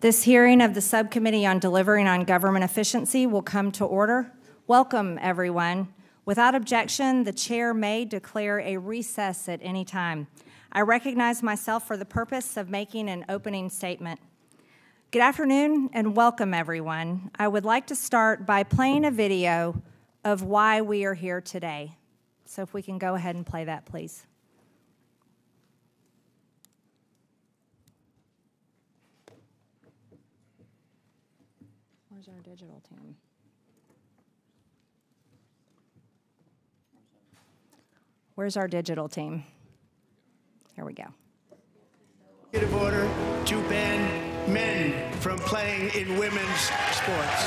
This hearing of the Subcommittee on Delivering on Government Efficiency will come to order. Welcome, everyone. Without objection, the chair may declare a recess at any time. I recognize myself for the purpose of making an opening statement. Good afternoon and welcome, everyone. I would like to start by playing a video of why we are here today. So if we can go ahead and play that, please. Where's our digital team? Where's our digital team? Here we go. Executive order to ban men from playing in women's sports.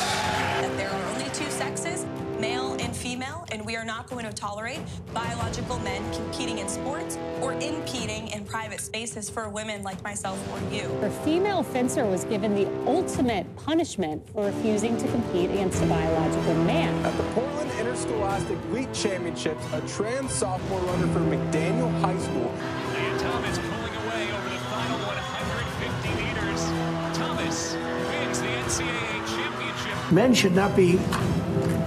That there are only two sexes, male and female, and we are not going to tolerate biological men competing in sports or impeding in private spaces for women like myself or you. The female fencer was given the ultimate punishment for refusing to compete against a biological man. At the Portland Interscholastic Wheat Championships, a trans sophomore runner from McDaniel High School. And Thomas pulling away over the final 150 meters. Thomas wins the NCAA championship. Men should not be,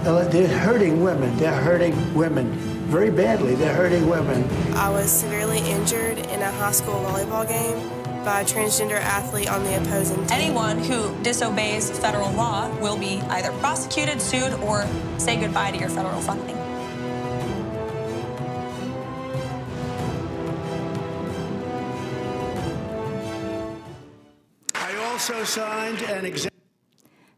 they're hurting women. They're hurting women very badly. They're hurting women. I was severely injured in a high school volleyball game by a transgender athlete on the opposing team. Anyone who disobeys federal law will be either prosecuted, sued, or say goodbye to your federal funding. I also signed an executive.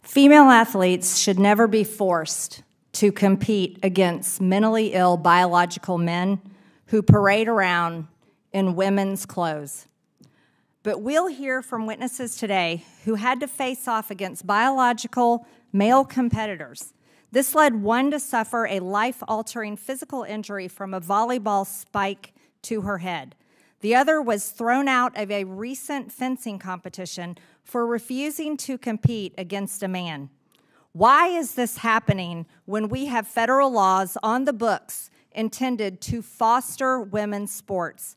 Female athletes should never be forced to compete against mentally ill biological men who parade around in women's clothes. But we'll hear from witnesses today who had to face off against biological male competitors. This led one to suffer a life-altering physical injury from a volleyball spike to her head. The other was thrown out of a recent fencing competition for refusing to compete against a man. Why is this happening when we have federal laws on the books intended to foster women's sports?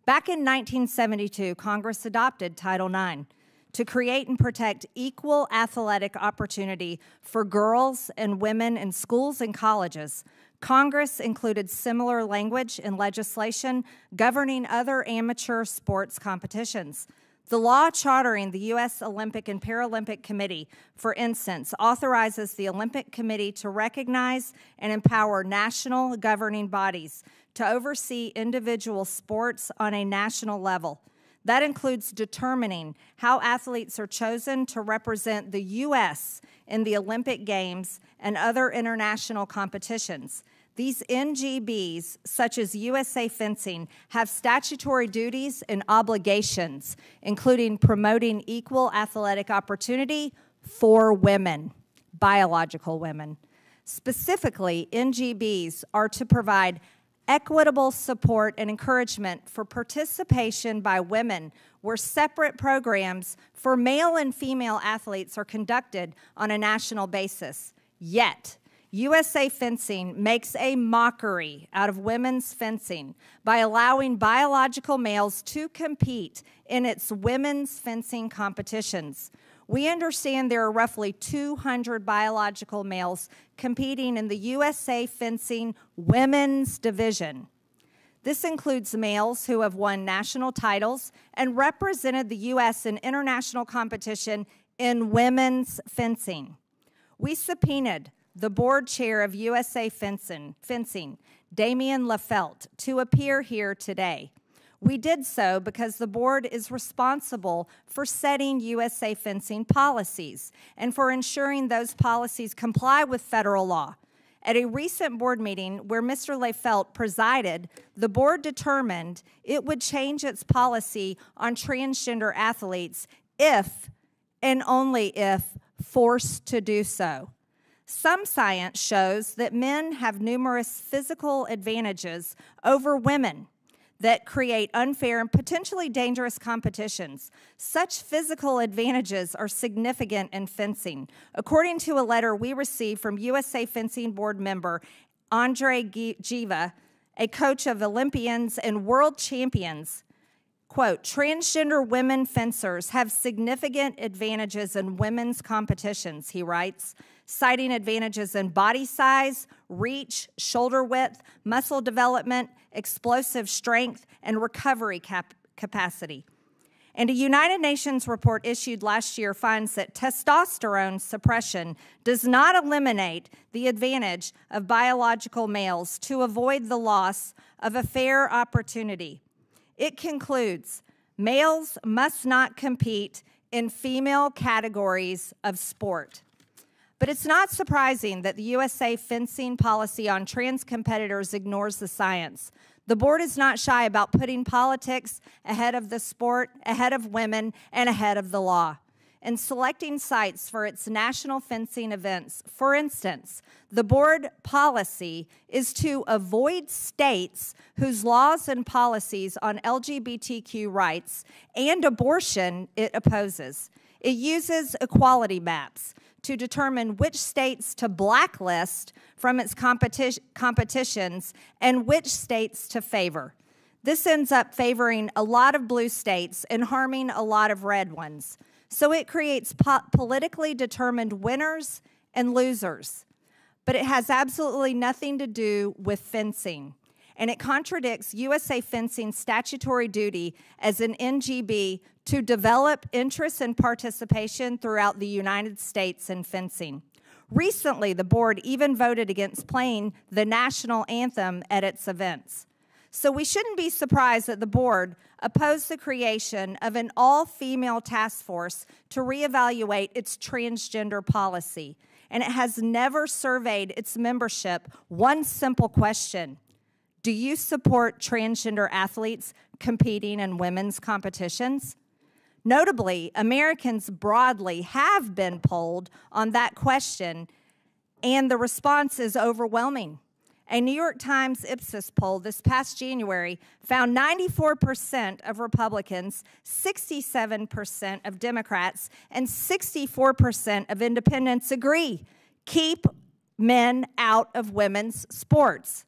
Back in 1972, Congress adopted Title IX to create and protect equal athletic opportunity for girls and women in schools and colleges. Congress included similar language in legislation governing other amateur sports competitions. The law chartering the U.S. Olympic and Paralympic Committee, for instance, authorizes the Olympic Committee to recognize and empower national governing bodies to oversee individual sports on a national level. That includes determining how athletes are chosen to represent the U.S. in the Olympic Games and other international competitions. These NGBs, such as USA Fencing, have statutory duties and obligations, including promoting equal athletic opportunity for women, biological women. Specifically, NGBs are to provide equitable support and encouragement for participation by women where separate programs for male and female athletes are conducted on a national basis. Yet, USA Fencing makes a mockery out of women's fencing by allowing biological males to compete in its women's fencing competitions. We understand there are roughly 200 biological males competing in the USA Fencing women's division. This includes males who have won national titles and represented the U.S. in international competition in women's fencing. We subpoenaed the board chair of USA Fencing, Damien Lafelt, to appear here today. We did so because the board is responsible for setting USA Fencing policies and for ensuring those policies comply with federal law. At a recent board meeting where Mr. Lafelt presided, the board determined it would change its policy on transgender athletes if and only if forced to do so. Some science shows that men have numerous physical advantages over women that create unfair and potentially dangerous competitions. Such physical advantages are significant in fencing. According to a letter we received from USA Fencing Board member Andre Giva, a coach of Olympians and world champions, Quote, transgender women fencers have significant advantages in women's competitions, he writes, citing advantages in body size, reach, shoulder width, muscle development, explosive strength, and recovery capacity. And a United Nations report issued last year finds that testosterone suppression does not eliminate the advantage of biological males to avoid the loss of a fair opportunity. It concludes, males must not compete in female categories of sport. But it's not surprising that the USA fencing policy on trans competitors ignores the science. The board is not shy about putting politics ahead of the sport, ahead of women, and ahead of the law. In selecting sites for its national fencing events, for instance, the board policy is to avoid states whose laws and policies on LGBTQ rights and abortion it opposes. It uses equality maps to determine which states to blacklist from its competitions and which states to favor. This ends up favoring a lot of blue states and harming a lot of red ones. So it creates politically determined winners and losers. But it has absolutely nothing to do with fencing. And it contradicts USA Fencing's statutory duty as an NGB to develop interest and participation throughout the United States in fencing. Recently, the board even voted against playing the national anthem at its events. So we shouldn't be surprised that the board opposed the creation of an all-female task force to reevaluate its transgender policy. And it has never surveyed its membership one simple question: do you support transgender athletes competing in women's competitions? Notably, Americans broadly have been polled on that question, and the response is overwhelming. A New York Times Ipsos poll this past January found 94% of Republicans, 67% of Democrats, and 64% of independents agree: keep men out of women's sports.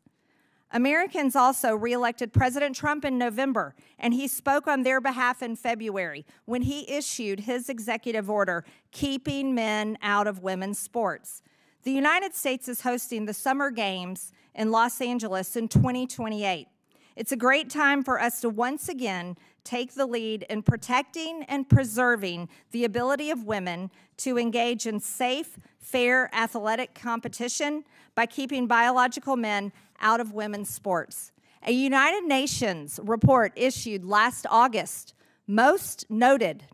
Americans also reelected President Trump in November, and he spoke on their behalf in February when he issued his executive order keeping men out of women's sports. The United States is hosting the Summer Games in Los Angeles in 2028. It's a great time for us to once again take the lead in protecting and preserving the ability of women to engage in safe, fair athletic competition by keeping biological men out of women's sports. A United Nations report issued last August, most noted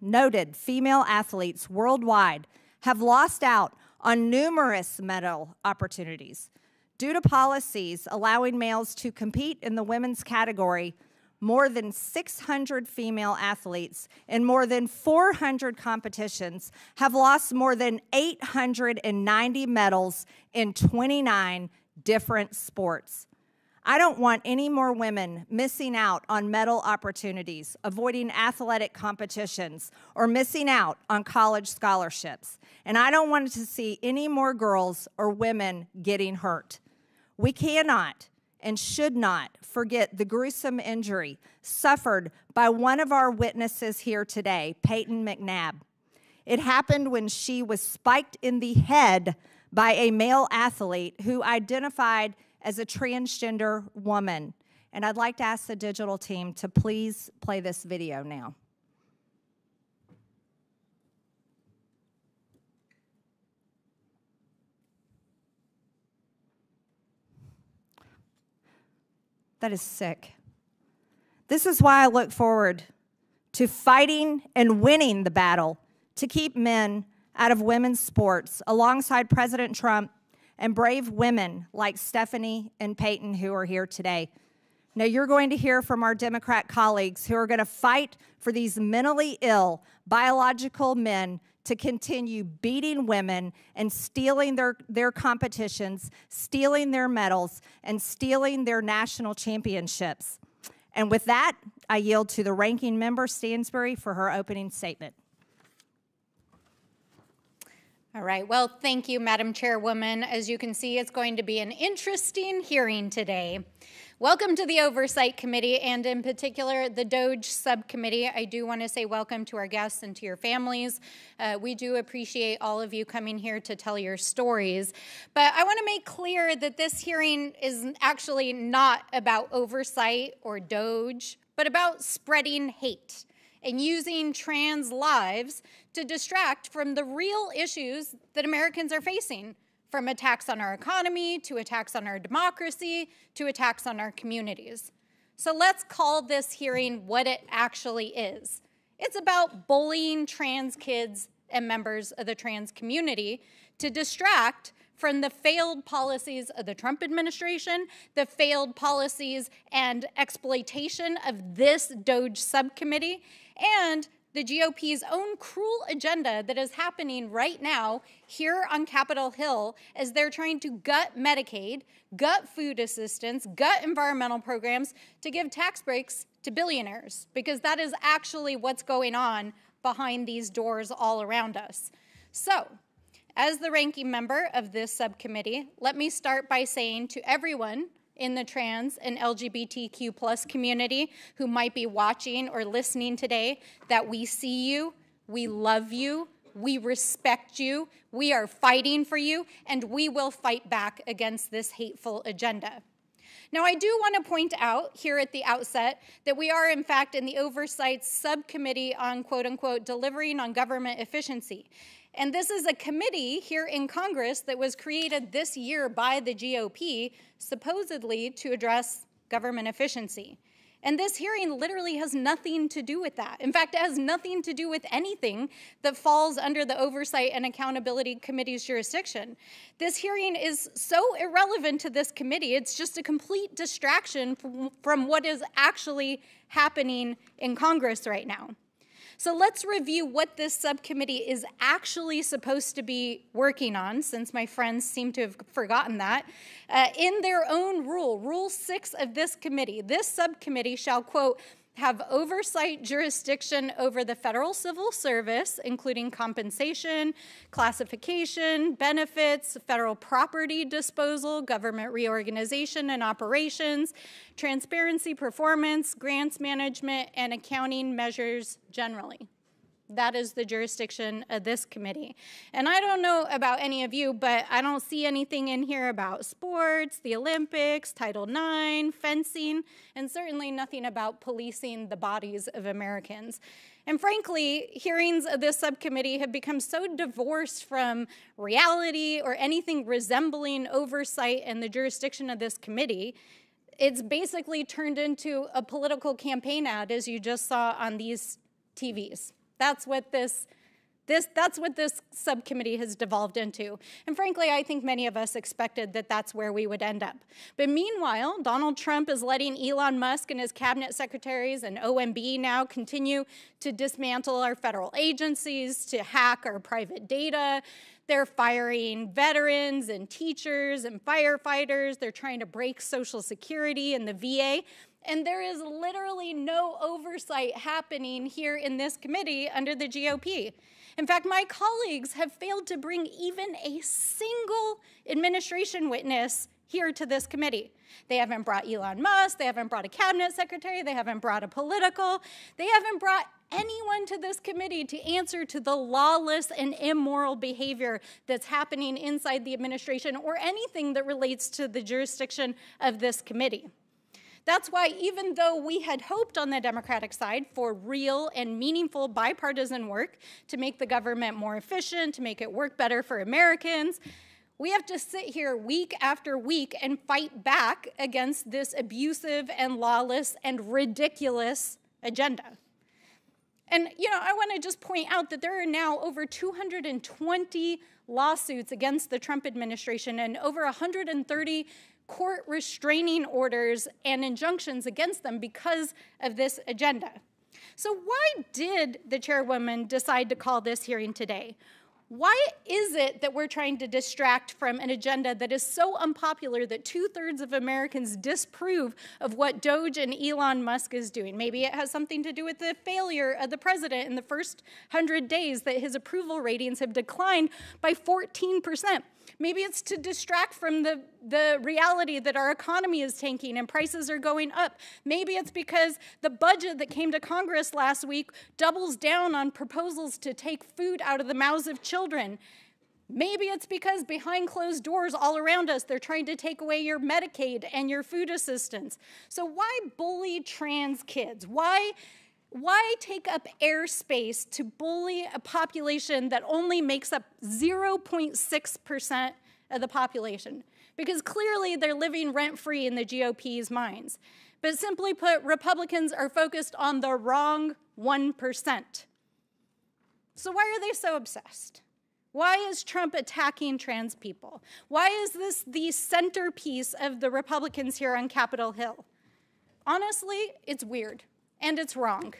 female athletes worldwide have lost out on numerous medal opportunities. Due to policies allowing males to compete in the women's category, more than 600 female athletes in more than 400 competitions have lost more than 890 medals in 29 different sports. I don't want any more women missing out on medal opportunities, avoiding athletic competitions, or missing out on college scholarships. And I don't want to see any more girls or women getting hurt. We cannot and should not forget the gruesome injury suffered by one of our witnesses here today, Peyton McNabb. It happened when she was spiked in the head by a male athlete who identified as a transgender woman. And I'd like to ask the digital team to please play this video now. That is sick. This is why I look forward to fighting and winning the battle to keep men out of women's sports alongside President Trump and brave women like Stephanie and Peyton who are here today. Now, you're going to hear from our Democrat colleagues who are going to fight for these mentally ill biological men to continue beating women and stealing their competitions, stealing their medals, and stealing their national championships. And with that, I yield to the ranking member, Stansbury, for her opening statement. All right, well, thank you, Madam Chairwoman. As you can see, it's going to be an interesting hearing today. Welcome to the Oversight Committee, and in particular, the DOJ Subcommittee. I do want to say welcome to our guests and to your families. We do appreciate all of you coming here to tell your stories. But I want to make clear that this hearing is actually not about oversight or DOJ, but about spreading hate and using trans lives to distract from the real issues that Americans are facing, from attacks on our economy, to attacks on our democracy, to attacks on our communities. So let's call this hearing what it actually is. It's about bullying trans kids and members of the trans community to distract from the failed policies of the Trump administration, the failed policies and exploitation of this DOJ subcommittee, and the GOP's own cruel agenda that is happening right now here on Capitol Hill as they're trying to gut Medicaid, gut food assistance, gut environmental programs to give tax breaks to billionaires, because that is actually what's going on behind these doors all around us. So, as the ranking member of this subcommittee, let me start by saying to everyone in the trans and LGBTQ plus community who might be watching or listening today that we see you, we love you, we respect you, we are fighting for you, and we will fight back against this hateful agenda. Now, I do want to point out here at the outset that we are, in fact, in the Oversight Subcommittee on, quote-unquote, delivering on government efficiency. And this is a committee here in Congress that was created this year by the GOP, supposedly to address government efficiency. And this hearing literally has nothing to do with that. In fact, it has nothing to do with anything that falls under the Oversight and Accountability Committee's jurisdiction. This hearing is so irrelevant to this committee, it's just a complete distraction from what is actually happening in Congress right now. So let's review what this subcommittee is actually supposed to be working on, since my friends seem to have forgotten that. In their own Rule 6 of this committee, this subcommittee shall, quote, have oversight jurisdiction over the federal civil service, including compensation, classification, benefits, federal property disposal, government reorganization and operations, transparency, performance, grants management, and accounting measures generally. That is the jurisdiction of this committee. And I don't know about any of you, but I don't see anything in here about sports, the Olympics, Title IX, fencing, and certainly nothing about policing the bodies of Americans. And frankly, hearings of this subcommittee have become so divorced from reality or anything resembling oversight and the jurisdiction of this committee, it's basically turned into a political campaign ad, as you just saw on these TVs. That's what this subcommittee has devolved into. And frankly, I think many of us expected that that's where we would end up. But meanwhile, Donald Trump is letting Elon Musk and his cabinet secretaries and OMB now continue to dismantle our federal agencies, to hack our private data. They're firing veterans and teachers and firefighters. They're trying to break Social Security and the VA. And there is literally no oversight happening here in this committee under the GOP. In fact, my colleagues have failed to bring even a single administration witness here to this committee. They haven't brought Elon Musk, they haven't brought a cabinet secretary, they haven't brought a political, they haven't brought anyone to this committee to answer to the lawless and immoral behavior that's happening inside the administration or anything that relates to the jurisdiction of this committee. That's why, even though we had hoped on the Democratic side for real and meaningful bipartisan work to make the government more efficient, to make it work better for Americans, we have to sit here week after week and fight back against this abusive and lawless and ridiculous agenda. And, I want to just point out that there are now over 220 lawsuits against the Trump administration and over 130 court restraining orders and injunctions against them because of this agenda. So why did the chairwoman decide to call this hearing today? Why is it that we're trying to distract from an agenda that is so unpopular that 2/3 of Americans disapprove of what Doge and Elon Musk is doing? Maybe it has something to do with the failure of the president in the first 100 days, that his approval ratings have declined by 14%. Maybe it's to distract from the reality that our economy is tanking and prices are going up. Maybe it's because the budget that came to Congress last week doubles down on proposals to take food out of the mouths of children. Maybe it's because behind closed doors all around us, they're trying to take away your Medicaid and your food assistance. So why bully trans kids? Why take up airspace to bully a population that only makes up 0.6% of the population? Because clearly they're living rent-free in the GOP's minds. But simply put, Republicans are focused on the wrong 1%. So why are they so obsessed? Why is Trump attacking trans people? Why is this the centerpiece of the Republicans here on Capitol Hill? Honestly, it's weird. And it's wrong.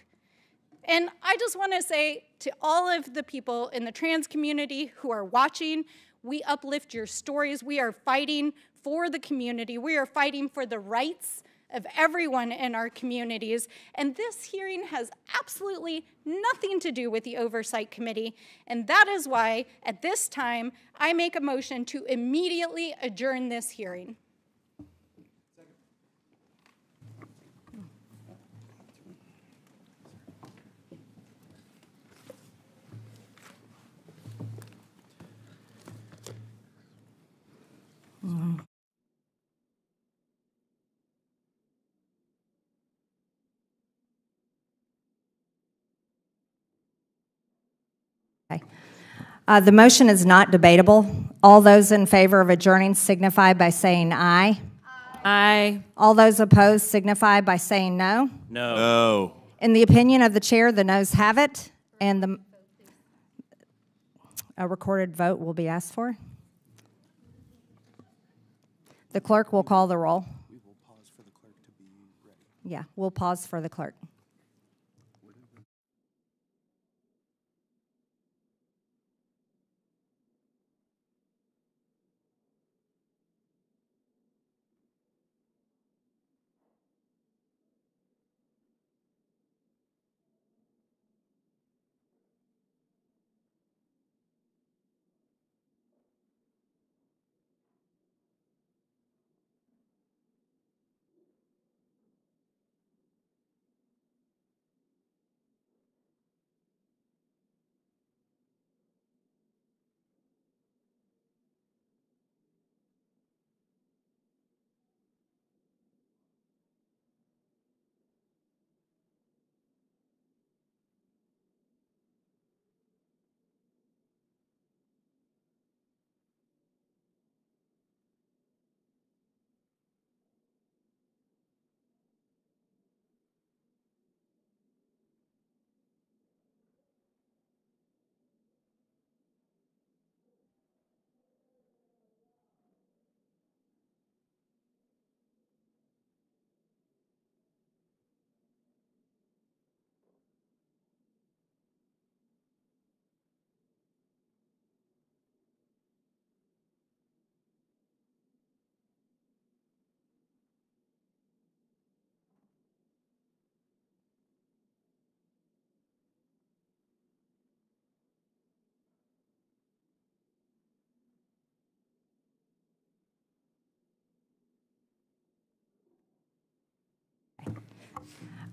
And I just want to say to all of the people in the trans community who are watching, we uplift your stories. We are fighting for the community. We are fighting for the rights of everyone in our communities. And this hearing has absolutely nothing to do with the Oversight Committee. And that is why, at this time, I make a motion to immediately adjourn this hearing. Okay. The motion is not debatable. All those in favor of adjourning signify by saying aye. Aye. All those opposed signify by saying no. No. In the opinion of the chair, the noes have it, and a recorded vote will be asked for. The clerk will call the roll. We will pause for the clerk to be ready. Yeah, we'll pause for the clerk.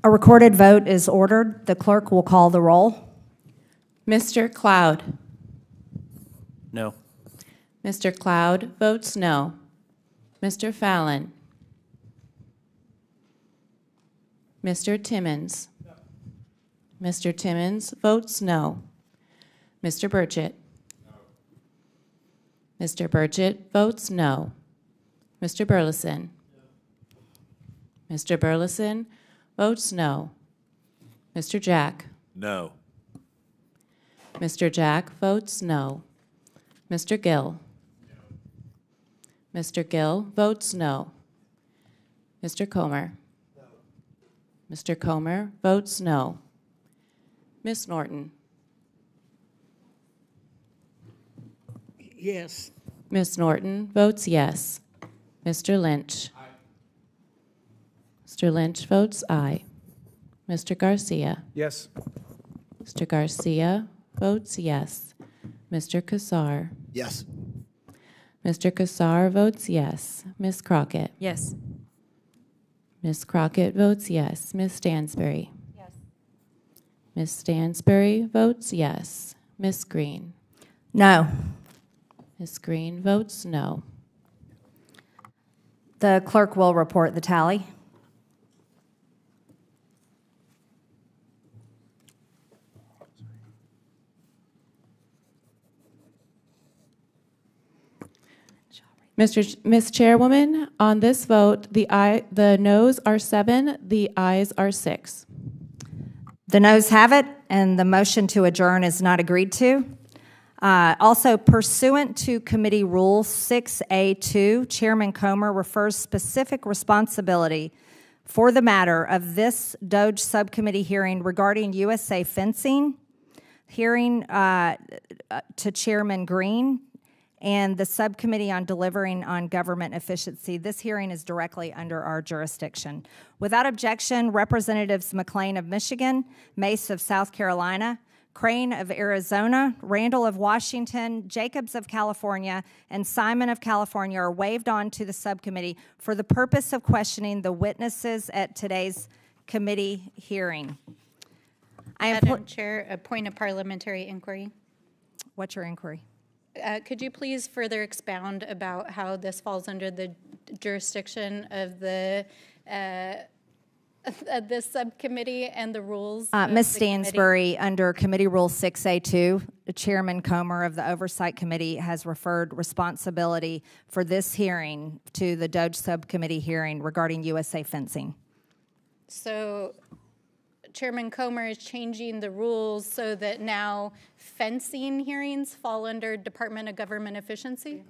A recorded vote is ordered. The clerk will call the roll. Mr. Cloud. No. Mr. Cloud votes no. Mr. Fallon. Mr. Timmons. No. Mr. Timmons votes no. Mr. Burchett. No. Mr. Burchett votes no. Mr. Burleson. No. Mr. Burleson votes no. Mr. Jack. No. Mr. Jack votes no. Mr. Gill. No. Mr. Gill votes no. Mr. Comer. No. Mr. Comer votes no. Ms. Norton. Yes. Ms. Norton votes yes. Mr. Lynch? Aye. Mr. Lynch votes aye. Mr. Garcia? Yes. Mr. Garcia votes yes. Mr. Cassar? Yes. Mr. Cassar votes yes. Ms. Crockett? Yes. Ms. Crockett votes yes. Ms. Stansbury? Yes. Ms. Stansbury votes yes. Ms. Green? No. Ms. Green votes no. The clerk will report the tally. Ms. Chairwoman, on this vote, the noes are 7, the ayes are 6. The noes have it, and the motion to adjourn is not agreed to. Also, pursuant to Committee Rule 6A2, Chairman Comer refers specific responsibility for the matter of this DOJ subcommittee hearing regarding USA fencing, hearing to Chairman Green, and the Subcommittee on Delivering on Government Efficiency. This hearing is directly under our jurisdiction. Without objection, Representatives McClain of Michigan, Mace of South Carolina, Crane of Arizona, Randall of Washington, Jacobs of California, and Simon of California are waived on to the subcommittee for the purpose of questioning the witnesses at today's committee hearing. Madam Chair, a point of parliamentary inquiry. What's your inquiry? Could you please further expound about how this falls under the jurisdiction of the this subcommittee and the rules? Ms. Stansbury, under Committee Rule 6A2, Chairman Comer of the Oversight Committee has referred responsibility for this hearing to the DOJ subcommittee hearing regarding USA fencing. So Chairman Comer is changing the rules so that now fencing hearings fall under Department of Government Efficiency?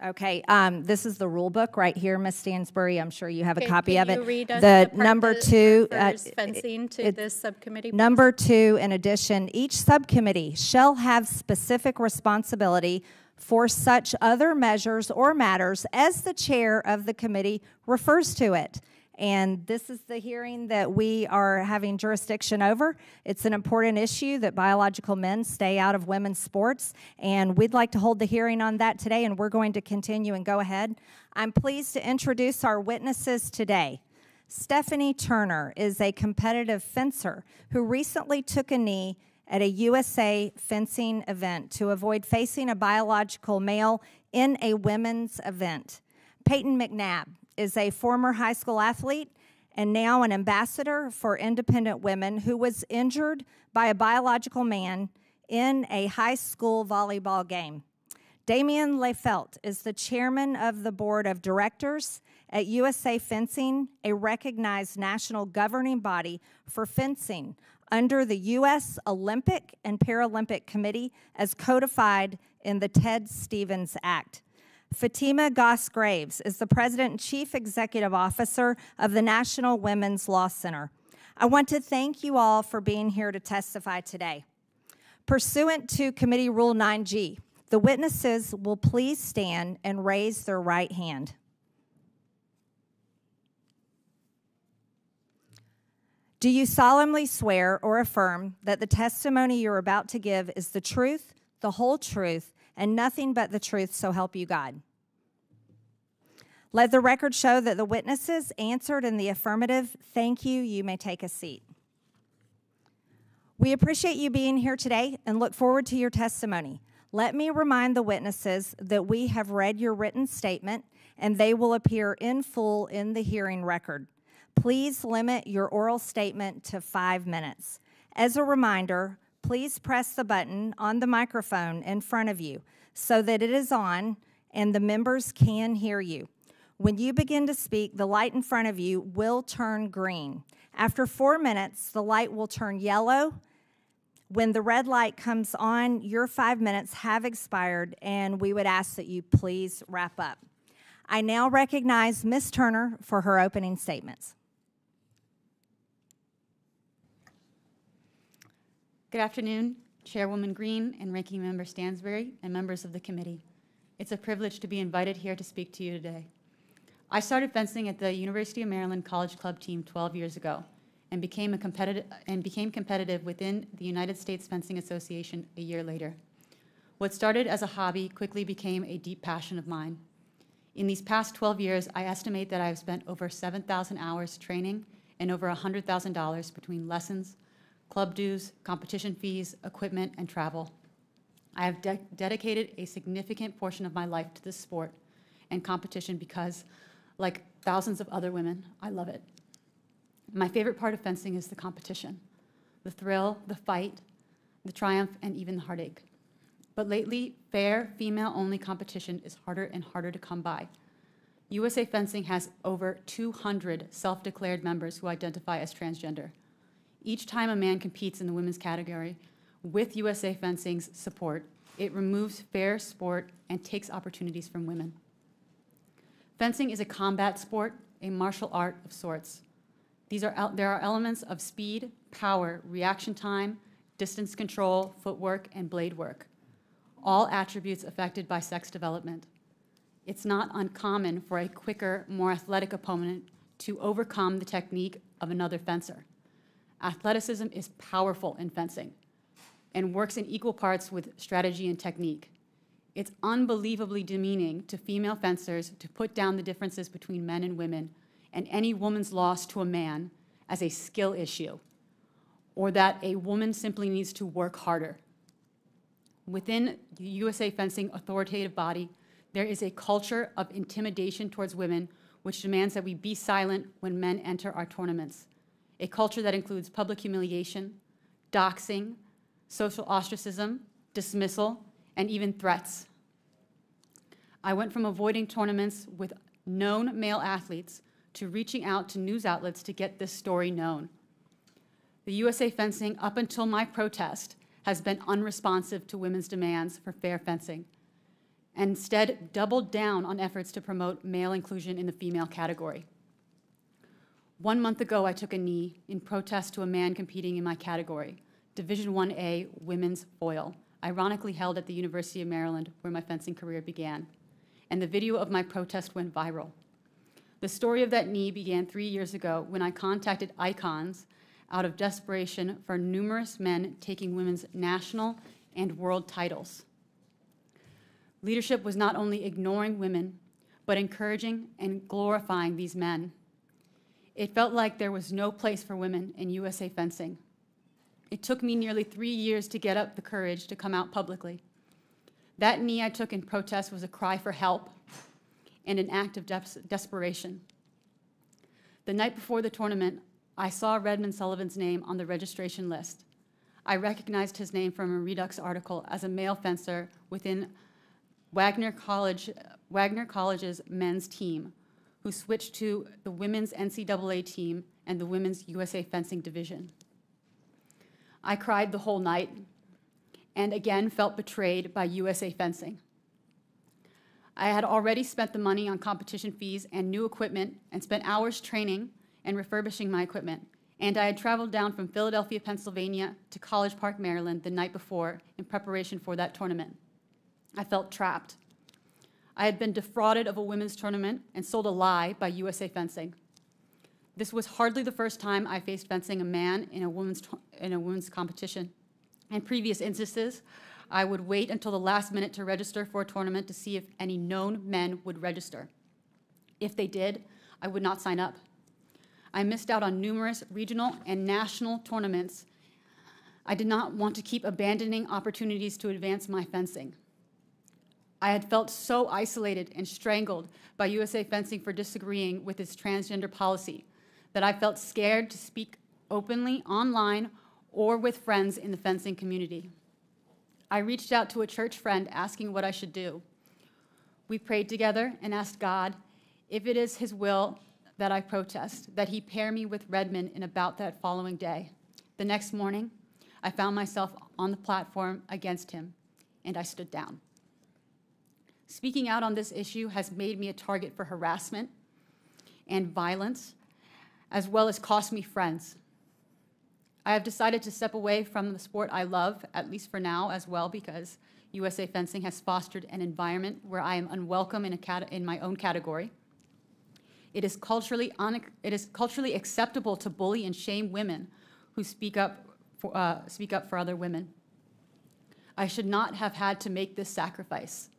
Okay, this is the rule book right here, Ms. Stansbury. I'm sure you have a copy of it. Can you read us the part number that 2, refers fencing to this subcommittee? Please? Number 2, in addition, each subcommittee shall have specific responsibility for such other measures or matters as the chair of the committee refers to it. And this is the hearing that we are having jurisdiction over. It's an important issue that biological men stay out of women's sports, and we'd like to hold the hearing on that today, and we're going to continue and go ahead. I'm pleased to introduce our witnesses today. Stephanie Turner is a competitive fencer who recently took a knee at a USA fencing event to avoid facing a biological male in a women's event. Peyton McNabb is a former high school athlete and now an ambassador for independent women who was injured by a biological man in a high school volleyball game. Damien Lefelt is the chairman of the board of directors at USA Fencing, a recognized national governing body for fencing under the U.S. Olympic and Paralympic Committee as codified in the Ted Stevens Act. Fatima Goss-Graves is the President and Chief Executive Officer of the National Women's Law Center. I want to thank you all for being here to testify today. Pursuant to Committee Rule 9G, the witnesses will please stand and raise their right hand. Do you solemnly swear or affirm that the testimony you're about to give is the truth, the whole truth, and nothing but the truth, so help you God? Let the record show that the witnesses answered in the affirmative. Thank you. You may take a seat. We appreciate you being here today and look forward to your testimony. Let me remind the witnesses that we have read your written statement and they will appear in full in the hearing record. Please limit your oral statement to 5 minutes. As a reminder, please press the button on the microphone in front of you so that it is on and the members can hear you. When you begin to speak, the light in front of you will turn green. After 4 minutes, the light will turn yellow. When the red light comes on, your 5 minutes have expired, and we would ask that you please wrap up. I now recognize Ms. Turner for her opening statements. Good afternoon. Chairwoman Green and Ranking Member Stansbury and members of the committee. It's a privilege to be invited here to speak to you today. I started fencing at the University of Maryland College Club team 12 years ago and became competitive within the United States Fencing Association a year later. What started as a hobby quickly became a deep passion of mine. In these past 12 years, I estimate that I have spent over 7,000 hours training and over $100,000 between lessons, club dues, competition fees, equipment, and travel. I have dedicated a significant portion of my life to this sport and competition because, like thousands of other women, I love it. My favorite part of fencing is the competition, the thrill, the fight, the triumph, and even the heartache. But lately, fair, female-only competition is harder and harder to come by. USA Fencing has over 200 self-declared members who identify as transgender. Each time a man competes in the women's category, with USA Fencing's support, it removes fair sport and takes opportunities from women. Fencing is a combat sport, a martial art of sorts. There are elements of speed, power, reaction time, distance control, footwork, and blade work, all attributes affected by sex development. It's not uncommon for a quicker, more athletic opponent to overcome the technique of another fencer. Athleticism is powerful in fencing and works in equal parts with strategy and technique. It's unbelievably demeaning to female fencers to put down the differences between men and women and any woman's loss to a man as a skill issue, or that a woman simply needs to work harder. Within the USA Fencing authoritative body, there is a culture of intimidation towards women which demands that we be silent when men enter our tournaments. A culture that includes public humiliation, doxing, social ostracism, dismissal, and even threats. I went from avoiding tournaments with known male athletes to reaching out to news outlets to get this story known. The USA Fencing, up until my protest, has been unresponsive to women's demands for fair fencing, and instead doubled down on efforts to promote male inclusion in the female category. 1 month ago, I took a knee in protest to a man competing in my category, Division 1A Women's Foil, ironically held at the University of Maryland, where my fencing career began. And the video of my protest went viral. The story of that knee began 3 years ago when I contacted Icons out of desperation for numerous men taking women's national and world titles. Leadership was not only ignoring women, but encouraging and glorifying these men. It felt like there was no place for women in USA Fencing. It took me nearly 3 years to get up the courage to come out publicly. That knee I took in protest was a cry for help and an act of desperation. The night before the tournament, I saw Redmond Sullivan's name on the registration list. I recognized his name from a Redux article as a male fencer within Wagner College's men's team, who switched to the women's NCAA team and the women's USA Fencing division. I cried the whole night and again felt betrayed by USA Fencing. I had already spent the money on competition fees and new equipment and spent hours training and refurbishing my equipment. And I had traveled down from Philadelphia, Pennsylvania to College Park, Maryland the night before in preparation for that tournament. I felt trapped. I had been defrauded of a women's tournament and sold a lie by USA Fencing. This was hardly the first time I faced fencing a man in a women's competition. In previous instances, I would wait until the last minute to register for a tournament to see if any known men would register. If they did, I would not sign up. I missed out on numerous regional and national tournaments. I did not want to keep abandoning opportunities to advance my fencing. I had felt so isolated and strangled by USA Fencing for disagreeing with its transgender policy that I felt scared to speak openly online or with friends in the fencing community. I reached out to a church friend asking what I should do. We prayed together and asked God, if it is his will that I protest, that he pair me with Redmond in about that following day. The next morning, I found myself on the platform against him, and I stood down. Speaking out on this issue has made me a target for harassment and violence, as well as cost me friends. I have decided to step away from the sport I love, at least for now as well, because USA Fencing has fostered an environment where I am unwelcome in my own category. It is culturally acceptable to bully and shame women who speak up for other women. I should not have had to make this sacrifice.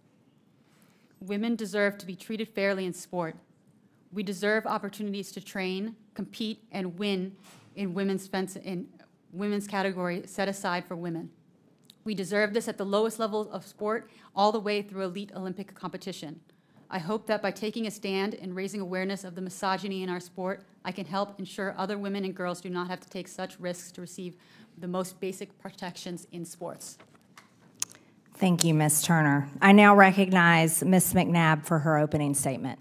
Women deserve to be treated fairly in sport. We deserve opportunities to train, compete, and win in women's category set aside for women. We deserve this at the lowest levels of sport, all the way through elite Olympic competition. I hope that by taking a stand and raising awareness of the misogyny in our sport, I can help ensure other women and girls do not have to take such risks to receive the most basic protections in sports. Thank you, Ms. Turner. I now recognize Ms. McNabb for her opening statement.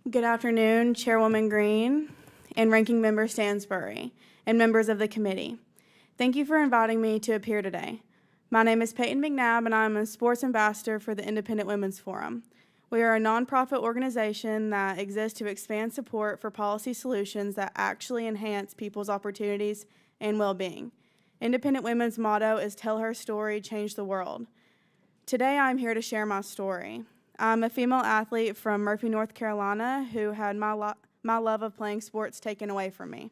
Good afternoon, Chairwoman Green and Ranking Member Stansbury and members of the committee. Thank you for inviting me to appear today. My name is Peyton McNabb, and I'm a sports ambassador for the Independent Women's Forum. We are a nonprofit organization that exists to expand support for policy solutions that actually enhance people's opportunities and well-being. Independent Women's motto is "Tell her story, change the world." Today, I'm here to share my story. I'm a female athlete from Murphy, North Carolina, who had my love of playing sports taken away from me.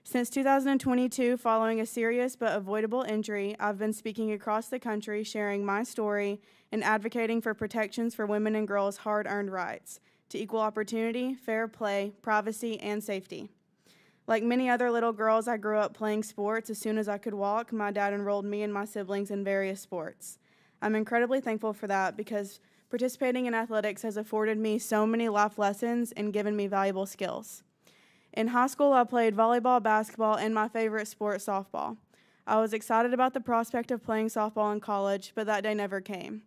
Since 2022, following a serious but avoidable injury, I've been speaking across the country, sharing my story and advocating for protections for women and girls' hard-earned rights to equal opportunity, fair play, privacy, and safety. Like many other little girls, I grew up playing sports. As soon as I could walk, my dad enrolled me and my siblings in various sports. I'm incredibly thankful for that because participating in athletics has afforded me so many life lessons and given me valuable skills. In high school, I played volleyball, basketball, and my favorite sport, softball. I was excited about the prospect of playing softball in college, but that day never came.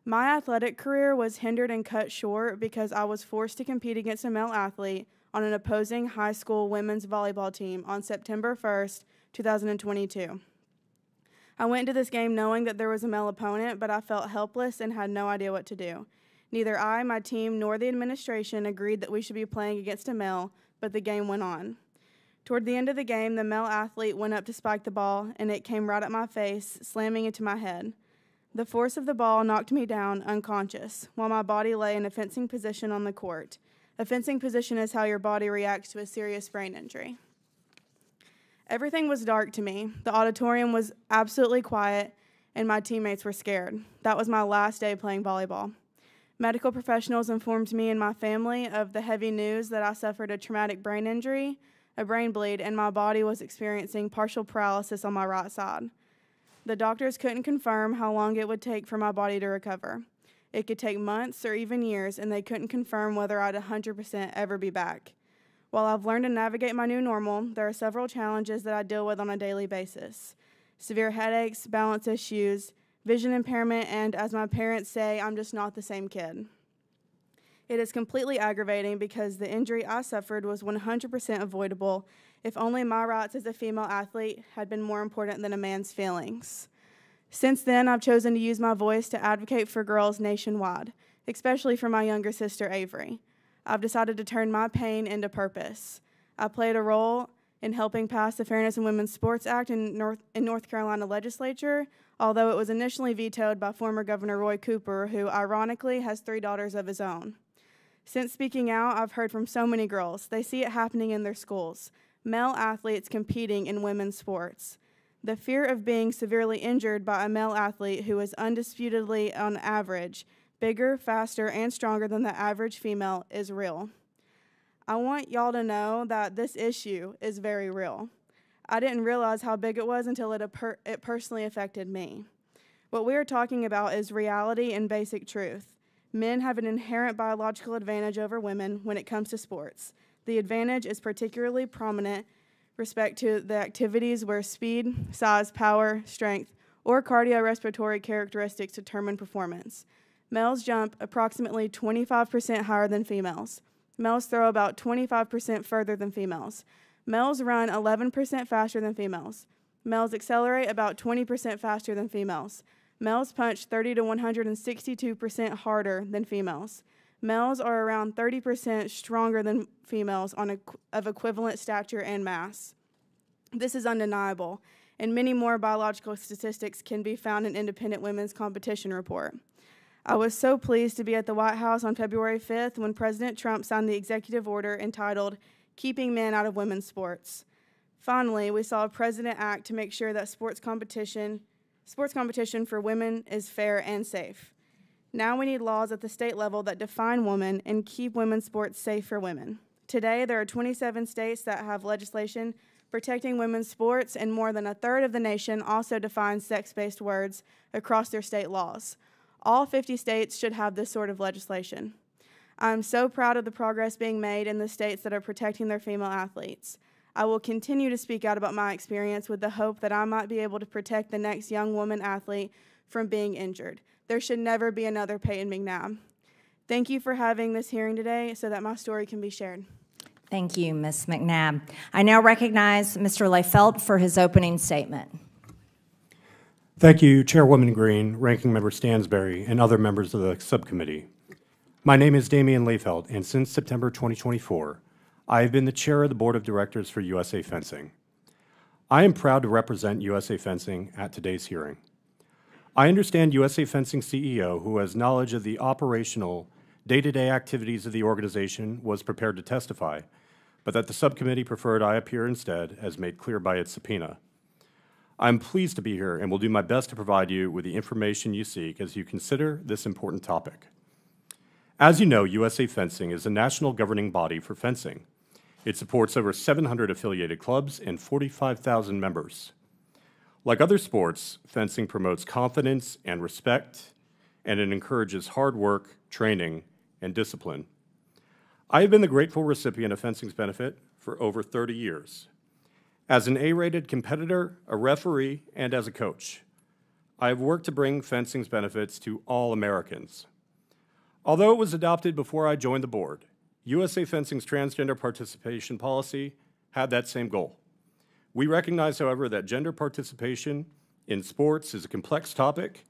My athletic career was hindered and cut short because I was forced to compete against a male athlete on an opposing high school women's volleyball team on September 1st, 2022. I went into this game knowing that there was a male opponent, but I felt helpless and had no idea what to do. Neither I, my team, nor the administration agreed that we should be playing against a male, but the game went on. Toward the end of the game, the male athlete went up to spike the ball, and it came right at my face, slamming into my head. The force of the ball knocked me down unconscious, while my body lay in a fencing position on the court. A fencing position is how your body reacts to a serious brain injury. Everything was dark to me. The auditorium was absolutely quiet, and my teammates were scared. That was my last day playing volleyball. Medical professionals informed me and my family of the heavy news that I suffered a traumatic brain injury, a brain bleed, and my body was experiencing partial paralysis on my right side. The doctors couldn't confirm how long it would take for my body to recover. It could take months or even years, and they couldn't confirm whether I'd 100% ever be back. While I've learned to navigate my new normal, there are several challenges that I deal with on a daily basis. Severe headaches, balance issues, vision impairment, and as my parents say, I'm just not the same kid. It is completely aggravating because the injury I suffered was 100% avoidable if only my rights as a female athlete had been more important than a man's feelings. Since then, I've chosen to use my voice to advocate for girls nationwide, especially for my younger sister, Avery. I've decided to turn my pain into purpose. I played a role in helping pass the Fairness in Women's Sports Act in North Carolina legislature, although it was initially vetoed by former Governor Roy Cooper, who ironically has 3 daughters of his own. Since speaking out, I've heard from so many girls. They see it happening in their schools, male athletes competing in women's sports. The fear of being severely injured by a male athlete who is undisputedly, on average, bigger, faster, and stronger than the average female is real. I want y'all to know that this issue is very real. I didn't realize how big it was until it personally affected me. What we are talking about is reality and basic truth. Men have an inherent biological advantage over women when it comes to sports. The advantage is particularly prominent respect to the activities where speed, size, power, strength, or cardiorespiratory characteristics determine performance. Males jump approximately 25% higher than females. Males throw about 25% further than females. Males run 11% faster than females. Males accelerate about 20% faster than females. Males punch 30 to 162% harder than females. Males are around 30% stronger than females of equivalent stature and mass. This is undeniable, and many more biological statistics can be found in Independent Women's Competition Report. I was so pleased to be at the White House on February 5th when President Trump signed the executive order entitled Keeping Men Out of Women's Sports. Finally, we saw a president act to make sure that sports competition for women is fair and safe. Now we need laws at the state level that define women and keep women's sports safe for women. Today, there are 27 states that have legislation protecting women's sports, and more than a third of the nation also defines sex-based words across their state laws. All 50 states should have this sort of legislation. I'm so proud of the progress being made in the states that are protecting their female athletes. I will continue to speak out about my experience with the hope that I might be able to protect the next young woman athlete from being injured. There should never be another Peyton McNabb. Thank you for having this hearing today so that my story can be shared. Thank you, Ms. McNabb. I now recognize Mr. Lefelt for his opening statement. Thank you, Chairwoman Green, Ranking Member Stansberry, and other members of the subcommittee. My name is Damian Lefelt, and since September 2024, I have been the chair of the Board of Directors for USA Fencing. I am proud to represent USA Fencing at today's hearing. I understand USA Fencing CEO, who has knowledge of the operational, day-to-day activities of the organization, was prepared to testify, but that the subcommittee preferred I appear instead, as made clear by its subpoena. I'm pleased to be here and will do my best to provide you with the information you seek as you consider this important topic. As you know, USA Fencing is a national governing body for fencing. It supports over 700 affiliated clubs and 45,000 members. Like other sports, fencing promotes confidence and respect, and it encourages hard work, training, and discipline. I have been the grateful recipient of fencing's benefit for over 30 years. As an A-rated competitor, a referee, and as a coach, I have worked to bring fencing's benefits to all Americans. Although it was adopted before I joined the board, USA Fencing's transgender participation policy had that same goal. We recognize, however, that gender participation in sports is a complex topic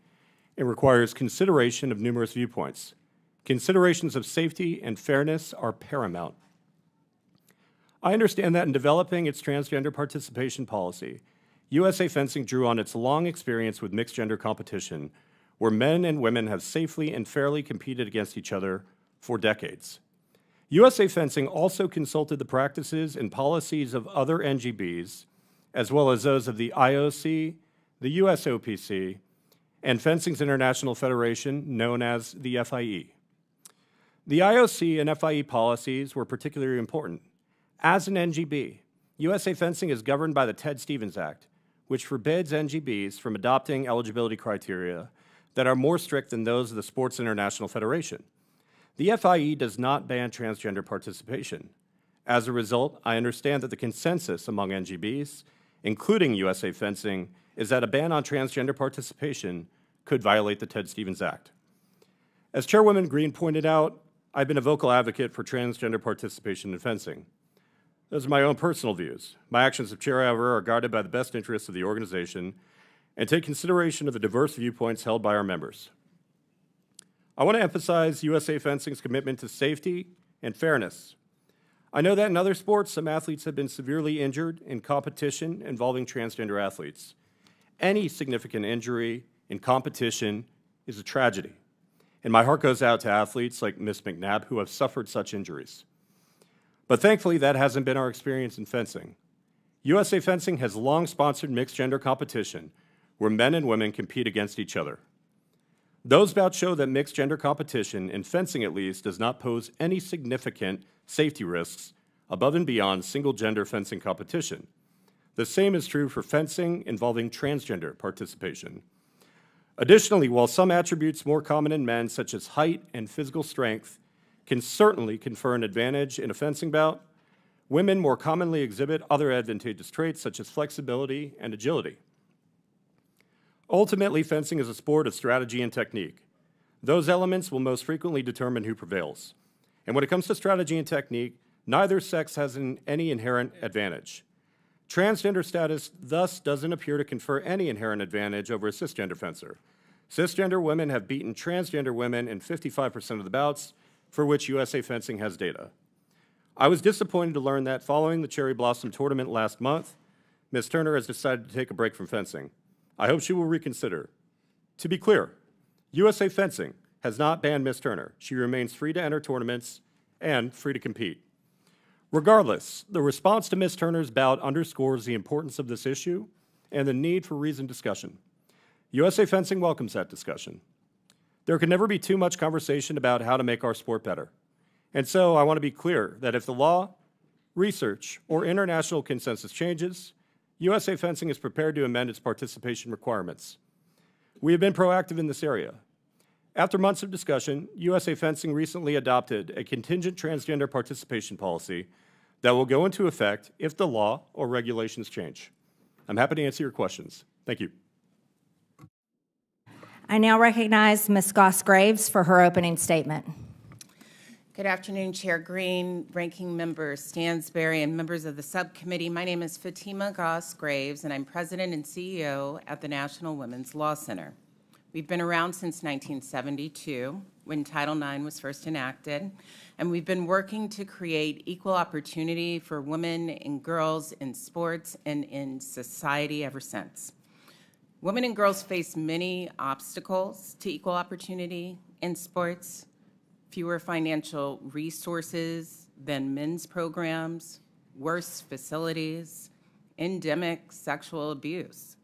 and requires consideration of numerous viewpoints. Considerations of safety and fairness are paramount. I understand that in developing its transgender participation policy, USA Fencing drew on its long experience with mixed-gender competition, where men and women have safely and fairly competed against each other for decades. USA Fencing also consulted the practices and policies of other NGBs, as well as those of the IOC, the USOPC, and Fencing's International Federation, known as the FIE. The IOC and FIE policies were particularly important. As an NGB, USA Fencing is governed by the Ted Stevens Act, which forbids NGBs from adopting eligibility criteria that are more strict than those of the Sports International Federation. The FIE does not ban transgender participation. As a result, I understand that the consensus among NGBs, including USA Fencing, is that a ban on transgender participation could violate the Ted Stevens Act. As Chairwoman Green pointed out, I've been a vocal advocate for transgender participation in fencing. Those are my own personal views. My actions as chair, however, are guided by the best interests of the organization and take consideration of the diverse viewpoints held by our members. I want to emphasize USA Fencing's commitment to safety and fairness. I know that in other sports, some athletes have been severely injured in competition involving transgender athletes. Any significant injury in competition is a tragedy, and my heart goes out to athletes like Ms. McNabb who have suffered such injuries. But thankfully, that hasn't been our experience in fencing. USA Fencing has long sponsored mixed-gender competition where men and women compete against each other. Those bouts show that mixed-gender competition, in fencing at least, does not pose any significant safety risks above and beyond single-gender fencing competition. The same is true for fencing involving transgender participation. Additionally, while some attributes more common in men, such as height and physical strength, can certainly confer an advantage in a fencing bout, women more commonly exhibit other advantageous traits such as flexibility and agility. Ultimately, fencing is a sport of strategy and technique. Those elements will most frequently determine who prevails. And when it comes to strategy and technique, neither sex has any inherent advantage. Transgender status thus doesn't appear to confer any inherent advantage over a cisgender fencer. Cisgender women have beaten transgender women in 55% of the bouts, for which USA Fencing has data. I was disappointed to learn that following the Cherry Blossom tournament last month, Ms. Turner has decided to take a break from fencing. I hope she will reconsider. To be clear, USA Fencing has not banned Ms. Turner. She remains free to enter tournaments and free to compete. Regardless, the response to Ms. Turner's bout underscores the importance of this issue and the need for reasoned discussion. USA Fencing welcomes that discussion. There can never be too much conversation about how to make our sport better. And so I want to be clear that if the law, research, or international consensus changes, USA Fencing is prepared to amend its participation requirements. We have been proactive in this area. After months of discussion, USA Fencing recently adopted a contingent transgender participation policy that will go into effect if the law or regulations change. I'm happy to answer your questions. Thank you. I now recognize Ms. Goss-Graves for her opening statement. Good afternoon, Chair Green, Ranking Member Stansberry, and members of the subcommittee. My name is Fatima Goss-Graves, and I'm President and CEO at the National Women's Law Center. We've been around since 1972, when Title IX was first enacted, and we've been working to create equal opportunity for women and girls in sports and in society ever since. Women and girls face many obstacles to equal opportunity in sports: fewer financial resources than men's programs, worse facilities, endemic sexual abuse.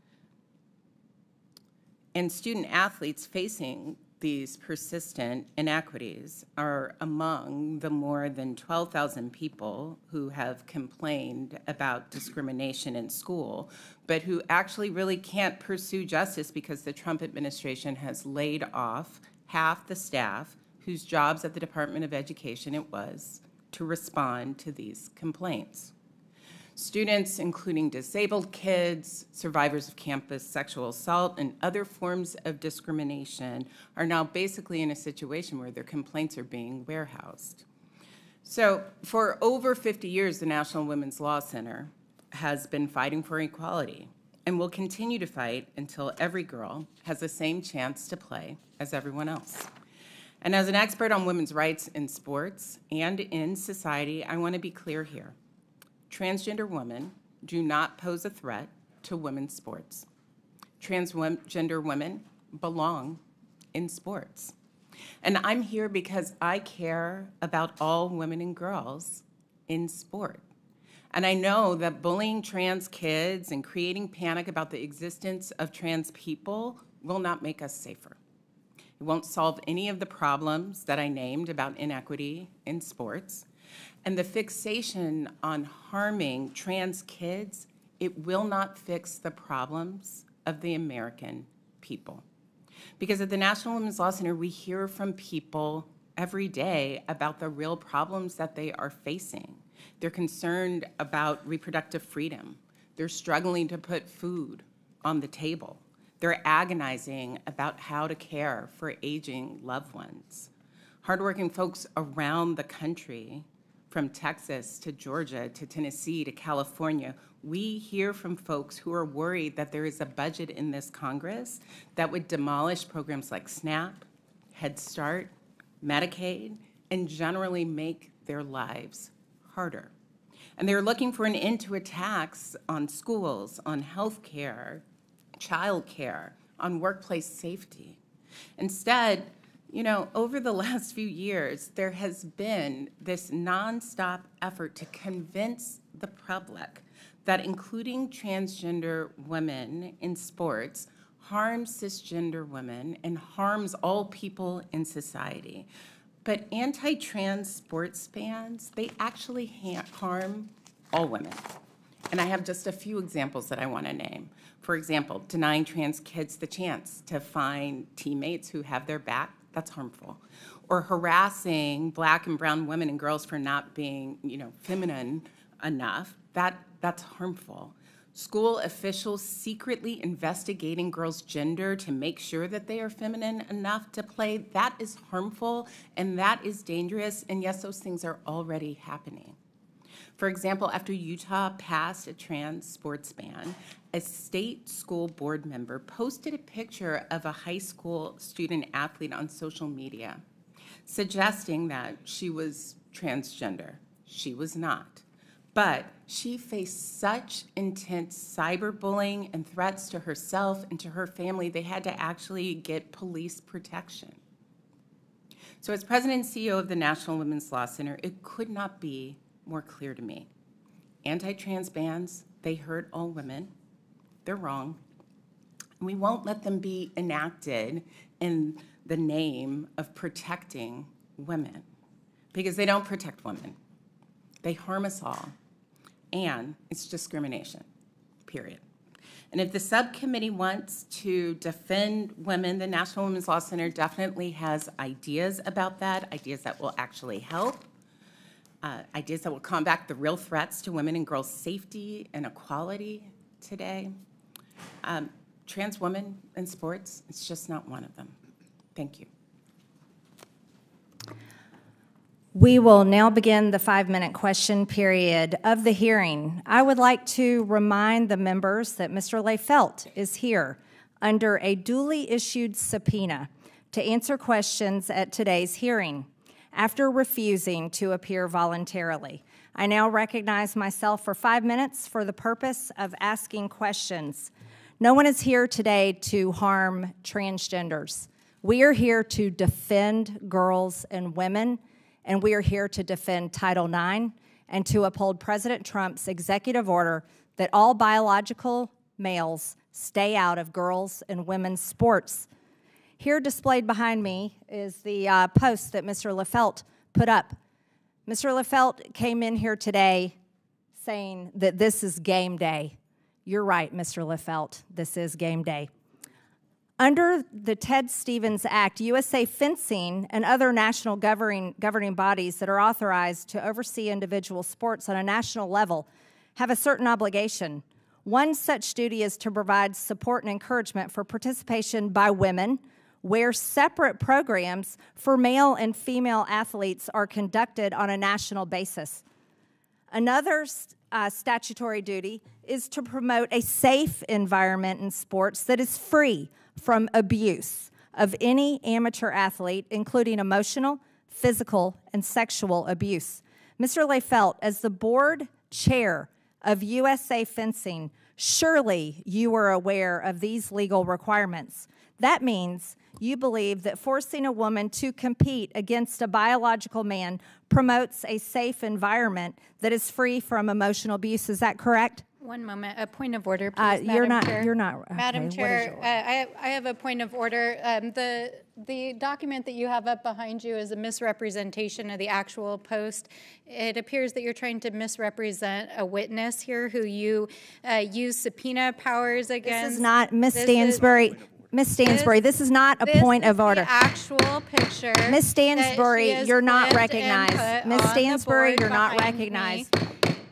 And student athletes facing these persistent inequities are among the more than 12,000 people who have complained about discrimination in school, but who actually really can't pursue justice because the Trump administration has laid off half the staff whose jobs at the Department of Education it was to respond to these complaints. Students, including disabled kids, survivors of campus sexual assault, and other forms of discrimination, are now basically in a situation where their complaints are being warehoused. So for over 50 years, the National Women's Law Center has been fighting for equality and will continue to fight until every girl has the same chance to play as everyone else. And as an expert on women's rights in sports and in society, I want to be clear here. Transgender women do not pose a threat to women's sports. Transgender women belong in sports. And I'm here because I care about all women and girls in sport. And I know that bullying trans kids and creating panic about the existence of trans people will not make us safer. It won't solve any of the problems that I named about inequity in sports. And the fixation on harming trans kids, it will not fix the problems of the American people. Because at the National Women's Law Center, we hear from people every day about the real problems that they are facing. They're concerned about reproductive freedom. They're struggling to put food on the table. They're agonizing about how to care for aging loved ones. Hardworking folks around the country, from Texas to Georgia to Tennessee to California, we hear from folks who are worried that there is a budget in this Congress that would demolish programs like SNAP, Head Start, Medicaid, and generally make their lives harder. And they're looking for an end to attacks on schools, on health care, child care, on workplace safety. Instead, over the last few years, there has been this nonstop effort to convince the public that including transgender women in sports harms cisgender women and harms all people in society. But anti-trans sports bans, they actually harm all women. And I have just a few examples that I want to name. For example, denying trans kids the chance to find teammates who have their back, that's harmful. Or harassing Black and brown women and girls for not being, feminine enough, that's harmful. School officials secretly investigating girls' gender to make sure that they are feminine enough to play, that is harmful and that is dangerous, and yes, those things are already happening. For example, after Utah passed a trans sports ban, a state school board member posted a picture of a high school student athlete on social media suggesting that she was transgender. She was not. But she faced such intense cyberbullying and threats to herself and to her family, they had to actually get police protection. So as president and CEO of the National Women's Law Center, it could not be more clear to me. Anti-trans bans, they hurt all women. They're wrong. We won't let them be enacted in the name of protecting women, because they don't protect women. They harm us all, and it's discrimination, period. And if the subcommittee wants to defend women, the National Women's Law Center definitely has ideas about that, ideas that will actually help, ideas that will combat the real threats to women and girls' safety and equality today. Trans women in sports, it's just not one of them. Thank you. We will now begin the 5-minute question period of the hearing. I would like to remind the members that Mr. Lefelt is here under a duly issued subpoena to answer questions at today's hearing after refusing to appear voluntarily. I now recognize myself for 5 minutes for the purpose of asking questions. No one is here today to harm transgenders. We are here to defend girls and women, and we are here to defend Title IX and to uphold President Trump's executive order that all biological males stay out of girls' and women's sports. Here displayed behind me is the post that Mr. Lefelt put up. Mr. Lefelt came in here today saying that this is game day. You're right, Mr. Lefelt, this is game day. Under the Ted Stevens Act, USA Fencing and other national governing bodies that are authorized to oversee individual sports on a national level have a certain obligation. One such duty is to provide support and encouragement for participation by women, where separate programs for male and female athletes are conducted on a national basis. Another statutory duty is to promote a safe environment in sports that is free from abuse of any amateur athlete, including emotional, physical, and sexual abuse. Mr. Lefelt, as the board chair of USA Fencing, surely you are aware of these legal requirements. That means you believe that forcing a woman to compete against a biological man promotes a safe environment that is free from emotional abuse. Is that correct? One moment, a point of order, please, You're Madam Chair. You're not. Okay, Madam Chair, I have a point of order. The document that you have up behind you is a misrepresentation of the actual post. It appears that you're trying to misrepresent a witness here who you use subpoena powers against. This is not, Ms. Stansbury. Ms. Stansbury, this is not a point of order. The actual picture. Ms. Stansbury, you're not recognized. Ms. Stansbury, you're not recognized.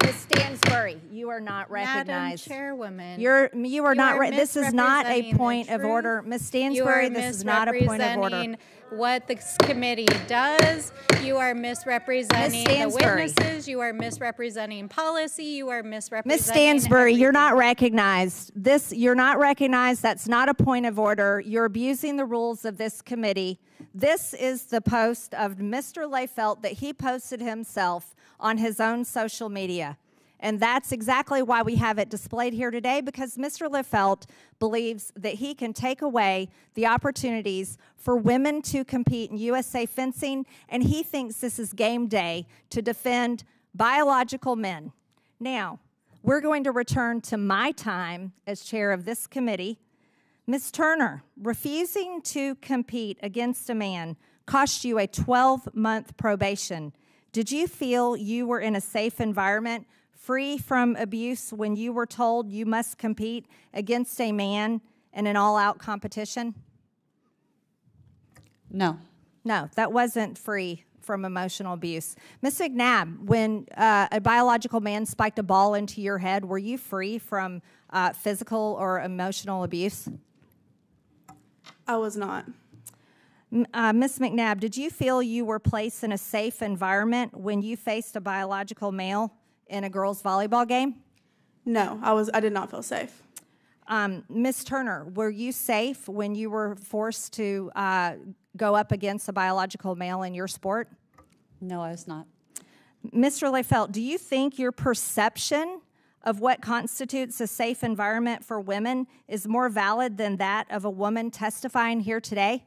Ms. Stansbury, you are not recognized. Madam Chairwoman, you are not. This is not a point of order, Ms. Stansbury. This is not a point of order. What this committee does, you are misrepresenting the witnesses. You are misrepresenting policy. You are misrepresenting. Ms. Stansbury, you're not recognized. You're not recognized. That's not a point of order. You're abusing the rules of this committee. This is the post of Mr. Lefelt that he posted himself on his own social media. And that's exactly why we have it displayed here today, because Mr. Lefelt believes that he can take away the opportunities for women to compete in USA Fencing, and he thinks this is game day to defend biological men. Now, we're going to return to my time as chair of this committee. Ms. Turner, refusing to compete against a man cost you a 12-month probation. Did you feel you were in a safe environment, free from abuse, when you were told you must compete against a man in an all-out competition? No. No, that wasn't free from emotional abuse. Ms. McNabb, when a biological man spiked a ball into your head, were you free from physical or emotional abuse? I was not. Ms. McNabb, did you feel you were placed in a safe environment when you faced a biological male in a girls' volleyball game? No, I did not feel safe. Ms. Turner, were you safe when you were forced to go up against a biological male in your sport? No, I was not. Mr. Lefelt, do you think your perception of what constitutes a safe environment for women is more valid than that of a woman testifying here today?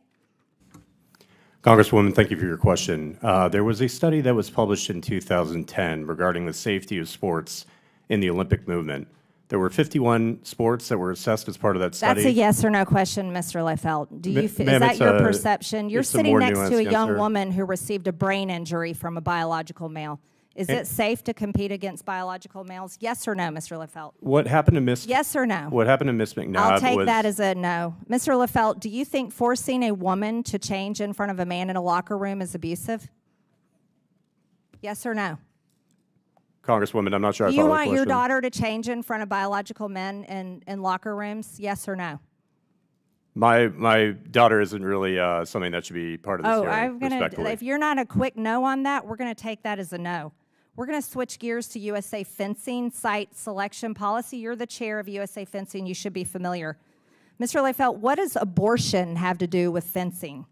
Congresswoman, thank you for your question. There was a study that was published in 2010 regarding the safety of sports in the Olympic movement. There were 51 sports that were assessed as part of that study. That's a yes or no question, Mr. Lefelt. Do you is Ma'am, that your perception? You're it's a sitting more next to a nuanced young answer. woman who received a brain injury from a biological male. Is it safe to compete against biological males? Yes or no, Mr. Lefelt? What happened to Miss? Yes or no? What happened to Miss McNabb I'll take was that as a no. Mr. Lefelt, do you think forcing a woman to change in front of a man in a locker room is abusive? Yes or no? Congresswoman, I'm not sure I Do follow you the want your question. daughter to change in front of biological men in locker rooms? Yes or no? My daughter isn't really something that should be part of this hearing, I'm gonna. respectfully. If you're not a quick no on that, we're gonna take that as a no. We're gonna switch gears to USA Fencing site selection policy. You're the chair of USA Fencing. You should be familiar. Mr. Lefelt, what does abortion have to do with fencing?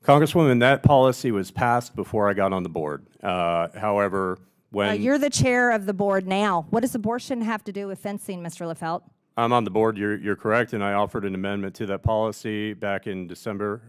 Congresswoman, that policy was passed before I got on the board. However, when You're the chair of the board now. What does abortion have to do with fencing, Mr. Lefelt? I'm on the board, you're correct, and I offered an amendment to that policy back in December,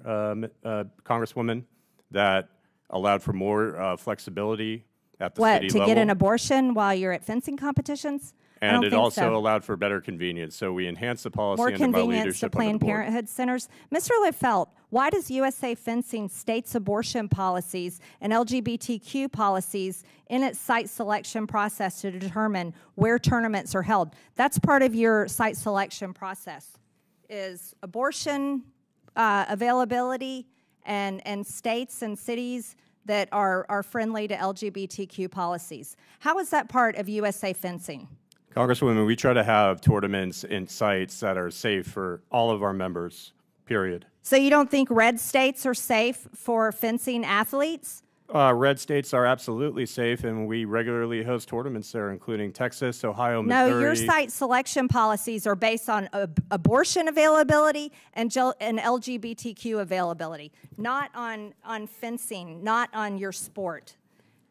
Congresswoman, that allowed for more flexibility at the city To level. get an abortion while you're at fencing competitions? I And don't it think also so. allowed for better convenience. So we enhanced the policy More under my convenience to leadership under the Planned board. Parenthood centers. Mr. Lefelt, why does USA Fencing states abortion policies and LGBTQ policies in its site selection process to determine where tournaments are held? That's part of your site selection process, is abortion availability and states and cities that are friendly to LGBTQ policies. How is that part of USA Fencing? Congresswoman, we try to have tournaments in sites that are safe for all of our members, period. So you don't think red states are safe for fencing athletes? Red states are absolutely safe, and we regularly host tournaments there, including Texas, Ohio, Missouri. No, your site selection policies are based on abortion availability and LGBTQ availability, not on fencing, not on your sport.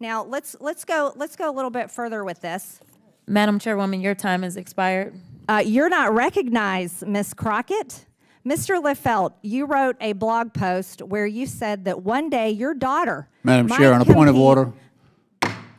Now let's go a little bit further with this. Madam Chairwoman, your time has expired. You're not recognized, Ms. Crockett. Mr. Lefelt, you wrote a blog post where you said that one day your daughter Madam might Chair, on a point of compete- order.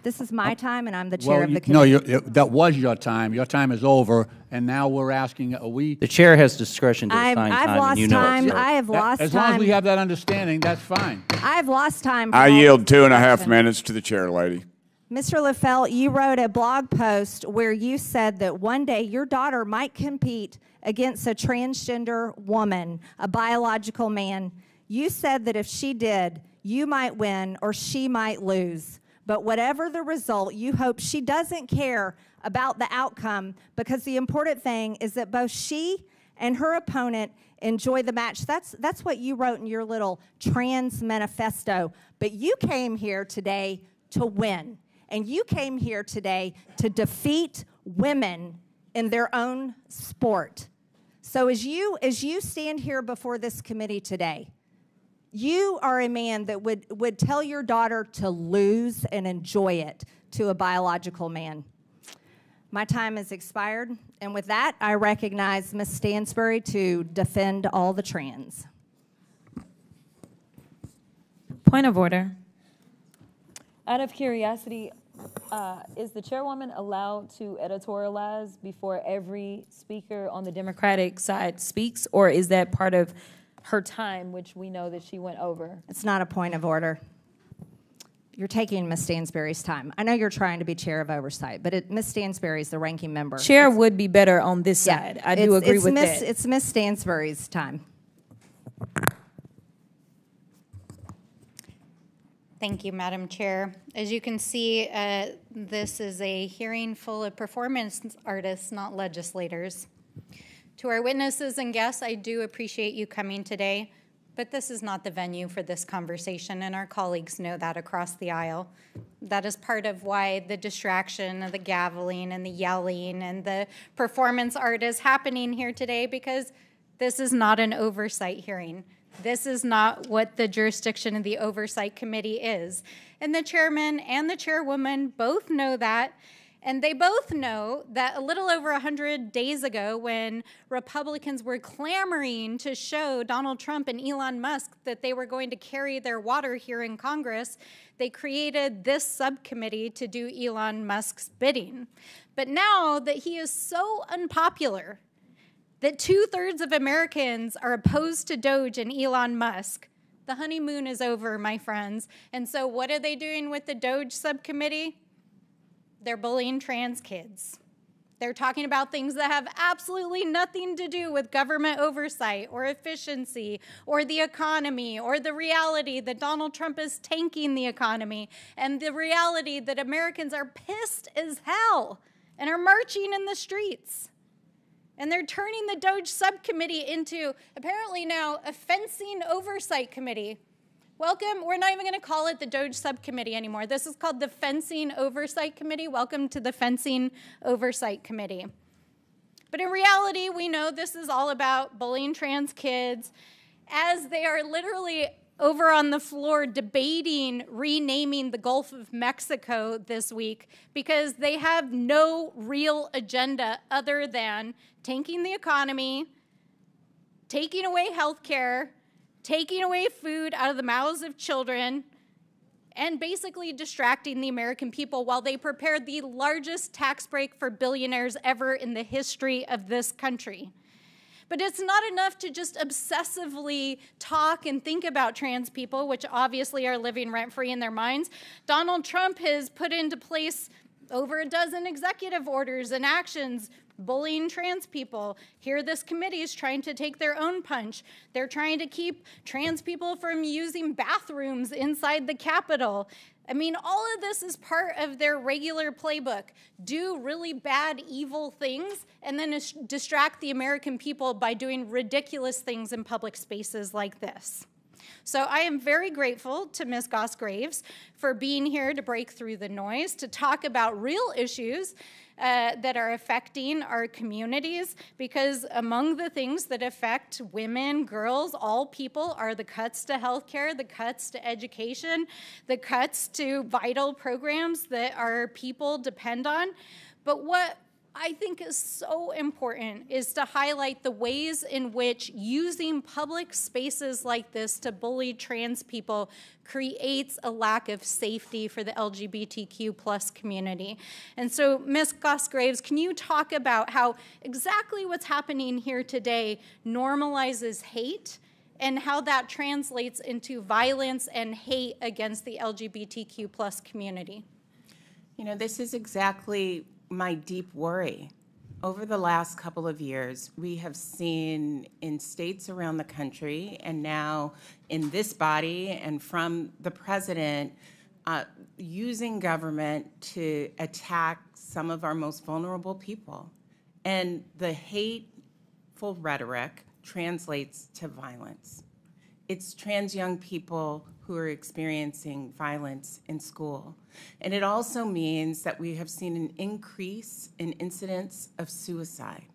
This is my time, and I'm the chair of the No, committee. that was your time. Your time is over, and now we're asking, are we? The chair has discretion to assign I've time, lost and you know time. it, sir. I have lost As long as we time. have that understanding, that's fine. I've lost time. I from all yield this 2.5 discussion. minutes to the chair, lady. Mr. Lefelt, you wrote a blog post where you said that one day your daughter might compete against a transgender woman, a biological man. You said that if she did, you might win or she might lose. But whatever the result, you hope she doesn't care about the outcome, because the important thing is that both she and her opponent enjoy the match. That's what you wrote in your little trans manifesto. But you came here today to win. And you came here today to defeat women in their own sport. So as you stand here before this committee today, you are a man that would tell your daughter to lose and enjoy it to a biological man. My time has expired, and with that, I recognize Ms. Stansbury to defend all the trans. Point of order. Out of curiosity, is the chairwoman allowed to editorialize before every speaker on the Democratic side speaks, or is that part of her time, which we know that she went over? It's not a point of order. You're taking Ms. Stansbury's time. I know you're trying to be chair of oversight, but Ms. Stansbury is the ranking member. Chair would be better on this side. I do agree with that. It's Ms. Stansbury's time. Thank you, Madam Chair. As you can see, this is a hearing full of performance artists, not legislators. To our witnesses and guests, I do appreciate you coming today. But this is not the venue for this conversation, and our colleagues know that across the aisle. That is part of why the distraction of the gaveling and the yelling and the performance art is happening here today, because this is not an oversight hearing. This is not what the jurisdiction of the Oversight Committee is. And the chairman and the chairwoman both know that. And they both know that a little over 100 days ago, when Republicans were clamoring to show Donald Trump and Elon Musk that they were going to carry their water here in Congress, they created this subcommittee to do Elon Musk's bidding. But now that he is so unpopular, that 2/3 of Americans are opposed to Doge and Elon Musk, the honeymoon is over, my friends. And so what are they doing with the Doge subcommittee? They're bullying trans kids. They're talking about things that have absolutely nothing to do with government oversight or efficiency or the economy or the reality that Donald Trump is tanking the economy and the reality that Americans are pissed as hell and are marching in the streets. And they're turning the Doge subcommittee into, apparently now, a fencing oversight committee. Welcome. We're not even going to call it the Doge subcommittee anymore. This is called the Fencing Oversight Committee. Welcome to the Fencing Oversight Committee. But in reality, we know this is all about bullying trans kids, as they are literally over on the floor debating renaming the Gulf of Mexico this week, because they have no real agenda other than tanking the economy, taking away health care, taking away food out of the mouths of children, and basically distracting the American people while they prepare the largest tax break for billionaires ever in the history of this country. But it's not enough to just obsessively talk and think about trans people, which obviously are living rent-free in their minds. Donald Trump has put into place over a dozen executive orders and actions bullying trans people. Here, this committee is trying to take their own punch. They're trying to keep trans people from using bathrooms inside the Capitol. I mean, all of this is part of their regular playbook. Do really bad, evil things, and then distract the American people by doing ridiculous things in public spaces like this. So I am very grateful to Ms. Goss-Graves for being here to break through the noise, to talk about real issues that are affecting our communities, because among the things that affect women, girls, all people are the cuts to healthcare, the cuts to education, the cuts to vital programs that our people depend on. But what I think is so important is to highlight the ways in which using public spaces like this to bully trans people creates a lack of safety for the LGBTQ+ community. And so, Ms. Goss-Graves, can you talk about how exactly what's happening here today normalizes hate and how that translates into violence and hate against the LGBTQ+ community? You know, this is exactly my deep worry. Over the last couple of years, we have seen in states around the country, and now in this body and from the president, using government to attack some of our most vulnerable people. And the hateful rhetoric translates to violence. It's trans young people who are experiencing violence in school. And it also means that we have seen an increase in incidents of suicide.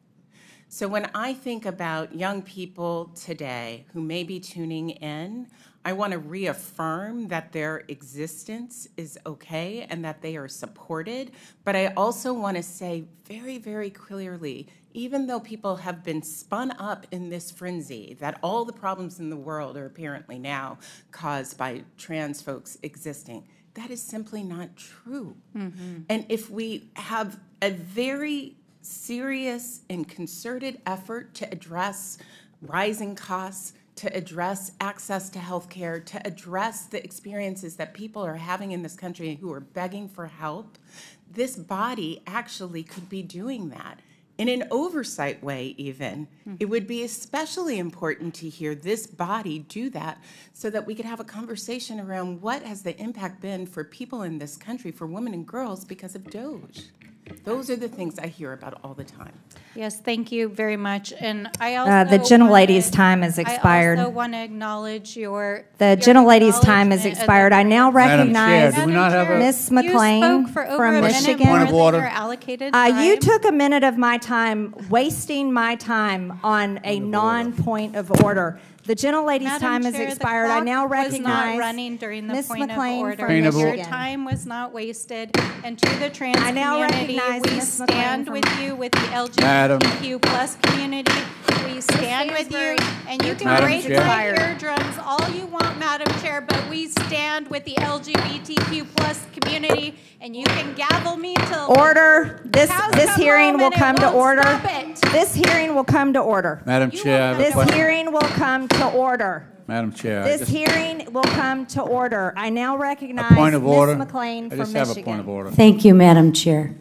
So when I think about young people today who may be tuning in, I want to reaffirm that their existence is okay and that they are supported. But I also want to say very, very clearly, even though people have been spun up in this frenzy that all the problems in the world are apparently now caused by trans folks existing, that is simply not true. Mm-hmm. And if we have a very serious and concerted effort to address rising costs, to address access to health care, to address the experiences that people are having in this country who are begging for help, this body actually could be doing that. In an oversight way, even, it would be especially important to hear this body do that so that we could have a conversation around what has the impact been for people in this country, for women and girls, because of Doge. Those are the things I hear about all the time. Yes, thank you very much. And I also The gentlelady's time has expired. I also want to acknowledge The gentlelady's time has expired. I now recognize Chair, do we not have a- Ms. McLean from Michigan. Point of order. Allocated You took a minute of my time, wasting my time on a non-point of order. The gentlelady's Madam time has Chair, the expired. I now clock was not recognize running during the Ms. point McLean of order. from Your Michigan. time was not wasted. And to the trans I now community, recognize we Ms. McLean stand from- with you, with the Madam. LGBTQ plus community. We stand with you, and you can Madam break Chair. my eardrums all you want, Madam Chair, but we stand with the LGBTQ plus community, and you can gavel me till Order. This hearing will come to order. Stop it. This hearing will come to order. Madam Chair, I have a This question. hearing will come to order. Madam Chair, I This just- hearing will come to order. I now a recognize point of order. Ms. McLean I from just Michigan. have a point of order. Thank you, Madam Chair.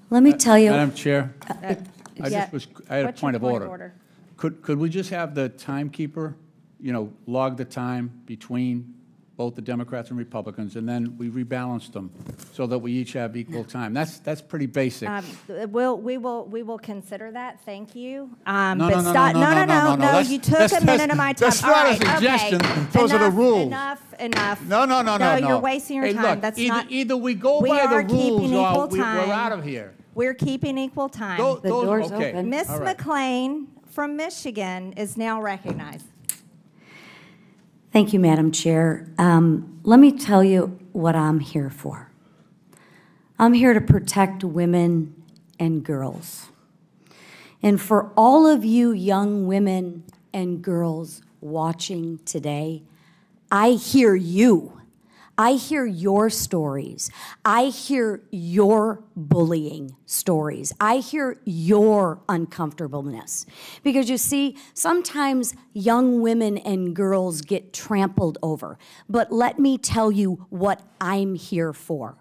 Let me tell you. Madam Chair, I yeah. just was, I had a What's your point of order. Could we just have the timekeeper, log the time between both the Democrats and Republicans, and then we rebalance them so that we each have equal time? That's pretty basic. We will consider that. Thank you. No, But no, stop. no. That's- You took that's- a minute of my time. that's not All a right, suggestion. okay. Those are the rules. Enough. No. No, you're wasting your Hey, time. look, That's either, not. either we go We by are the rules keeping or equal we're time. out of here. We're keeping equal time. The door's okay. open. Ms. All right. McLean from Michigan is now recognized. Thank you, Madam Chair. Let me tell you what I'm here for. I'm here to protect women and girls. And for all of you young women and girls watching today, I hear you. I hear your stories. I hear your bullying stories. I hear your uncomfortableness. Because you see, sometimes young women and girls get trampled over. But let me tell you what I'm here for.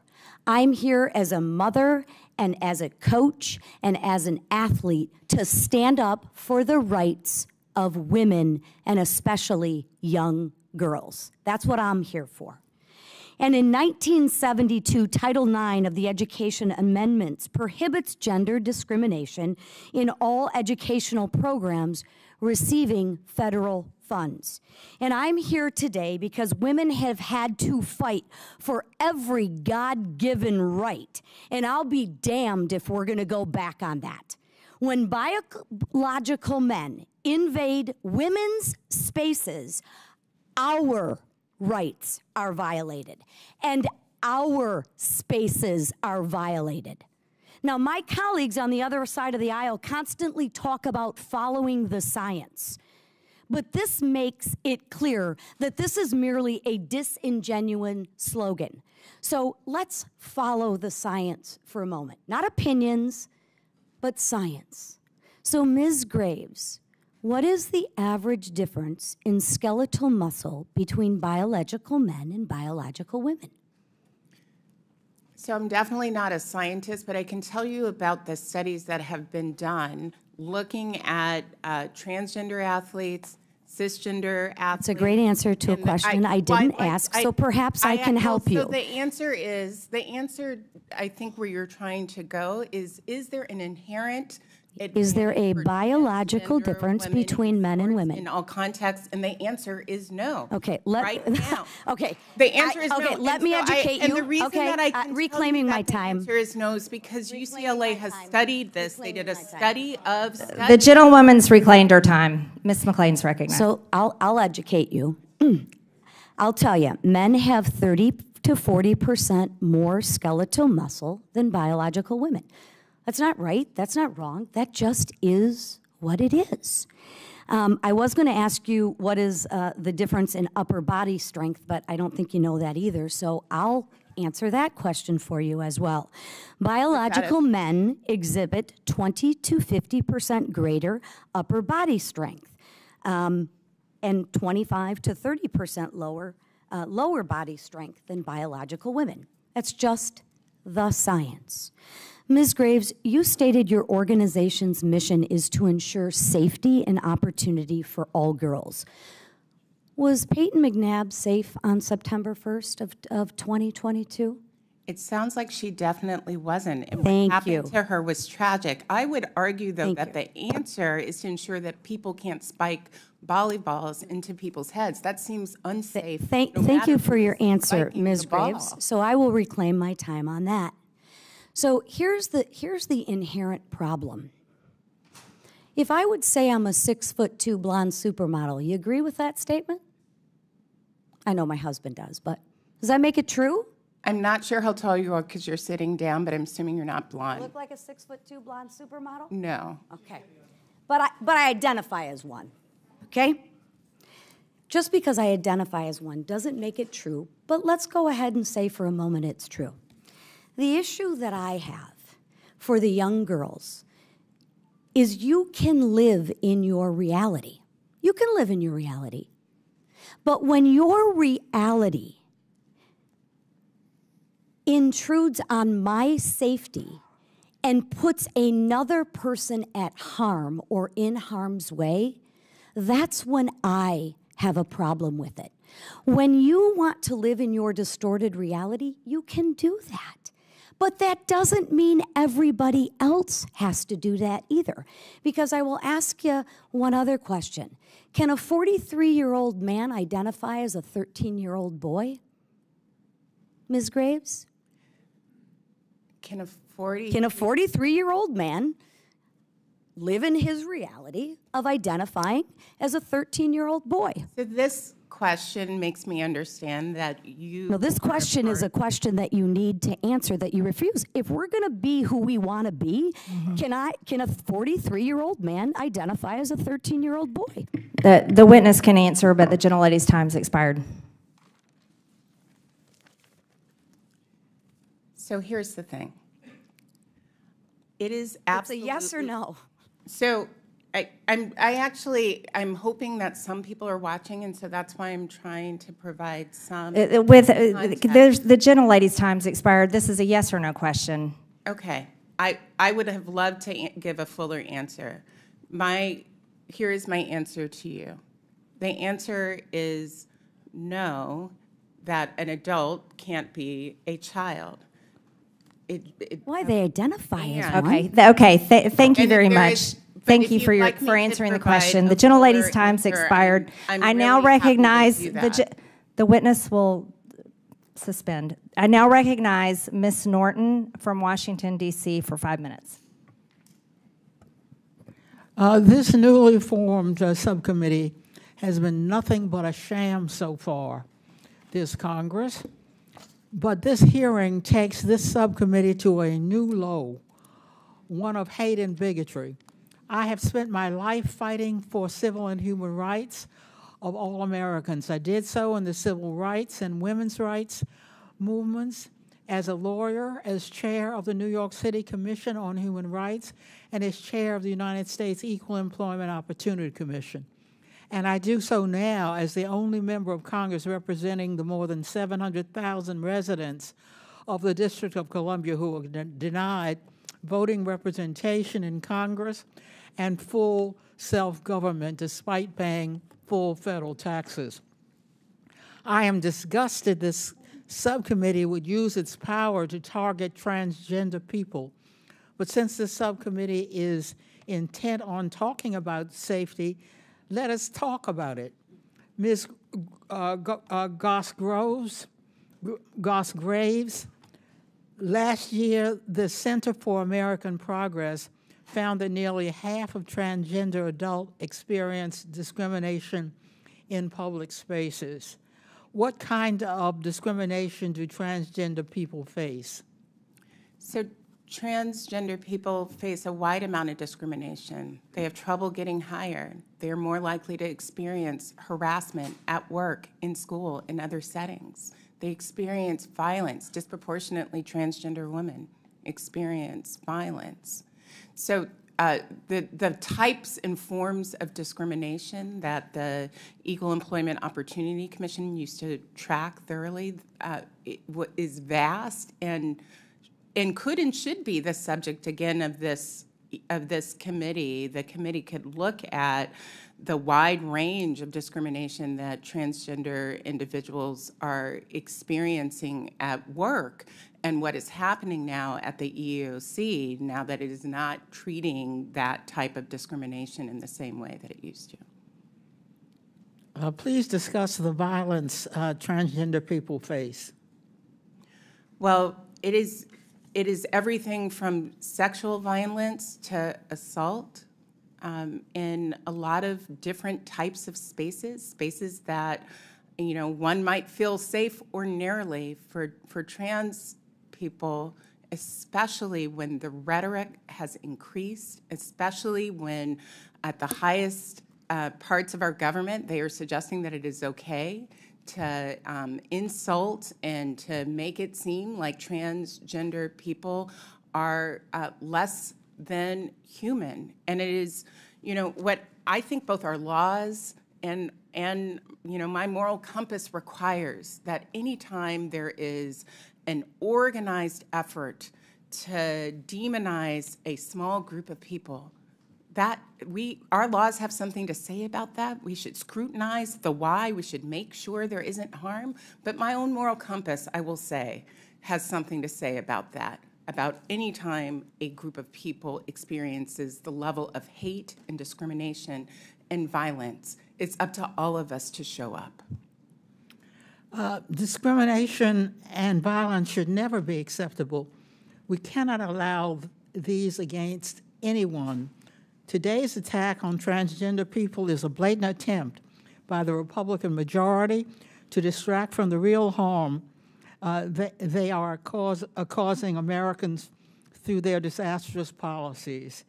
I'm here as a mother and as a coach and as an athlete to stand up for the rights of women and especially young girls. That's what I'm here for. And in 1972, Title IX of the Education Amendments prohibits gender discrimination in all educational programs receiving federal funds. And I'm here today because women have had to fight for every God-given right, and I'll be damned if we're going to go back on that. When biological men invade women's spaces, our rights are violated, and our spaces are violated. Now, my colleagues on the other side of the aisle constantly talk about following the science, but this makes it clear that this is merely a disingenuous slogan. So let's follow the science for a moment. Not opinions, but science. So, Ms. Graves, what is the average difference in skeletal muscle between biological men and biological women? So I'm definitely not a scientist, but I can tell you about the studies that have been done looking at transgender athletes, cisgender athletes. It's a great answer to a question I didn't ask, so perhaps I can help you. So the answer I think where you're trying to go is there an inherent Is there a biological difference between men and women? in all contexts? And the answer is no. Okay, right now. Okay. The answer is no. Okay, let And me so educate you. And the reason Okay, that I can reclaiming tell my you that time. the answer is no is because UCLA has studied this. They did a study of The studies. gentlewoman's reclaimed her time. Ms. McLean's recognized. So I'll educate you. I'll tell you, men have 30 to 40% more skeletal muscle than biological women. That's not right. That's not wrong. That just is what it is. I was going to ask you what is the difference in upper body strength, but I don't think you know that either. So I'll answer that question for you as well. Biological men exhibit 20 to 50% greater upper body strength and 25 to 30% lower body strength than biological women. That's just the science. Ms. Graves, you stated your organization's mission is to ensure safety and opportunity for all girls. Was Peyton McNabb safe on September 1st of 2022? It sounds like she definitely wasn't. And Thank what happened you. to her was tragic. I would argue, though, Thank that the answer is to ensure that people can't spike volleyballs into people's heads. That seems unsafe. Thank no you matter for your who's answer, spiking Ms. the ball. Graves. So I will reclaim my time on that. So here's the inherent problem. If I would say I'm a 6'2" blonde supermodel, you agree with that statement? I know my husband does, but does that make it true? I'm not sure how tall you are because you're sitting down, but I'm assuming you're not I blonde. look like a 6'2" blonde supermodel? No. Okay. But I identify as one, okay? Just because I identify as one doesn't make it true, but let's go ahead and say for a moment it's true. The issue that I have for the young girls is you can live in your reality. You can live in your reality. But when your reality intrudes on my safety and puts another person at harm or in harm's way, that's when I have a problem with it. When you want to live in your distorted reality, you can do that. But that doesn't mean everybody else has to do that either. Because I will ask you one other question. Can a 43-year-old man identify as a 13-year-old boy? Ms. Graves? Can a 40? Can a 43-year-old man live in his reality of identifying as a 13-year-old boy? So this question makes me understand that you... No, this question is a question that you need to answer that you refuse. If we're going to be who we want to be, can a 43-year-old man identify as a 13-year-old boy? The witness can answer, but the gentlelady's time's expired. So here's the thing. It is absolutely... It's a yes or no. So I'm hoping that some people are watching, and so that's why I'm trying to provide some There's the gentlelady's time's expired. This is a yes or no question. Okay. I would have loved to give a fuller answer. Here is my answer to you. The answer is no, that an adult can't be a child. Why they identify as one? Okay. Thank you very much. Thank you for answering the question. The gentlelady's time's expired. I now recognize the witness will suspend. I now recognize Ms. Norton from Washington, D.C. for 5 minutes. This newly formed subcommittee has been nothing but a sham so far, this Congress. But this hearing takes this subcommittee to a new low, one of hate and bigotry. I have spent my life fighting for civil and human rights of all Americans. I did so in the civil rights and women's rights movements, as a lawyer, as chair of the New York City Commission on Human Rights, and as chair of the United States Equal Employment Opportunity Commission. And I do so now as the only member of Congress representing the more than 700,000 residents of the District of Columbia who are denied voting representation in Congress and full self-government despite paying full federal taxes. I am disgusted this subcommittee would use its power to target transgender people. But since the subcommittee is intent on talking about safety, let us talk about it. Ms. Goss-Graves, last year the Center for American Progress found that nearly half of transgender adults experience discrimination in public spaces. What kind of discrimination do transgender people face? So transgender people face a wide amount of discrimination. They have trouble getting hired. They're more likely to experience harassment at work, in school, in other settings. They experience violence. Disproportionately, transgender women experience violence. So the types and forms of discrimination that the Equal Employment Opportunity Commission used to track thoroughly is vast and could and should be the subject, again, of this committee. The committee could look at the wide range of discrimination that transgender individuals are experiencing at work And what is happening now at the EEOC, now that it is not treating that type of discrimination in the same way that it used to. Please discuss the violence transgender people face. Well, it is everything from sexual violence to assault in a lot of different types of spaces that, you know, one might feel safe ordinarily. For trans people, especially when the rhetoric has increased, especially when at the highest parts of our government, they are suggesting that it is okay to insult and to make it seem like transgender people are less than human. And it is, you know, what I think both our laws and you know, my moral compass requires that anytime there is an organized effort to demonize a small group of people, that our laws have something to say about that. We should scrutinize the why. We should make sure there isn't harm. But my own moral compass, I will say, has something to say about that, about any time a group of people experiences the level of hate and discrimination and violence. It's up to all of us to show up. Discrimination and violence should never be acceptable. We cannot allow these against anyone. Today's attack on transgender people is a blatant attempt by the Republican majority to distract from the real harm they are causing Americans through their disastrous policies.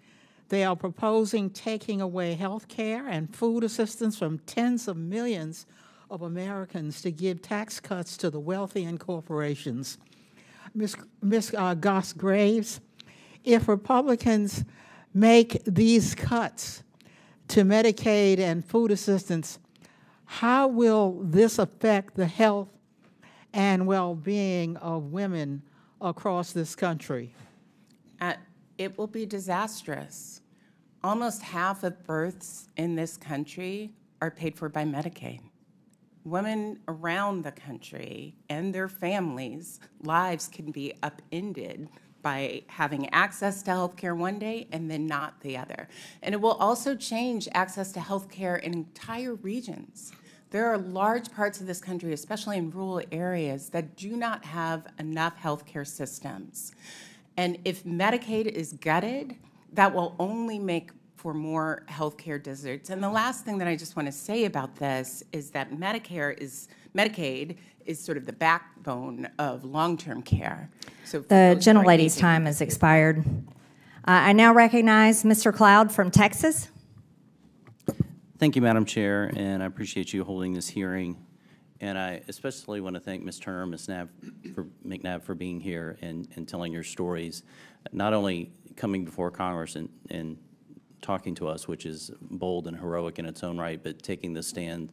They are proposing taking away health care and food assistance from tens of millions of Americans to give tax cuts to the wealthy and corporations. Ms. Goss Graves, if Republicans make these cuts to Medicaid and food assistance, how will this affect the health and well-being of women across this country? It will be disastrous. Almost half of births in this country are paid for by Medicaid. Women around the country and their families' lives can be upended by having access to health care one day and then not the other. And it will also change access to health care in entire regions. There are large parts of this country, especially in rural areas, that do not have enough health care systems. And if Medicaid is gutted, that will only make for more health care deserts. And the last thing that I just want to say about this is that Medicaid is sort of the backbone of long-term care. So the gentlelady's time has expired. I now recognize Mr. Cloud from Texas. Thank you, Madam Chair, and I appreciate you holding this hearing. And I especially want to thank Ms. Turner, Ms. McNabb for being here and telling your stories, not only coming before Congress and talking to us, which is bold and heroic in its own right, but taking the stand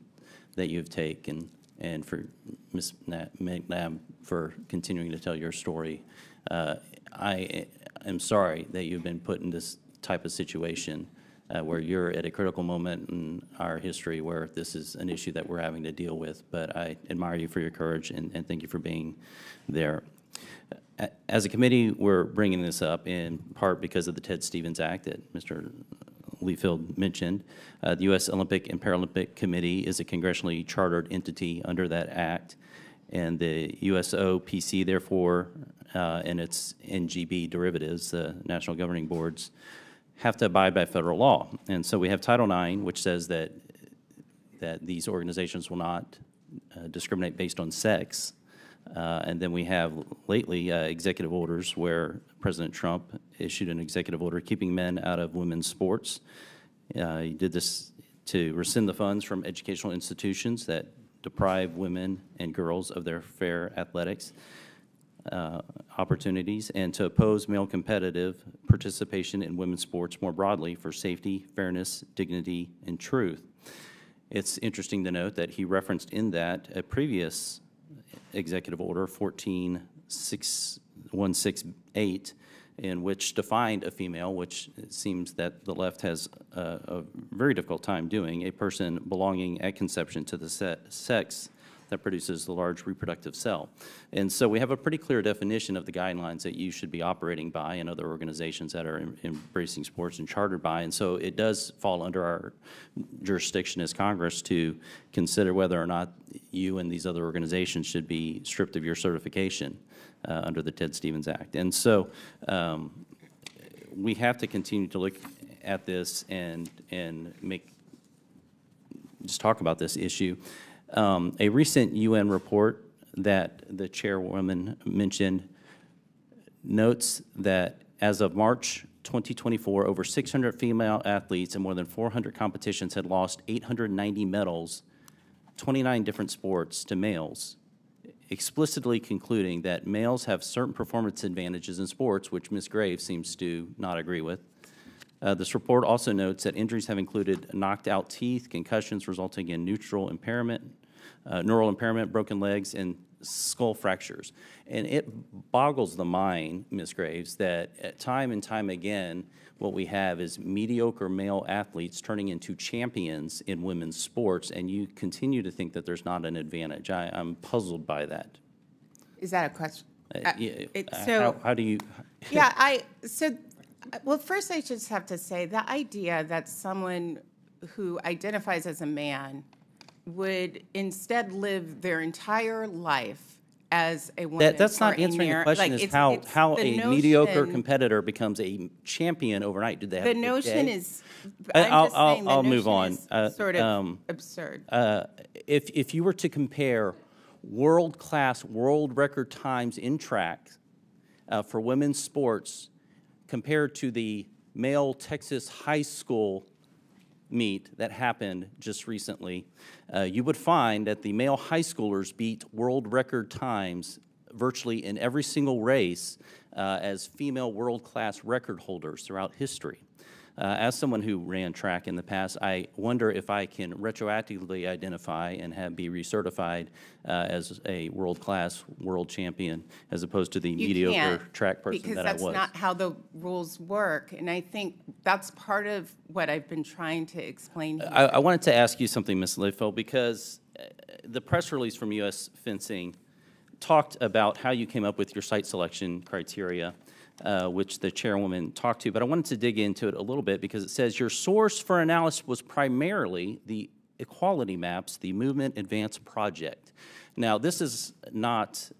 that you've taken, and for Ms. McNabb for continuing to tell your story. I am sorry that you've been put in this type of situation where you're at a critical moment in our history where this is an issue that we're having to deal with, but I admire you for your courage and thank you for being there. As a committee, we're bringing this up in part because of the Ted Stevens Act that Mr. Liefeld mentioned. The U.S. Olympic and Paralympic Committee is a congressionally chartered entity under that act, and the USOPC, therefore, and its NGB derivatives, the National Governing Boards, have to abide by federal law. And so we have Title IX, which says that these organizations will not discriminate based on sex. And then we have lately executive orders where President Trump issued an executive order keeping men out of women's sports. He did this to rescind the funds from educational institutions that deprive women and girls of their fair athletics opportunities, and to oppose male competitive participation in women's sports more broadly for safety, fairness, dignity, and truth. It's interesting to note that he referenced in that a previous executive order, 14168, in which defined a female, which it seems that the left has a very difficult time doing, a person belonging at conception to the sex that produces the large reproductive cell. And so we have a pretty clear definition of the guidelines that you should be operating by and other organizations that are embracing sports and chartered by. And so it does fall under our jurisdiction as Congress to consider whether or not you and these other organizations should be stripped of your certification under the Ted Stevens Act. And so we have to continue to look at this and just talk about this issue. A recent UN report that the chairwoman mentioned notes that as of March 2024, over 600 female athletes in more than 400 competitions had lost 890 medals, 29 different sports, to males, explicitly concluding that males have certain performance advantages in sports, which Ms. Graves seems to not agree with. This report also notes that injuries have included knocked out teeth, concussions resulting in neural impairment, broken legs, and skull fractures. And it boggles the mind, Ms. Graves, that time and time again, what we have is mediocre male athletes turning into champions in women's sports, and you continue to think that there's not an advantage. I'm puzzled by that. Is that a question? How do you? Yeah, well, first I just have to say the idea that someone who identifies as a man would instead live their entire life as a woman. That's not answering the question. Is how a mediocre competitor becomes a champion overnight? Did they have the a big notion day? is? I'll move on. Sort of absurd. If you were to compare world-class, world record times in track for women's sports compared to the male Texas high school meet that happened just recently, you would find that the male high schoolers beat world record times virtually in every single race as female world-class record holders throughout history. As someone who ran track in the past, I wonder if I can retroactively identify and be recertified as a world-class world champion as opposed to the mediocre track person that I was. Because that's not how the rules work, and I think that's part of what I've been trying to explain here. I wanted to ask you something, Ms. Leifeld, because the press release from U.S. Fencing talked about how you came up with your site selection criteria, which the chairwoman talked to, but I wanted to dig into it a little bit because it says your source for analysis was primarily the equality maps, the Movement Advance Project. Now, this is not,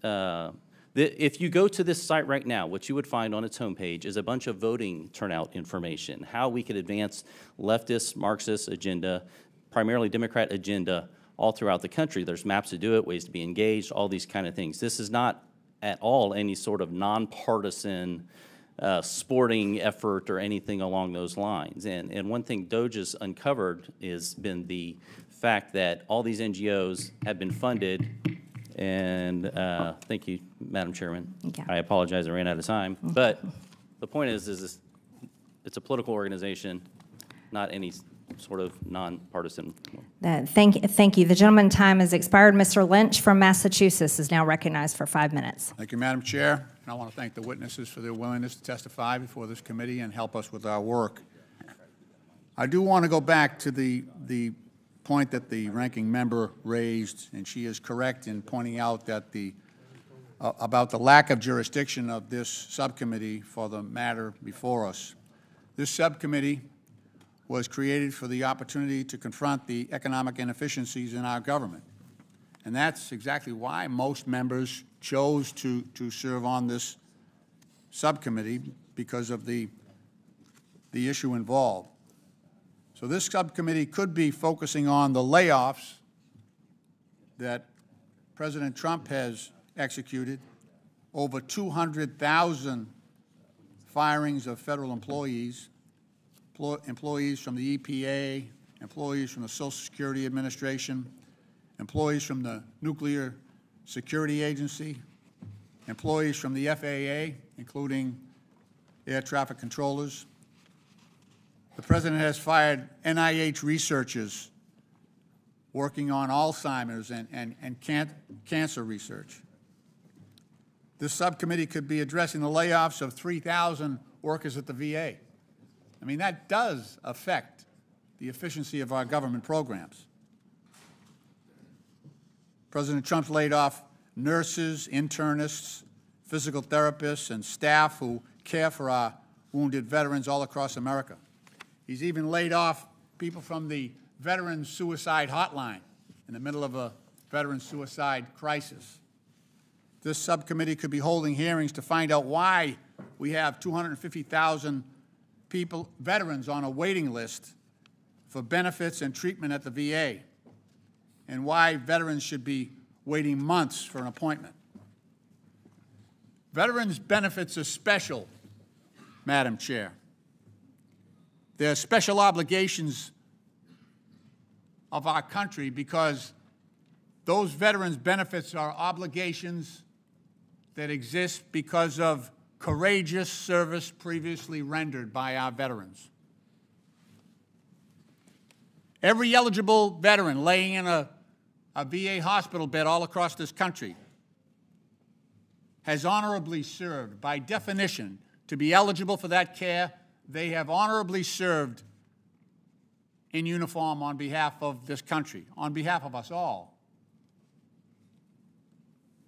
if you go to this site right now, what you would find on its homepage is a bunch of voting turnout information, how we could advance leftist, Marxist agenda, primarily Democrat agenda all throughout the country. There's maps to do it, ways to be engaged, all these kind of things. This is not at all any sort of nonpartisan sporting effort or anything along those lines. And one thing DOJ has uncovered has been the fact that all these NGOs have been funded, and thank you, Madam Chairman. Okay. I apologize, I ran out of time. But the point is it's a political organization, not any sort of nonpartisan. Thank you. The gentleman's time has expired. Mr. Lynch from Massachusetts is now recognized for 5 minutes. Thank you, Madam Chair. And I want to thank the witnesses for their willingness to testify before this committee and help us with our work. I do want to go back to the point that the ranking member raised, and she is correct in pointing out that about the lack of jurisdiction of this subcommittee for the matter before us. This subcommittee was created for the opportunity to confront the economic inefficiencies in our government. And that's exactly why most members chose to serve on this subcommittee, because of the issue involved. So this subcommittee could be focusing on the layoffs that President Trump has executed, over 200,000 firings of federal employees from the EPA, employees from the Social Security Administration, employees from the Nuclear Security Agency, employees from the FAA, including air traffic controllers. The President has fired NIH researchers working on Alzheimer's and cancer research. This subcommittee could be addressing the layoffs of 3,000 workers at the VA. I mean, that does affect the efficiency of our government programs. President Trump's laid off nurses, internists, physical therapists, and staff who care for our wounded veterans all across America. He's even laid off people from the Veteran Suicide Hotline in the middle of a veteran suicide crisis. This subcommittee could be holding hearings to find out why we have 250,000 people, veterans, on a waiting list for benefits and treatment at the VA, and why veterans should be waiting months for an appointment. Veterans' benefits are special, Madam Chair. They're special obligations of our country because those veterans' benefits are obligations that exist because of courageous service previously rendered by our veterans. Every eligible veteran laying in a VA hospital bed all across this country has honorably served. By definition, to be eligible for that care, they have honorably served in uniform on behalf of this country, on behalf of us all.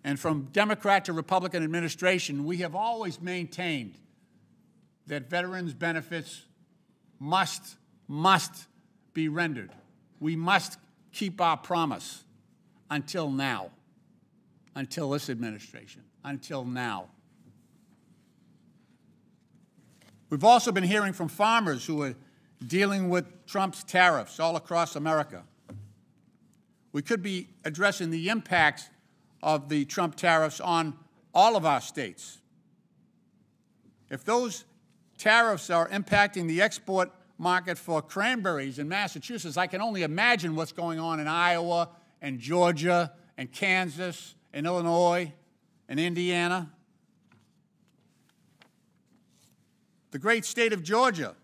And from Democrat to Republican administration, we have always maintained that veterans' benefits must be rendered. We must keep our promise until now, until this administration, until now. We've also been hearing from farmers who are dealing with Trump's tariffs all across America. We could be addressing the impacts of the Trump tariffs on all of our states. If those tariffs are impacting the export market for cranberries in Massachusetts, I can only imagine what's going on in Iowa and Georgia and Kansas and Illinois and Indiana. The great state of Georgia,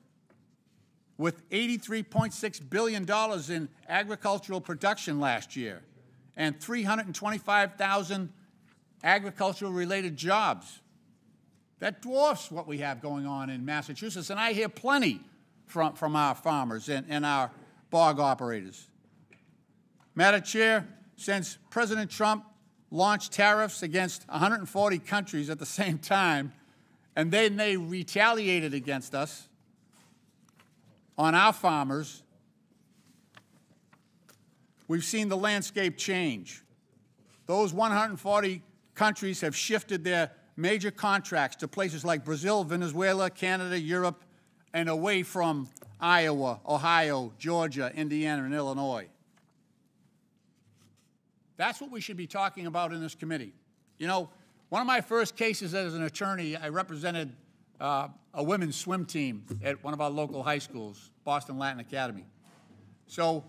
with $83.6 billion in agricultural production last year and 325,000 agricultural-related jobs. That dwarfs what we have going on in Massachusetts, and I hear plenty from our farmers and our bog operators. Madam Chair, since President Trump launched tariffs against 140 countries at the same time, and then they retaliated against us on our farmers, we've seen the landscape change. Those 140 countries have shifted their major contracts to places like Brazil, Venezuela, Canada, Europe, and away from Iowa, Ohio, Georgia, Indiana, and Illinois. That's what we should be talking about in this committee. You know, one of my first cases as an attorney, I represented a women's swim team at one of our local high schools, Boston Latin Academy. So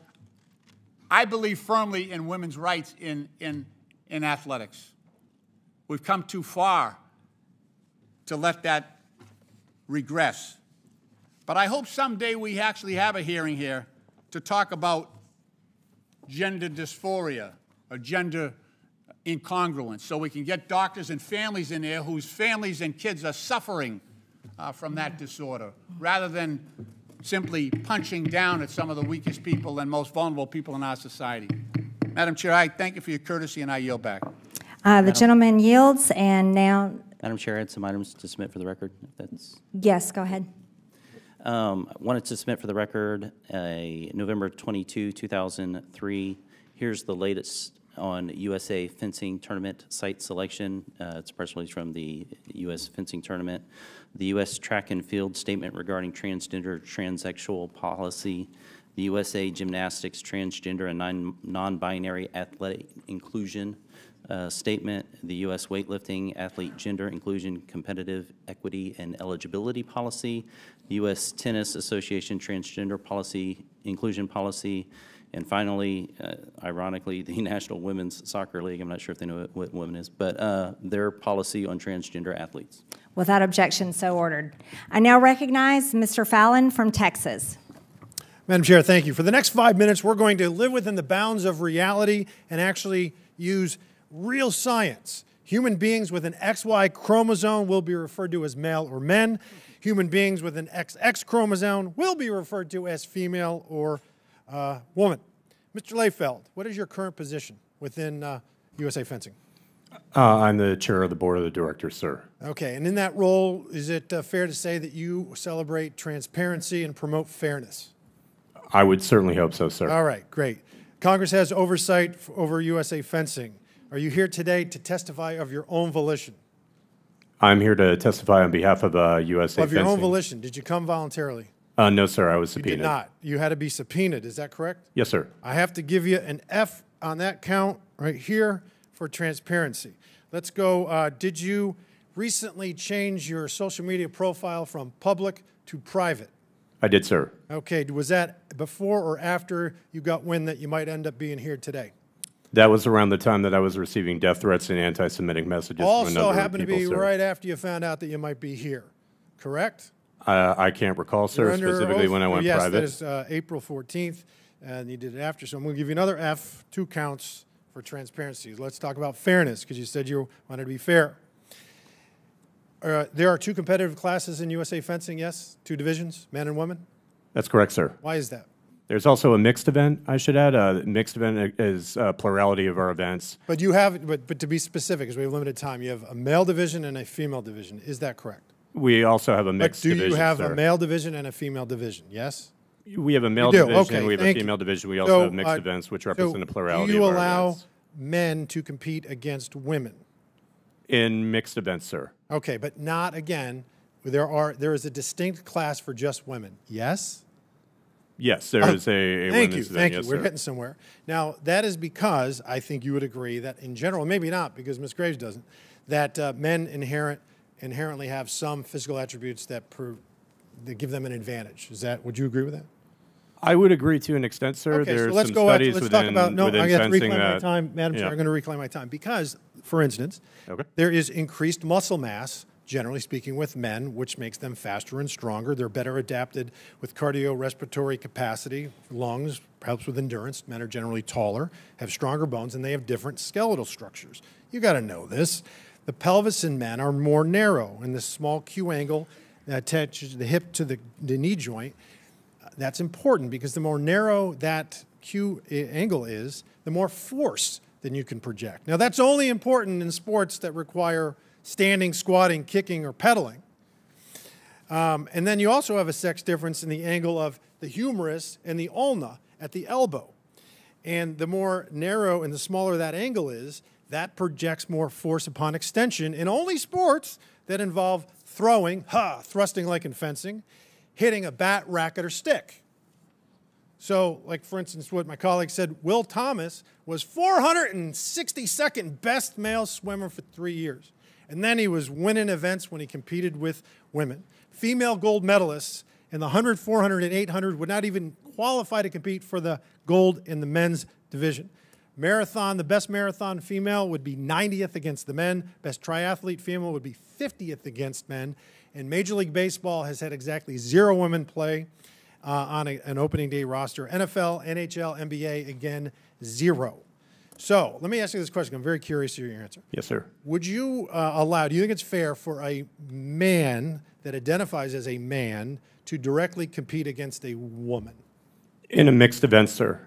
I believe firmly in women's rights in athletics. We've come too far to let that regress. But I hope someday we actually have a hearing here to talk about gender dysphoria or gender incongruence, so we can get doctors and families in there whose families and kids are suffering from that disorder, rather than simply punching down at some of the weakest people and most vulnerable people in our society. Madam Chair, I thank you for your courtesy, and I yield back. The gentleman yields, and now... Madam Chair, I had some items to submit for the record. If that's... Yes, go ahead. I wanted to submit for the record a November 22, 2003. Here's the latest on USA Fencing Tournament site selection. It's a press release from the U.S. Fencing Tournament. The U.S. Track and Field Statement regarding transgender transsexual policy. The USA Gymnastics Transgender and Non-Binary Athletic Inclusion Statement. The U.S. Weightlifting Athlete Gender Inclusion, Competitive Equity, and Eligibility Policy. The U.S. Tennis Association Transgender Policy, Inclusion Policy. And finally, ironically, the National Women's Soccer League, I'm not sure if they know what women is, but their policy on transgender athletes. Without objection, so ordered. I now recognize Mr. Fallon from Texas. Madam Chair, thank you. For the next 5 minutes, we're going to live within the bounds of reality and actually use real science. Human beings with an XY chromosome will be referred to as male or men. Human beings with an XX chromosome will be referred to as female or woman. Mr. Layfeld, what is your current position? within USA Fencing? I'm the chair of the board of the directors, sir. Okay, and in that role, is it fair to say that you celebrate transparency and promote fairness? I would certainly hope so, sir. All right, great. Congress has oversight over USA Fencing. Are you here today to testify of your own volition? I'm here to testify on behalf of USA Of your Fencing. own volition. Did you come voluntarily? No, sir. I was You subpoenaed. did not. You had to be subpoenaed. Is that correct? Yes, sir. I have to give you an F on that count right here for transparency. Let's go. Did you recently change your social media profile from public to private? I did, sir. Okay. Was that before or after you got wind that you might end up being here today? That was around the time that I was receiving death threats and anti-Semitic messages from a Also number of happened to people, be sir. right after you found out that you might be here, correct? I can't recall, You're sir, under specifically oath? when I went yes, private. that is April 14th, and you did it after. So I'm going to give you another F, 2 counts for transparency. Let's talk about fairness, because you said you wanted to be fair. There are 2 competitive classes in USA Fencing, yes? 2 divisions, men and women? That's correct, sir. Why is that? There's also a mixed event, I should add. Mixed event is a plurality of our events. But you have, but to be specific, because we have limited time, you have a male division and a female division. Is that correct? We also have a mixed Do division, you have sir. a male division and a female division? Yes? We have a male You do. division, Okay, we have a thank you. female division. We also So, have mixed events, which represent a plurality do you of our allow events. men to compete against women? In mixed events, sir. Okay, but not again. There is a distinct class for just women. Yes? Yes, there is a Thank women's you, event, thank yes, you. We're sir. getting somewhere. Now, that is because I think you would agree that in general, maybe not because Ms. Graves doesn't, that men inherently have some physical attributes that give them an advantage. Would you agree with that? I would agree to an extent, sir. Okay, There's so let's some go studies let's within, talk about, no, within I got to fencing reclaim my that, time. Madam Chair, yeah. I'm going to reclaim my time because, for instance, there is increased muscle mass, generally speaking, with men, which makes them faster and stronger. They're better adapted with cardiorespiratory capacity, lungs, helps with endurance. Men are generally taller, have stronger bones, and they have different skeletal structures. You got to know this. The pelvis in men are more narrow, and the small Q angle that attaches the hip to the knee joint. That's important because the more narrow that Q angle is, the more force than you can project. Now, that's only important in sports that require standing, squatting, kicking, or pedaling. And then you also have a sex difference in the angle of the humerus and the ulna at the elbow. And the more narrow and the smaller that angle is, that projects more force upon extension in only sports that involve throwing, thrusting like in fencing, hitting a bat, racket, or stick. So, like, for instance, what my colleague said, Will Thomas was 462nd best male swimmer for 3 years. And then he was winning events when he competed with women. Female gold medalists in the 100, 400, and 800 would not even qualify to compete for the gold in the men's division. Marathon, the best marathon female would be 90th against the men. Best triathlete female would be 50th against men. And Major League Baseball has had exactly 0 women play on an opening day roster. NFL, NHL, NBA, again, 0. So let me ask you this question. I'm very curious to hear your answer. Yes, sir. Would you do you think it's fair for a man that identifies as a man to directly compete against a woman? In a mixed event, sir.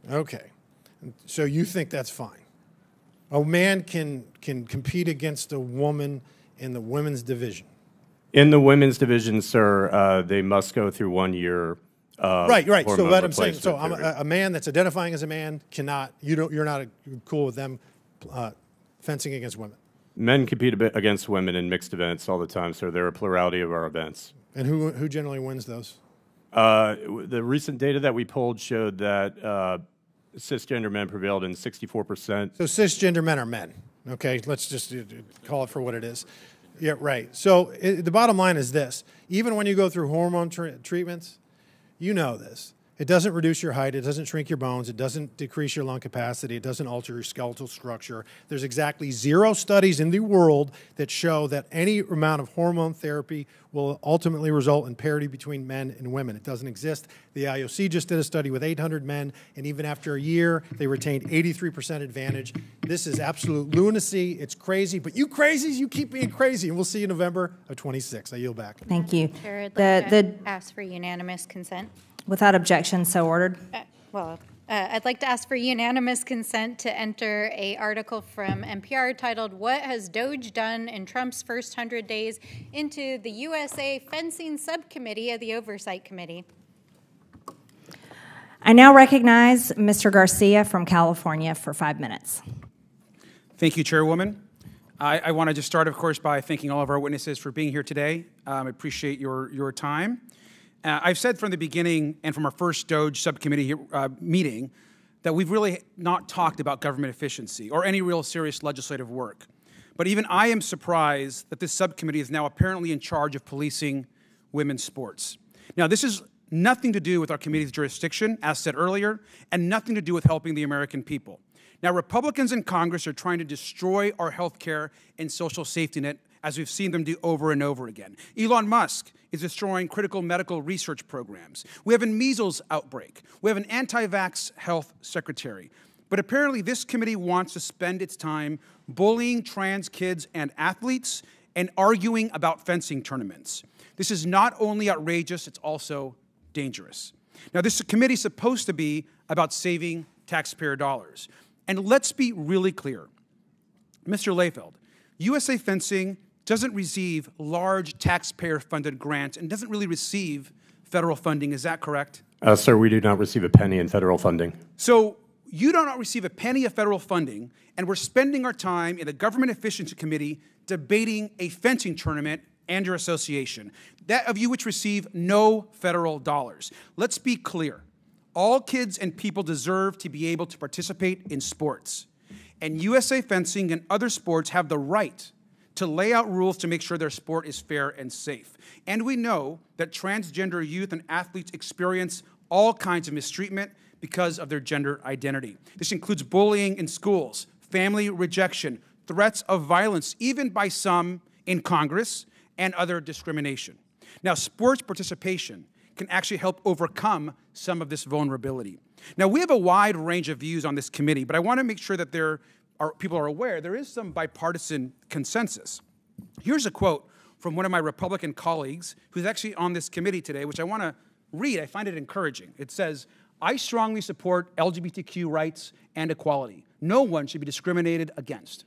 Okay. So you think that's fine? A man can compete against a woman in the women's division? In the women's division, sir, they must go through 1 year. Right. So hormone what I'm saying, so replacement a man that's identifying as a man cannot. You're not cool with them fencing against women. Men compete against women in mixed events all the time, sir. They're a plurality of our events. And who generally wins those? The recent data that we pulled showed that cisgender men prevailed in 64%. So cisgender men are men. Okay, let's just call it for what it is. Yeah, right. So the bottom line is this. Even when you go through hormone treatments, you know this. It doesn't reduce your height. It doesn't shrink your bones. It doesn't decrease your lung capacity. It doesn't alter your skeletal structure. There's exactly 0 studies in the world that show that any amount of hormone therapy will ultimately result in parity between men and women. It doesn't exist. The IOC just did a study with 800 men, and even after a year, they retained 83% advantage. This is absolute lunacy. It's crazy. But you crazies, you keep being crazy, and we'll see you November of 26. I yield back. Thank you. Chair, I'd like to ask for unanimous consent. Without objection, so ordered. I'd like to ask for unanimous consent to enter an article from NPR titled, "What Has Doge Done in Trump's First 100 Days?" into the USA Fencing Subcommittee of the Oversight Committee. I now recognize Mr. Garcia from California for 5 minutes. Thank you, Chairwoman. I want to just start, of course, by thanking all of our witnesses for being here today. I appreciate your time. I've said from the beginning and from our first Doge subcommittee meeting that we've really not talked about government efficiency or any real serious legislative work. But even I am surprised that this subcommittee is now apparently in charge of policing women's sports. Now, this is nothing to do with our committee's jurisdiction, as said earlier, and nothing to do with helping the American people. Now, Republicans in Congress are trying to destroy our health care and social safety net, as we've seen them do over and over again. Elon Musk is destroying critical medical research programs. We have a measles outbreak. We have an anti-vax health secretary. But apparently this committee wants to spend its time bullying trans kids and athletes and arguing about fencing tournaments. This is not only outrageous, it's also dangerous. Now, this committee is supposed to be about saving taxpayer dollars. And let's be really clear. Mr. Layfeld, USA Fencing doesn't receive large taxpayer-funded grants and doesn't really receive federal funding. Is that correct? Sir, we do not receive a penny in federal funding. So you do not receive a penny of federal funding, and we're spending our time in the Government Efficiency Committee debating a fencing tournament and your association, that of you which receive no federal dollars. Let's be clear. All kids and people deserve to be able to participate in sports. And USA Fencing and other sports have the right to lay out rules to make sure their sport is fair and safe. And we know that transgender youth and athletes experience all kinds of mistreatment because of their gender identity. This includes bullying in schools, family rejection, threats of violence, even by some in Congress, and other discrimination. Now, sports participation can actually help overcome some of this vulnerability. Now, we have a wide range of views on this committee, but I want to make sure that people are aware there is some bipartisan consensus. Here's a quote from one of my Republican colleagues who's actually on this committee today, which I want to read. I find it encouraging. It says, "I strongly support LGBTQ rights and equality. No one should be discriminated against.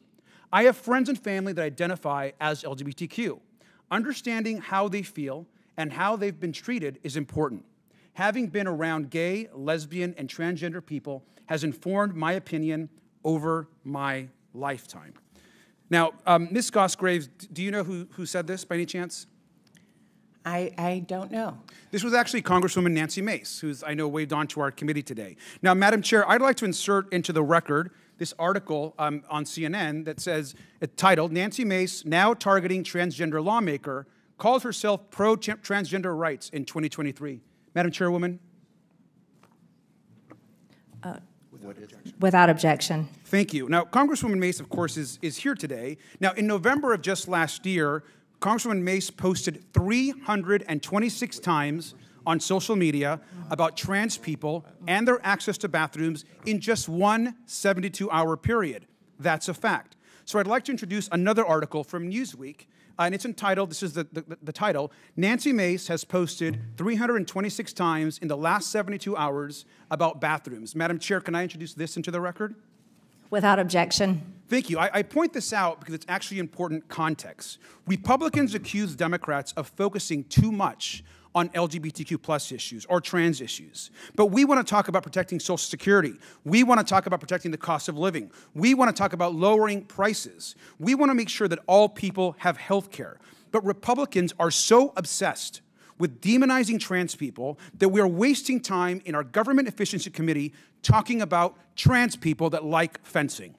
I have friends and family that identify as LGBTQ. Understanding how they feel and how they've been treated is important. Having been around gay, lesbian, and transgender people has informed my opinion over my lifetime." Now, Ms. Goss-Graves, do you know who said this by any chance? I don't know. This was actually Congresswoman Nancy Mace, who's, I know, waved on to our committee today. Now, Madam Chair, I'd like to insert into the record this article on CNN that says, titled, "Nancy Mace, now targeting transgender lawmaker, calls herself pro-transgender rights in 2023. Madam Chairwoman? Without objection. Thank you. Now, Congresswoman Mace, of course, is here today. Now, in November of just last year, Congresswoman Mace posted 326 times on social media about trans people and their access to bathrooms in just one 72-hour period. That's a fact. So I'd like to introduce another article from Newsweek, and it's entitled, this is the title, "Nancy Mace has posted 326 times in the last 72 hours about bathrooms." Madam Chair, can I introduce this into the record? Without objection. Thank you. I point this out because it's actually important context. Republicans accuse Democrats of focusing too much on LGBTQ plus issues or trans issues. But we want to talk about protecting Social Security. We want to talk about protecting the cost of living. We want to talk about lowering prices. We want to make sure that all people have health care. But Republicans are so obsessed with demonizing trans people that we are wasting time in our Government Efficiency Committee talking about trans people that like fencing.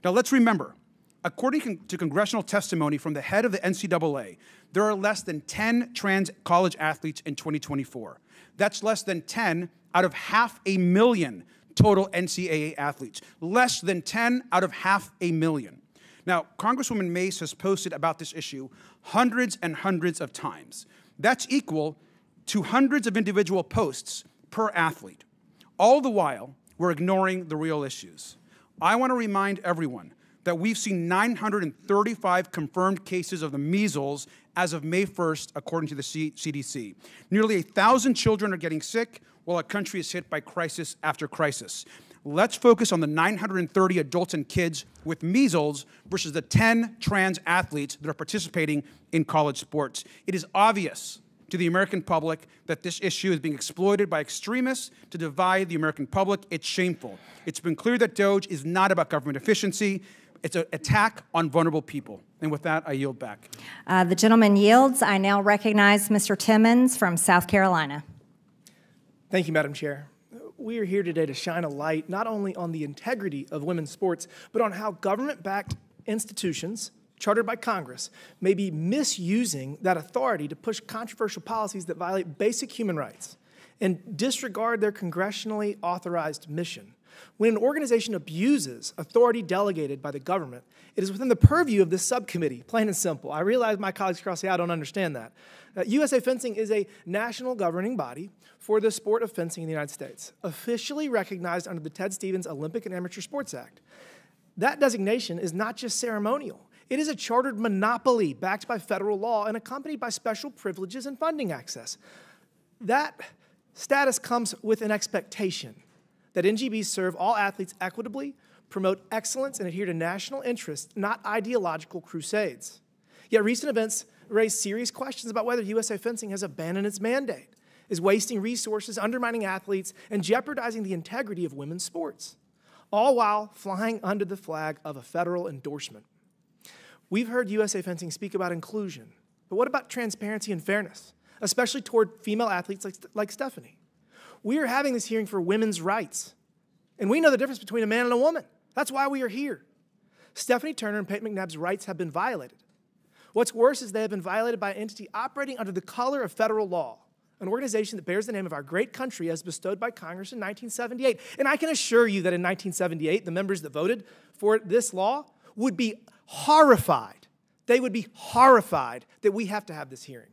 Now let's remember, according to congressional testimony from the head of the NCAA, there are less than 10 trans college athletes in 2024. That's less than 10 out of 500,000 total NCAA athletes. Less than 10 out of 500,000. Now, Congresswoman Mace has posted about this issue hundreds and hundreds of times. That's equal to hundreds of individual posts per athlete. All the while, we're ignoring the real issues. I want to remind everyone that we've seen 935 confirmed cases of the measles as of May 1st, according to the CDC. Nearly 1,000 children are getting sick, while our country is hit by crisis after crisis. Let's focus on the 930 adults and kids with measles versus the 10 trans athletes that are participating in college sports. It is obvious to the American public that this issue is being exploited by extremists to divide the American public. It's shameful. It's been clear that DOGE is not about government efficiency. It's an attack on vulnerable people. And with that, I yield back. The gentleman yields. I now recognize Mr. Timmons from South Carolina. Thank you, Madam Chair. We are here today to shine a light not only on the integrity of women's sports, but on how government-backed institutions chartered by Congress may be misusing that authority to push controversial policies that violate basic human rights and disregard their congressionally authorized mission. When an organization abuses authority delegated by the government, it is within the purview of this subcommittee, plain and simple. I realize my colleagues across the aisle don't understand that. USA Fencing is a national governing body for the sport of fencing in the United States, officially recognized under the Ted Stevens Olympic and Amateur Sports Act. That designation is not just ceremonial. It is a chartered monopoly backed by federal law and accompanied by special privileges and funding access. That status comes with an expectation that NGBs serve all athletes equitably, promote excellence, and adhere to national interests, not ideological crusades. Yet recent events raise serious questions about whether USA Fencing has abandoned its mandate, is wasting resources, undermining athletes, and jeopardizing the integrity of women's sports, all while flying under the flag of a federal endorsement. We've heard USA Fencing speak about inclusion, but what about transparency and fairness, especially toward female athletes like Stephanie? We are having this hearing for women's rights, and we know the difference between a man and a woman. That's why we are here. Stephanie Turner and Peyton McNabb's rights have been violated. What's worse is they have been violated by an entity operating under the color of federal law, an organization that bears the name of our great country as bestowed by Congress in 1978. And I can assure you that in 1978, the members that voted for this law would be horrified. They would be horrified that we have to have this hearing.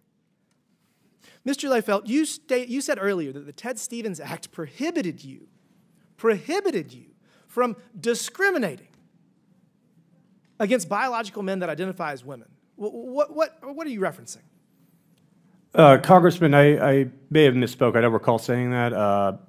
Mr. Leifeld, you said earlier that the Ted Stevens Act prohibited you from discriminating against biological men that identify as women. What are you referencing? Congressman, I may have misspoke. I don't recall saying that.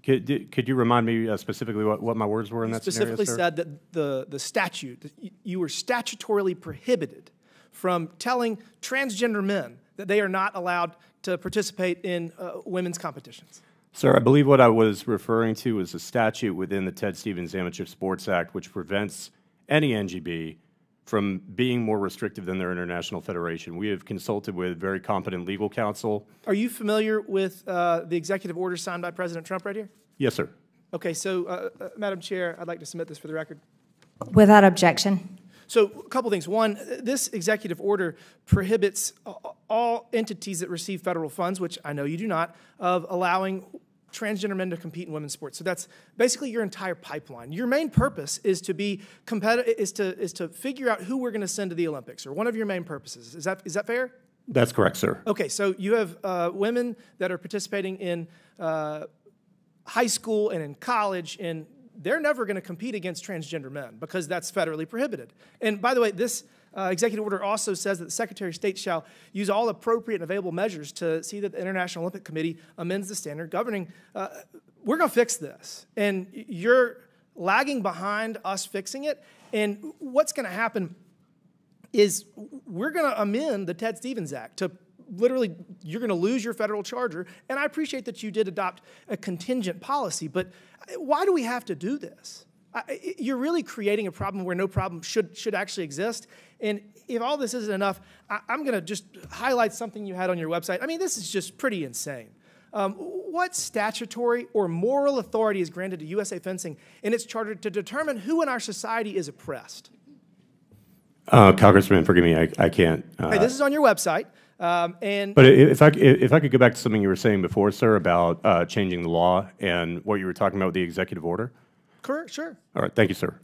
Could you remind me specifically what my words were in that scenario, sir? You specifically said that the statute, that you were statutorily prohibited from telling transgender men that they are not allowed to participate in women's competitions. Sir, I believe what I was referring to was a statute within the Ted Stevens Amateur Sports Act which prevents any NGB from being more restrictive than their international federation. We have consulted with very competent legal counsel. Are you familiar with the executive order signed by President Trump right here? Yes, sir. Okay, so Madam Chair, I'd like to submit this for the record. Without objection. So a couple things. One, this executive order prohibits all entities that receive federal funds, which I know you do not, of allowing transgender men to compete in women's sports. So that's basically your entire pipeline. Your main purpose is to be competitive, is to figure out who we're going to send to the Olympics, or one of your main purposes. Is that fair? That's correct, sir. Okay, so you have women that are participating in high school and in college, and they're never going to compete against transgender men because that's federally prohibited. And by the way, this executive order also says that the Secretary of State shall use all appropriate and available measures to see that the International Olympic Committee amends the standard governing. We're going to fix this, and you're lagging behind us fixing it. And what's going to happen is we're going to amend the Ted Stevens Act to literally, you're going to lose your federal charter. And I appreciate that you did adopt a contingent policy, but why do we have to do this? You're really creating a problem where no problem should actually exist. And if all this isn't enough, I'm going to just highlight something you had on your website. I mean, this is just pretty insane. What statutory or moral authority is granted to USA Fencing in its charter to determine who in our society is oppressed? Congressman, forgive me, I can't. Hey, this is on your website. But if I could go back to something you were saying before, sir, about changing the law and what you were talking about with the executive order. Correct, sure. All right, thank you, sir.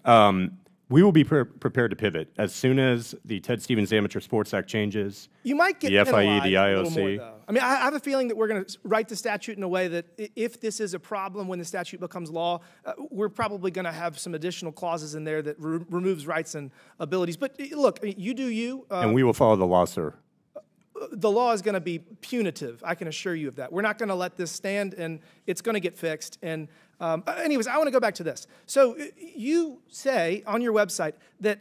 We will be prepared to pivot as soon as the Ted Stevens Amateur Sports Act changes. You might get the FIE, the IOC. More, I mean, I have a feeling that we're going to write the statute in a way that if this is a problem when the statute becomes law, we're probably going to have some additional clauses in there that removes rights and abilities. But look, you do you. And we will follow the law, sir. the law is going to be punitive. I can assure you of that. We're not going to let this stand, and it's going to get fixed. And anyways, I want to go back to this. So you say on your website that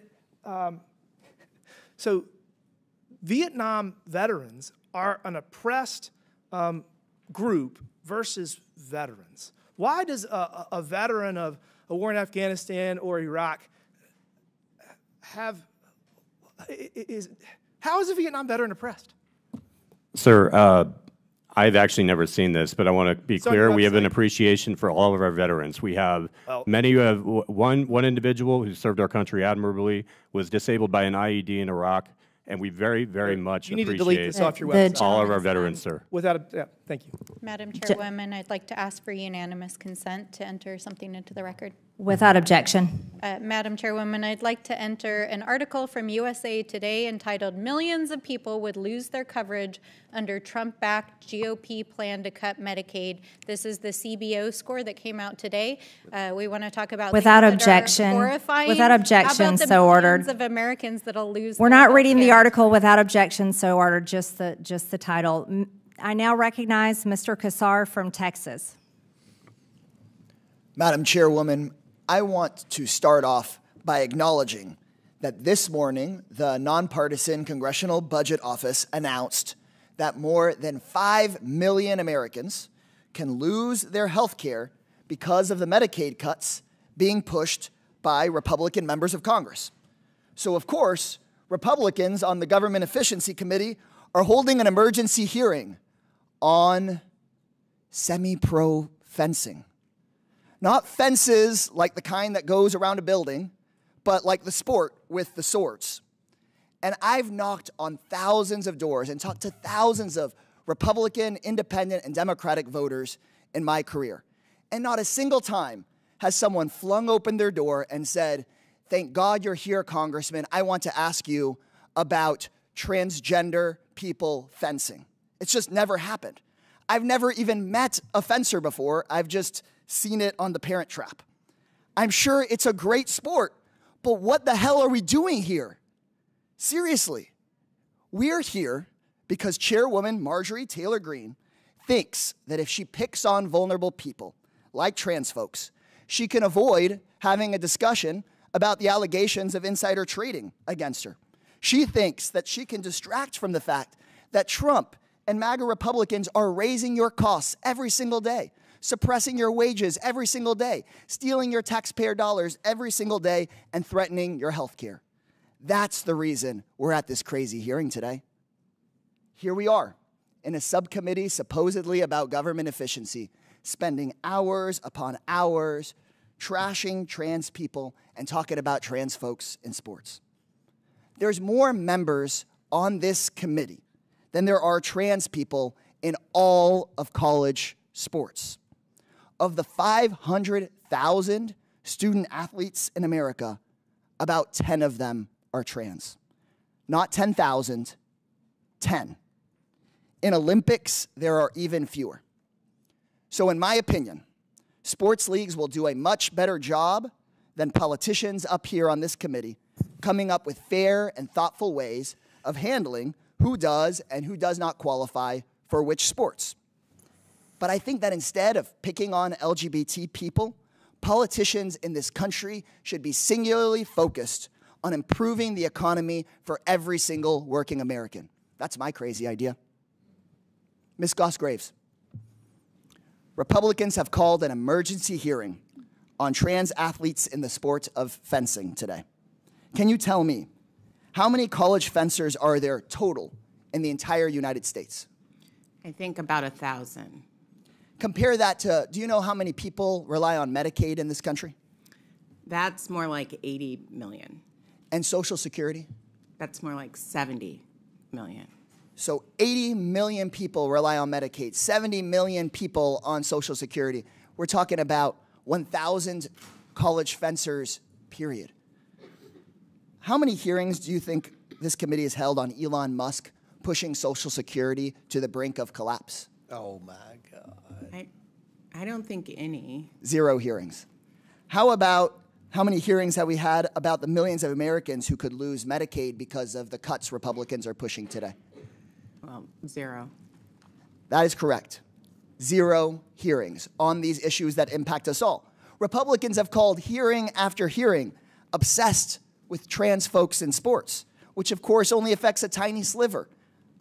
so Vietnam veterans are an oppressed group versus veterans. Why does a veteran of a war in Afghanistan or Iraq how is a Vietnam veteran oppressed? Sir, I've actually never seen this, but I want to be clear. We have an appreciation for all of our veterans. We have many who have one individual who served our country admirably, was disabled by an IED in Iraq, and we very, very much You need to delete this off your website. all of our veterans, sir. Thank you. Madam Chairwoman, I'd like to ask for unanimous consent to enter something into the record. Without objection. Madam Chairwoman, I'd like to enter an article from USA Today entitled "Millions of People Would Lose Their Coverage Under Trump-Backed GOP Plan to Cut Medicaid." This is the CBO score that came out today. We want to talk about Without things that are objection. horrifying. Without objection, How about the so ordered. millions of Americans that'll lose We're their not reading the healthcare? article without objection, so ordered, just the title. I now recognize Mr. Kassar from Texas. Madam Chairwoman, I want to start off by acknowledging that this morning, the Nonpartisan Congressional Budget Office announced that more than 5 million Americans can lose their health care because of the Medicaid cuts being pushed by Republican members of Congress. So, of course, Republicans on the Government Efficiency Committee are holding an emergency hearing on semi-pro fencing. Not fences like the kind that goes around a building, but like the sport with the swords. And I've knocked on thousands of doors and talked to thousands of Republican, Independent, and Democratic voters in my career. And not a single time has someone flung open their door and said, "Thank God you're here, Congressman. I want to ask you about transgender people fencing." It's just never happened. I've never even met a fencer before. I've just seen it on The Parent Trap. I'm sure it's a great sport, but what the hell are we doing here? Seriously, we're here because Chairwoman Marjorie Taylor Greene thinks that if she picks on vulnerable people, like trans folks, she can avoid having a discussion about the allegations of insider trading against her. She thinks that she can distract from the fact that Trump and MAGA Republicans are raising your costs every single day, suppressing your wages every single day, stealing your taxpayer dollars every single day, and threatening your health care. That's the reason we're at this crazy hearing today. Here we are in a subcommittee supposedly about government efficiency, spending hours upon hours trashing trans people and talking about trans folks in sports. There's more members on this committee than there are trans people in all of college sports. Of the 500,000 student athletes in America, about 10 of them are trans. Not 10,000, 10. In Olympics, there are even fewer. So in my opinion, sports leagues will do a much better job than politicians up here on this committee coming up with fair and thoughtful ways of handling who does and who does not qualify for which sports. But I think that instead of picking on LGBT people, politicians in this country should be singularly focused on improving the economy for every single working American. That's my crazy idea. Ms. Goss-Graves, Republicans have called an emergency hearing on trans athletes in the sport of fencing today. Can you tell me, how many college fencers are there total in the entire United States? I think about 1,000. Compare that to, do you know how many people rely on Medicaid in this country? That's more like 80 million. And Social Security? That's more like 70 million. So 80 million people rely on Medicaid, 70 million people on Social Security. We're talking about 1,000 college fencers, period. How many hearings do you think this committee has held on Elon Musk pushing Social Security to the brink of collapse? Oh, my God. I don't think any. 0 hearings. How many hearings have we had about the millions of Americans who could lose Medicaid because of the cuts Republicans are pushing today? Well, 0. That is correct. 0 hearings on these issues that impact us all. Republicans have called hearing after hearing obsessed with trans folks in sports, which of course only affects a tiny sliver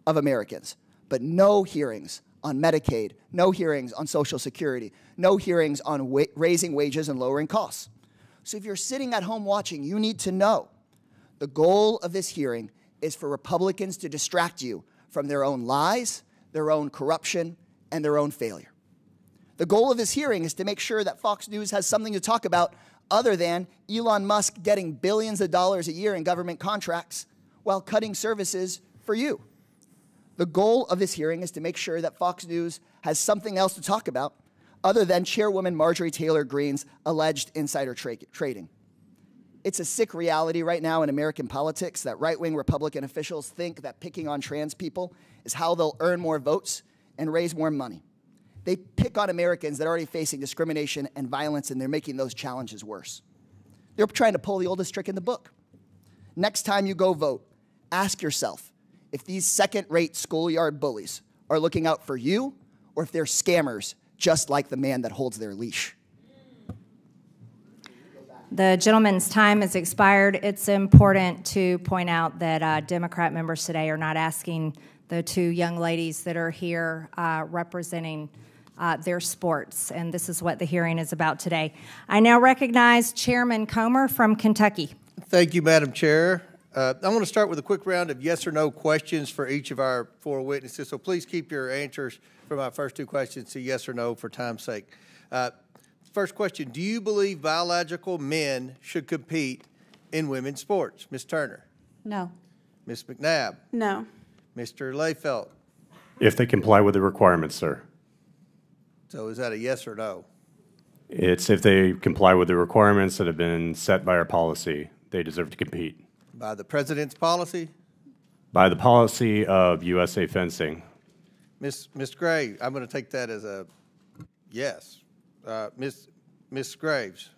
of Americans. But no hearings on Medicaid, no hearings on Social Security, no hearings on raising wages and lowering costs. So if you're sitting at home watching, you need to know the goal of this hearing is for Republicans to distract you from their own lies, their own corruption, and their own failure. The goal of this hearing is to make sure that Fox News has something to talk about other than Elon Musk getting billions of dollars a year in government contracts while cutting services for you. The goal of this hearing is to make sure that Fox News has something else to talk about other than Chairwoman Marjorie Taylor Greene's alleged insider trading. It's a sick reality right now in American politics that right-wing Republican officials think that picking on trans people is how they'll earn more votes and raise more money. They pick on Americans that are already facing discrimination and violence, and they're making those challenges worse. They're trying to pull the oldest trick in the book. Next time you go vote, ask yourself if these second-rate schoolyard bullies are looking out for you or if they're scammers just like the man that holds their leash. The gentleman's time has expired. It's important to point out that Democrat members today are not asking the two young ladies that are here representing their sports, and this is what the hearing is about today. I now recognize Chairman Comer from Kentucky. Thank you, Madam Chair. I want to start with a quick round of yes or no questions for each of our 4 witnesses, so please keep your answers for my first 2 questions to yes or no for time's sake. First question, do you believe biological men should compete in women's sports? Ms. Turner? No. Ms. McNabb? No. Mr. Layfelt? If they comply with the requirements, sir. So is that a yes or no? It's if they comply with the requirements that have been set by our policy, they deserve to compete. By the President's policy? By the policy of USA Fencing. Ms. Graves, I'm going to take that as a yes. Ms. Graves?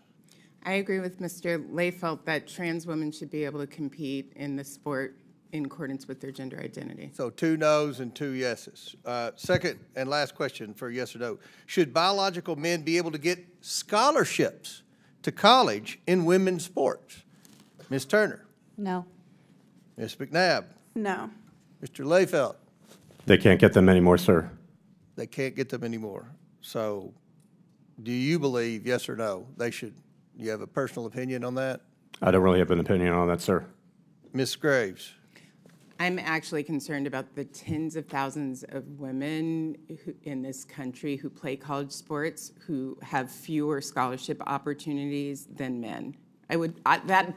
I agree with Mr. Layfelt that trans women should be able to compete in the sport in accordance with their gender identity. So 2 no's and 2 yeses. Second and last question for yes or no. Should biological men be able to get scholarships to college in women's sports? Ms. Turner? No. Ms. McNabb? No. Mr. Layfelt? They can't get them anymore, sir. They can't get them anymore. So do you believe, yes or no, they should? You have a personal opinion on that? I don't really have an opinion on that, sir. Ms. Graves? I'm actually concerned about the tens of thousands of women in this country who play college sports who have fewer scholarship opportunities than men.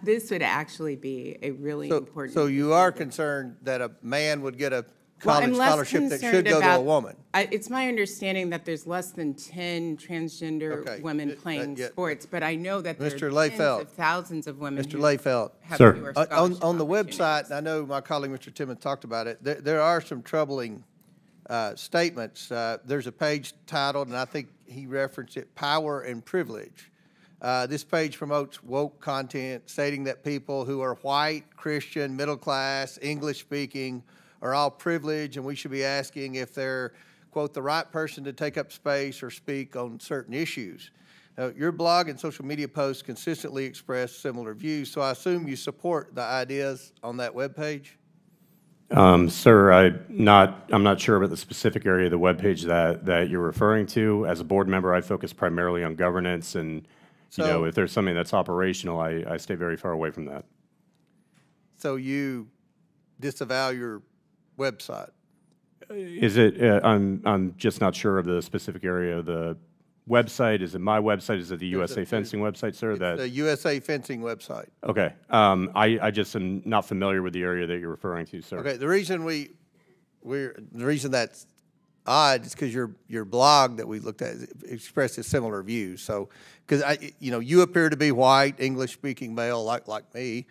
This would actually be a really important. So you are concerned that a man would get a college scholarship that should go to a woman? It's my understanding that there's less than 10 transgender women playing sports, but I know that there are tens of thousands of women Mr. who Layfelt, have fewer scholarship on the website, and I know my colleague Mr. Timmons talked about it, there are some troubling statements. There's a page titled, and I think he referenced it, Power and Privilege. This page promotes woke content stating that people who are white, Christian, middle class, English speaking are all privileged, and we should be asking if they're, quote, the right person to take up space or speak on certain issues. Your blog and social media posts consistently express similar views, so I assume you support the ideas on that webpage? Sir, I'm not sure about the specific area of the webpage that you're referring to. As a board member, I focus primarily on governance, and if there's something that's operational, I stay very far away from that. So you disavow your website? Is it? I'm just not sure of the specific area of the website. Is it my website? Is it the USA Fencing website, sir? It's the USA Fencing website. Okay. I just am not familiar with the area that you're referring to, sir. Okay. The reason the reason that's odd is because your blog that we looked at expresses similar views. So, because you appear to be white, English-speaking male, like me.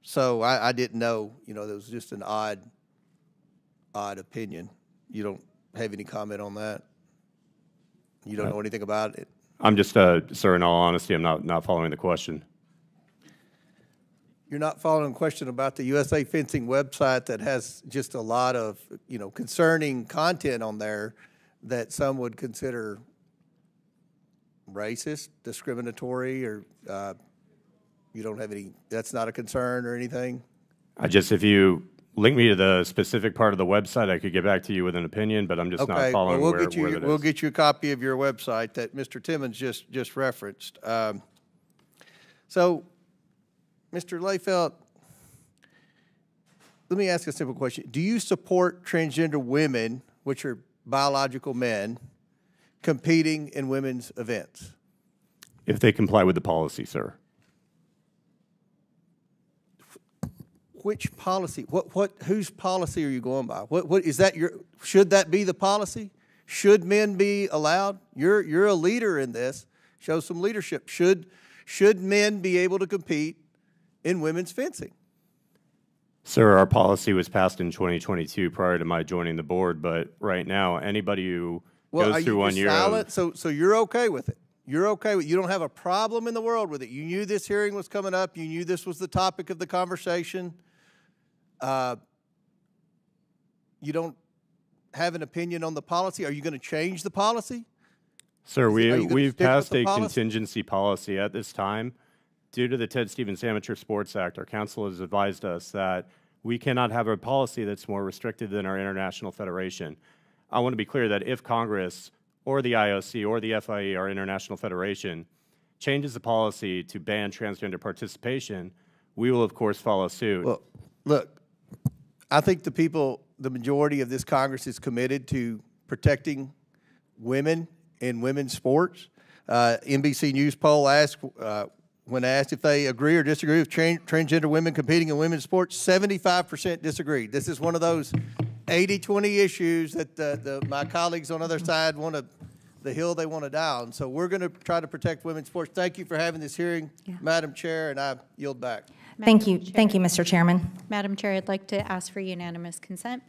So I didn't know. There was just an odd opinion. You don't have any comment on that? You don't know anything about it? I'm just, sir, in all honesty, I'm not following the question. you're not following a question about the USA Fencing website that has just a lot of, concerning content on there that some would consider racist, discriminatory, or you don't have any, that's not a concern or anything? If you link me to the specific part of the website, I could get back to you with an opinion, but I'm just not following where it is. We'll get you a copy of your website that Mr. Timmons just referenced. So, Mr. Layfeld, let me ask a simple question. Do you support transgender women, which are biological men, competing in women's events? If they comply with the policy, sir. Which policy? Whose policy are you going by? What is that? Should that be the policy? Should men be allowed? You're a leader in this. Show some leadership. Should men be able to compete in women's fencing? Sir, our policy was passed in 2022 prior to my joining the board, but right now, anybody who goes through 1 year silent? So you're okay with it? You're okay with it? You don't have a problem in the world with it? You knew this hearing was coming up. You knew this was the topic of the conversation. You don't have an opinion on the policy? Are you going to change the policy? Sir, we've passed a contingency policy at this time. Due to the Ted Stevens Amateur Sports Act, our council has advised us that we cannot have a policy that's more restrictive than our international federation. I want to be clear that if Congress or the IOC or the FIE, our international federation, changes the policy to ban transgender participation, we will, of course, follow suit. Well, look, I think the majority of this Congress is committed to protecting women in women's sports. NBC News poll asked, when asked if they agree or disagree with transgender women competing in women's sports, 75% disagreed. This is one of those 80-20 issues that my colleagues on the other side the hill they want to die on. So we're going to try to protect women's sports. Thank you for having this hearing, Madam Chair, and I yield back. Thank you, Mr. Chairman. Madam Chair, I'd like to ask for unanimous consent.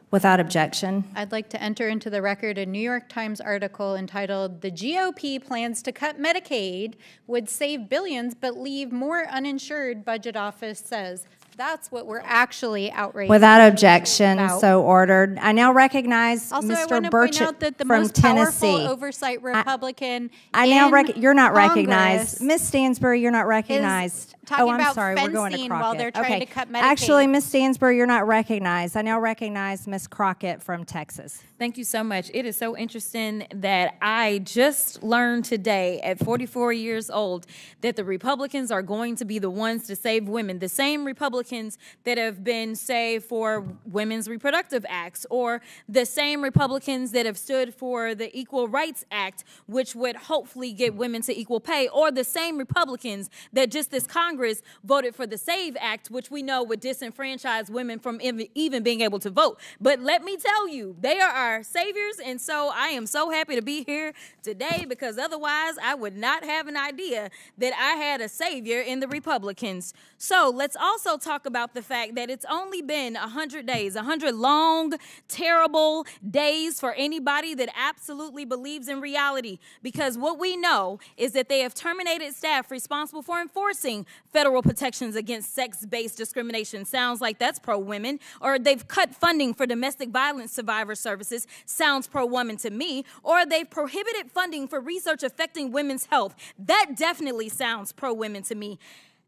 Without objection. I'd like to enter into the record a New York Times article entitled, "The GOP Plans to Cut Medicaid Would Save Billions But Leave More Uninsured," Budget Office says. That's what we're actually outraged Without objection, about. So ordered. I now recognize Also, I Mr. want to Burchett point out that the from most Tennessee. powerful oversight Republican You're not Congress recognized. Ms. Stansbury, you're not recognized. talking I'm about sorry, we're going to fencing Crockett. while they're trying to cut Medicaid. Actually, Ms. Stansbury, you're not recognized. I now recognize Ms. Crockett from Texas. Thank you so much. It is so interesting that I just learned today at 44 years old that the Republicans are going to be the ones to save women. The same Republicans that have been, say, for women's reproductive acts, or the same Republicans that have stood for the Equal Rights Act, which would hopefully get women to equal pay, or the same Republicans that just this Congress voted for the SAVE Act, which we know would disenfranchise women from even being able to vote. But let me tell you, they are our saviors, and so I am so happy to be here today, because otherwise I would not have an idea that I had a savior in the Republicans. So let's also talk about the fact that it's only been 100 days, 100 long, terrible days for anybody that absolutely believes in reality, because what we know is that they have terminated staff responsible for enforcing federal protections against sex-based discrimination. Sounds like that's pro-women. Or they've cut funding for domestic violence survivor services. Sounds pro-woman to me. Or they've prohibited funding for research affecting women's health. That definitely sounds pro-women to me.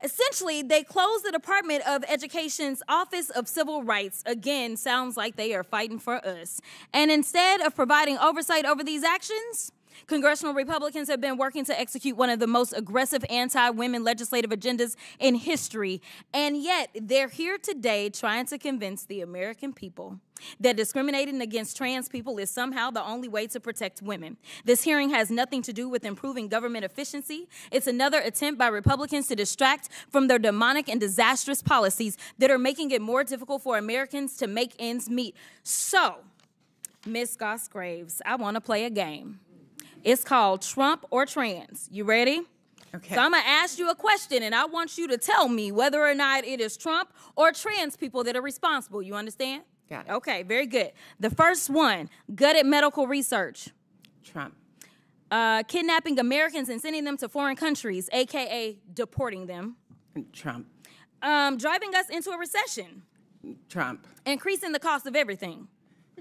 Essentially, they closed the Department of Education's Office of Civil Rights. Again, sounds like they are fighting for us. And instead of providing oversight over these actions, congressional Republicans have been working to execute one of the most aggressive anti-women legislative agendas in history. And yet, they're here today trying to convince the American people that discriminating against trans people is somehow the only way to protect women. This hearing has nothing to do with improving government efficiency. It's another attempt by Republicans to distract from their demonic and disastrous policies that are making it more difficult for Americans to make ends meet. So, Ms. Goss-Graves, I want to play a game. It's called Trump or Trans. You ready? Okay. So I'm going to ask you a question, and I want you to tell me whether or not it is Trump or trans people that are responsible. You understand? Got it. Okay, very good. The first one, gutted medical research. Trump. Kidnapping Americans and sending them to foreign countries, a.k.a. deporting them. Trump. Driving us into a recession. Trump. Increasing the cost of everything.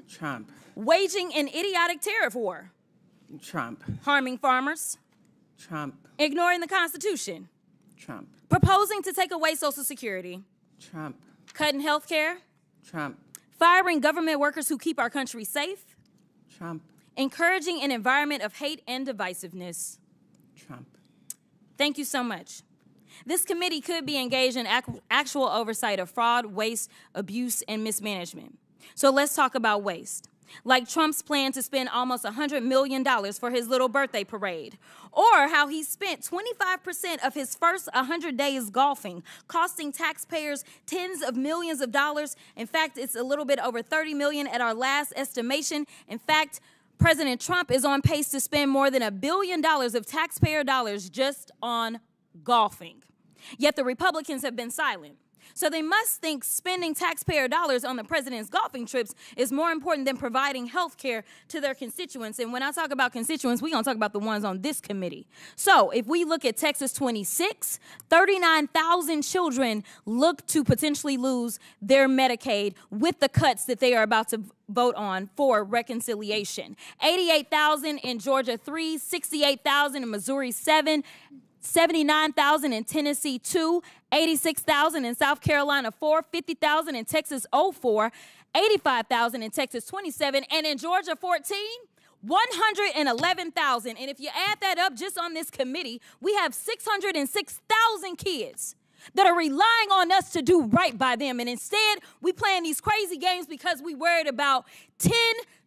Trump. Waging an idiotic tariff war. Trump. Harming farmers. Trump. Ignoring the Constitution. Trump. Proposing to take away Social Security. Trump. Cutting health care. Trump. Firing government workers who keep our country safe. Trump. Encouraging an environment of hate and divisiveness. Trump. Thank you so much. This committee could be engaged in actual oversight of fraud, waste, abuse, and mismanagement. So let's talk about waste. Like Trump's plan to spend almost $100 million for his little birthday parade, or how he spent 25% of his first 100 days golfing, costing taxpayers tens of millions of dollars. In fact, it's a little bit over $30 million at our last estimation. In fact, President Trump is on pace to spend more than $1 billion of taxpayer dollars just on golfing. Yet the Republicans have been silent. So they must think spending taxpayer dollars on the president's golfing trips is more important than providing health care to their constituents. And when I talk about constituents, we're going to talk about the ones on this committee. So if we look at Texas 26, 39,000 children look to potentially lose their Medicaid with the cuts that they are about to vote on for reconciliation. 88,000 in Georgia 3, 68,000 in Missouri 7, 79,000 in Tennessee 2, 86,000 in South Carolina 4, 50,000 in Texas 04, 85,000 in Texas 27, and in Georgia 14, 111,000. And if you add that up just on this committee, we have 606,000 kids that are relying on us to do right by them. And instead, we playing these crazy games because we worried about 10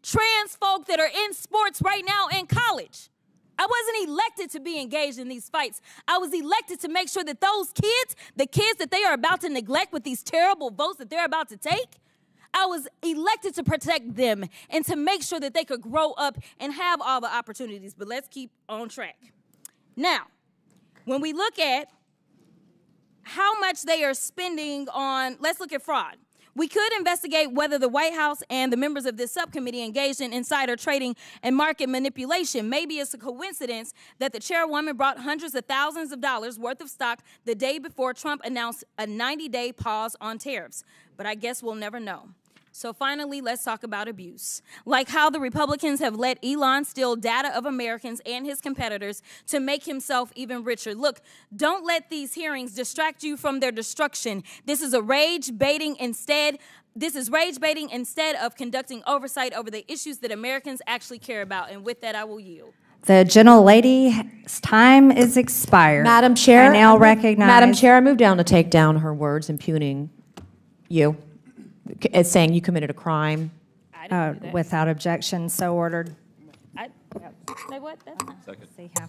trans folk that are in sports right now in college. I wasn't elected to be engaged in these fights. I was elected to make sure that those kids, the kids that they are about to neglect with these terrible votes that they're about to take, I was elected to protect them and to make sure that they could grow up and have all the opportunities. But let's keep on track. Now, when we look at how much they are spending on, let's look at fraud. We could investigate whether the White House and the members of this subcommittee engaged in insider trading and market manipulation. Maybe it's a coincidence that the chairwoman brought hundreds of thousands of dollars worth of stock the day before Trump announced a 90-day pause on tariffs. But I guess we'll never know. So finally, let's talk about abuse. Like how the Republicans have let Elon steal data of Americans and his competitors to make himself even richer. Look, don't let these hearings distract you from their destruction. This is rage baiting instead of conducting oversight over the issues that Americans actually care about. And with that, I will yield. The gentlelady's time is expired. Madam Chair, I now recognize. Madam Chair, I move down to take down her words impugning you. It's saying you committed a crime. Without objection, so ordered. Say what? Second. See how.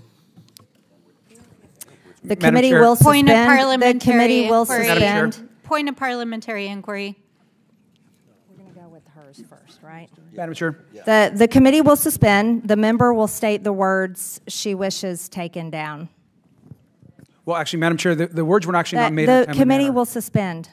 The committee will Point of suspend. The parliamentary committee will inquiry. suspend. Point of parliamentary inquiry. We're going to go with hers first, right? Madam Chair. The committee will suspend. The member will state the words she wishes taken down. Well, actually, Madam Chair, the words were actually not made in a The timely committee manner. will suspend.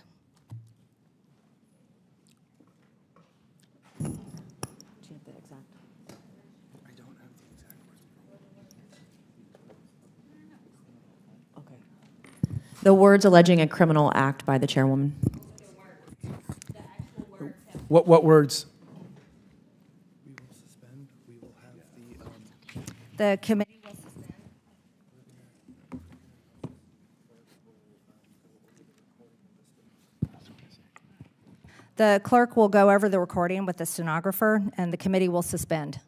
The words alleging a criminal act by the chairwoman. What words? The committee will suspend. The clerk will go over the recording with the stenographer, and the committee will suspend.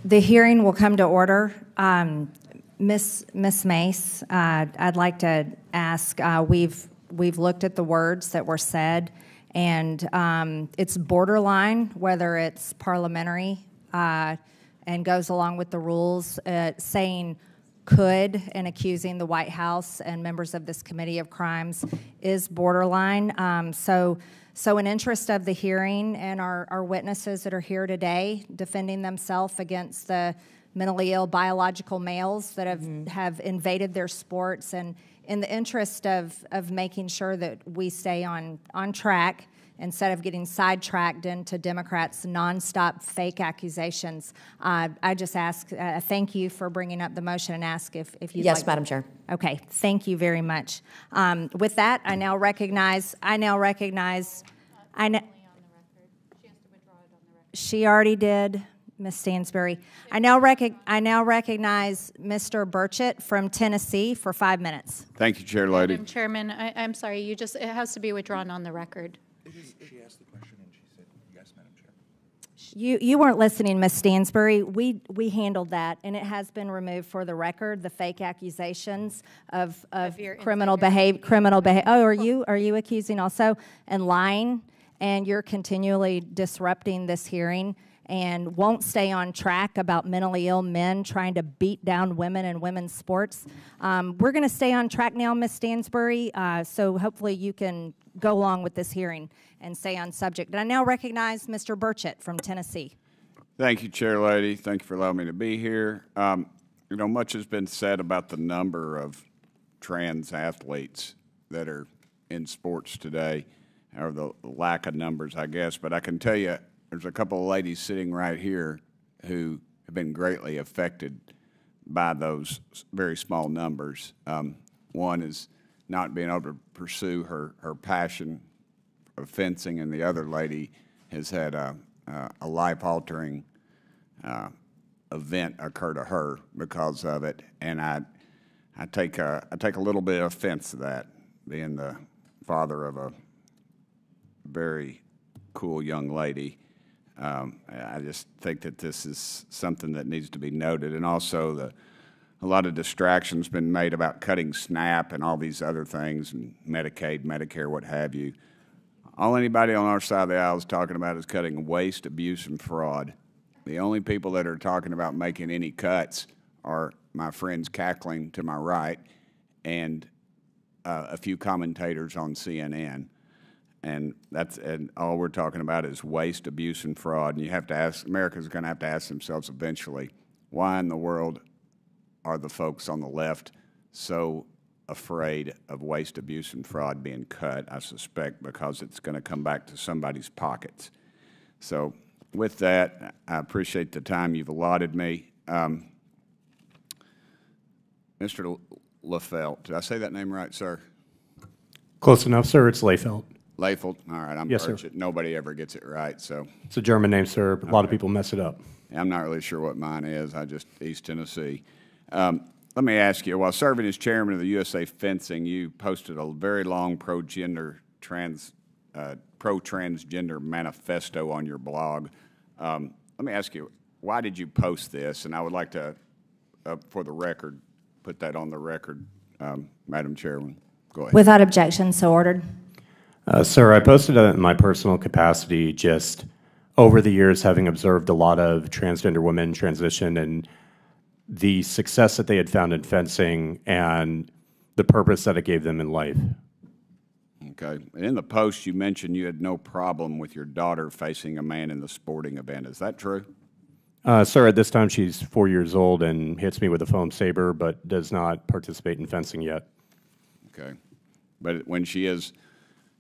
The hearing will come to order. Ms. Mace, I'd like to ask, we've looked at the words that were said, and it's borderline whether it's parliamentary and goes along with the rules, saying could and accusing the White House and members of this committee of crimes is borderline. So in interest of the hearing and our witnesses that are here today defending themselves against the mentally ill biological males that have invaded their sports, and in the interest of making sure that we stay on track instead of getting sidetracked into Democrats' nonstop fake accusations, I just ask, thank you for bringing up the motion and ask if you'd Yes, like Madam Chair. Okay, thank you very much. With that, I now recognize, she already did, Ms. Stansbury. I now recognize Mr. Burchett from Tennessee for 5 minutes. Thank you, Chair Lady. Madam Chairman, I'm sorry, it has to be withdrawn on the record. She asked the question and she said, yes, Madam Chair. You weren't listening, Ms. Stansbury. We handled that, and it has been removed for the record. The fake accusations of criminal behavior. Oh, are you accusing also and lying? And you're continually disrupting this hearing and won't stay on track about mentally ill men trying to beat down women in women's sports. We're going to stay on track now, Ms. Stansbury, so hopefully you can go along with this hearing and stay on subject. And I now recognize Mr. Burchett from Tennessee. Thank you, Chair Lady. Thank you for allowing me to be here. Much has been said about the number of trans athletes that are in sports today, or the lack of numbers, I guess. But I can tell you, there's a couple of ladies sitting right here who have been greatly affected by those very small numbers. One is not being able to pursue her passion of fencing, and the other lady has had a life-altering event occur to her because of it. And I take a little bit of offense to that, being the father of a very cool young lady. I just think that this is something that needs to be noted. And also, a lot of distractions been made about cutting SNAP and all these other things, and Medicaid, Medicare, what have you. All anybody on our side of the aisle is talking about is cutting waste, abuse, and fraud. The only people that are talking about making any cuts are my friends cackling to my right and a few commentators on CNN. And all we're talking about is waste, abuse, and fraud. And you have to ask, America's going to have to ask themselves eventually, why in the world are the folks on the left so afraid of waste, abuse, and fraud being cut? I suspect because it's going to come back to somebody's pockets. So with that, I appreciate the time you've allotted me. Mr. Lefelt, did I say that name right, sir? Close enough, sir. It's Lefelt. Lefelt? All right, I'm Yes, Burchett. sir. Nobody ever gets it right, so. It's a German name, sir. A lot of people mess it up. I'm not really sure what mine is. East Tennessee. Let me ask you, while serving as chairman of the USA Fencing, you posted a very long pro-transgender manifesto on your blog. Let me ask you, why did you post this? And I would like to, for the record, put that on the record, Madam Chairman. Go ahead. Without objection, so ordered. Sir, I posted it in my personal capacity, just over the years having observed a lot of transgender women transition and the success that they had found in fencing and the purpose that it gave them in life. Okay. And in the post, you mentioned you had no problem with your daughter facing a man in the sporting event. Is that true? Sir, at this time she's 4 years old and hits me with a foam saber, but does not participate in fencing yet. Okay. But when she is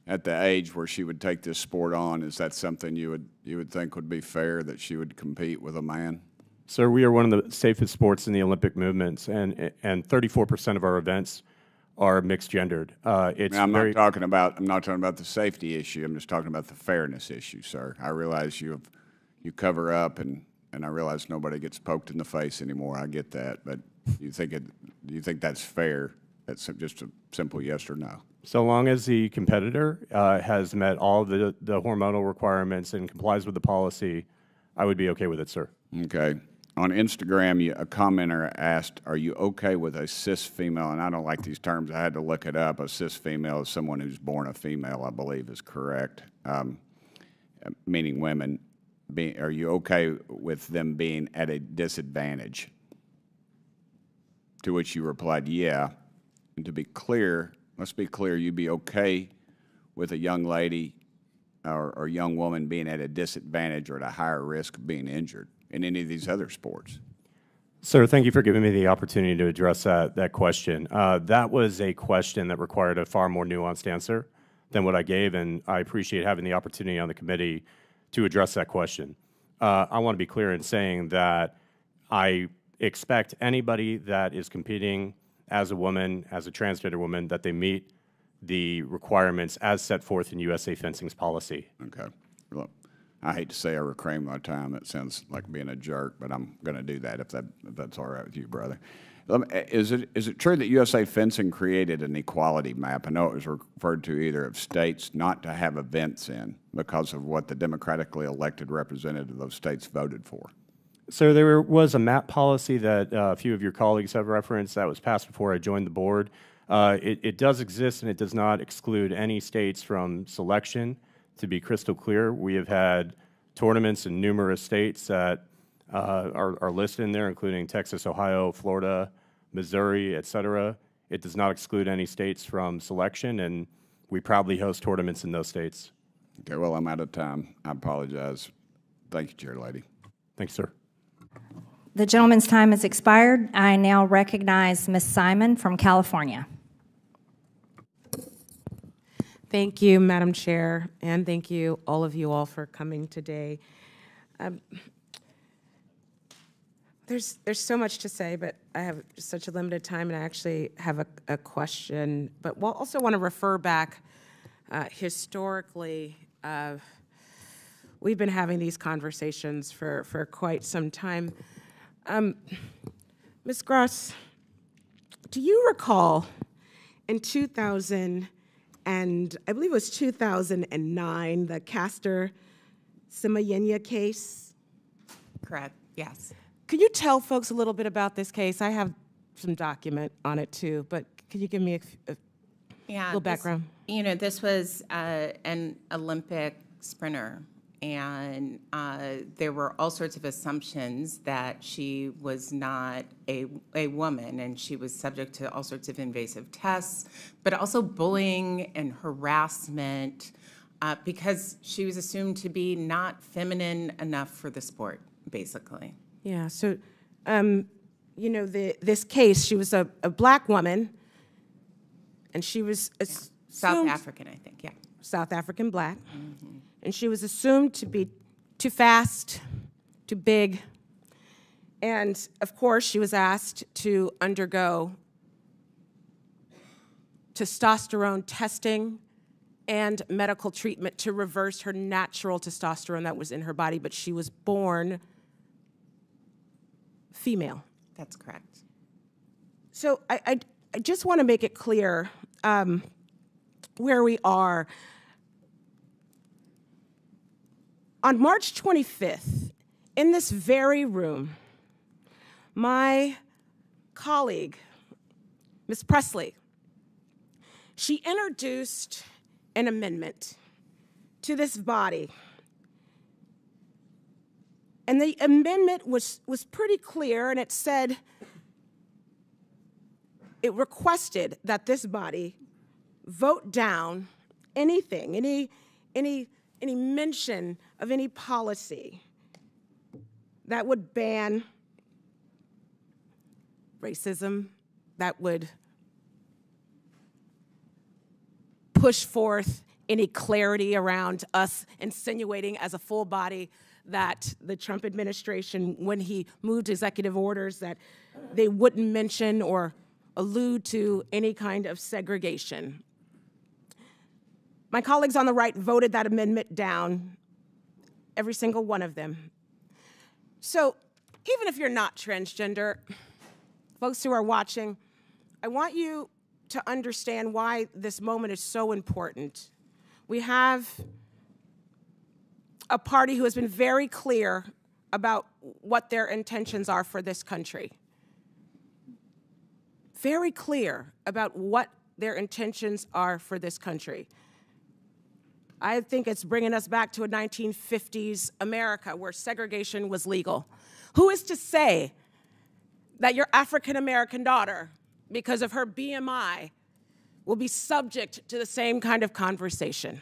at the age where she would take this sport on, is that something you would think would be fair, that she would compete with a man? Sir, we are one of the safest sports in the Olympic movements, and 34% of our events are mixed gendered. I'm not talking about the safety issue. I'm just talking about the fairness issue, sir. I realize you cover up, and I realize nobody gets poked in the face anymore. I get that, but do you think that's fair? That's just a simple yes or no. So long as the competitor has met all of the hormonal requirements and complies with the policy, I would be okay with it, sir. Okay. on Instagram, a commenter asked, "Are you okay with a cis female?" And I don't like these terms. I had to look it up. A cis female is someone who's born a female, I believe is correct, meaning women. Are you okay with them being at a disadvantage? To which you replied, yeah. And to be clear, let's be clear, you'd be okay with a young lady or young woman being at a disadvantage or at a higher risk of being injured in any of these other sports? Sir, thank you for giving me the opportunity to address that question. That was a question that required a far more nuanced answer than what I gave, and I appreciate having the opportunity on the committee to address that question. I want to be clear in saying that I expect anybody that is competing as a woman, as a transgender woman, that they meet the requirements as set forth in USA Fencing's policy. Okay. Look, I hate to say I reclaim my time. It sounds like being a jerk, but I'm going to do that if that's all right with you, brother. Is it true that USA Fencing created an equality map? I know it was referred to either of states not to have events in because of what the democratically elected representative of those states voted for. So there was a map policy that a few of your colleagues have referenced that was passed before I joined the board. It does exist, and it does not exclude any states from selection. To be crystal clear, we have had tournaments in numerous states that are listed in there, including Texas, Ohio, Florida, Missouri, et cetera. It does not exclude any states from selection, and we proudly host tournaments in those states. Okay, well, I'm out of time. I apologize. Thank you, Chair Lady. Thanks, sir. The gentleman's time has expired. I now recognize Ms. Simon from California. Thank you, Madam Chair, and thank you, all of you all, for coming today. There's so much to say, but I have such a limited time, and I actually have a question. But we'll also want to refer back historically. We've been having these conversations for quite some time. Ms. Gross, do you recall in 2000, and I believe it was 2009, the Castor Semenya case? Correct, yes. Could you tell folks a little bit about this case? I have some document on it too, but could you give me a little background? This was an Olympic sprinter, and there were all sorts of assumptions that she was not a woman, and she was subject to all sorts of invasive tests, but also bullying and harassment because she was assumed to be not feminine enough for the sport, basically. Yeah, so, this case, she was a black woman, and she was South African, I think, yeah. South African black. Mm-hmm. And she was assumed to be too fast, too big, and of course, she was asked to undergo testosterone testing and medical treatment to reverse her natural testosterone that was in her body, but she was born female. That's correct. So I just want to make it clear where we are. On March 25th, in this very room, my colleague, Ms. Presley, she introduced an amendment to this body. And the amendment was pretty clear, and it said, it requested that this body vote down anything, any mention of any policy that would ban racism, that would push forth any clarity around us insinuating as a full body that the Trump administration, when he moved executive orders, that they wouldn't mention or allude to any kind of segregation. My colleagues on the right voted that amendment down, every single one of them. So even if you're not transgender, folks who are watching, I want you to understand why this moment is so important. We have a party who has been very clear about what their intentions are for this country. Very clear about what their intentions are for this country. I think it's bringing us back to a 1950s America where segregation was legal. Who is to say that your African-American daughter, because of her BMI, will be subject to the same kind of conversation?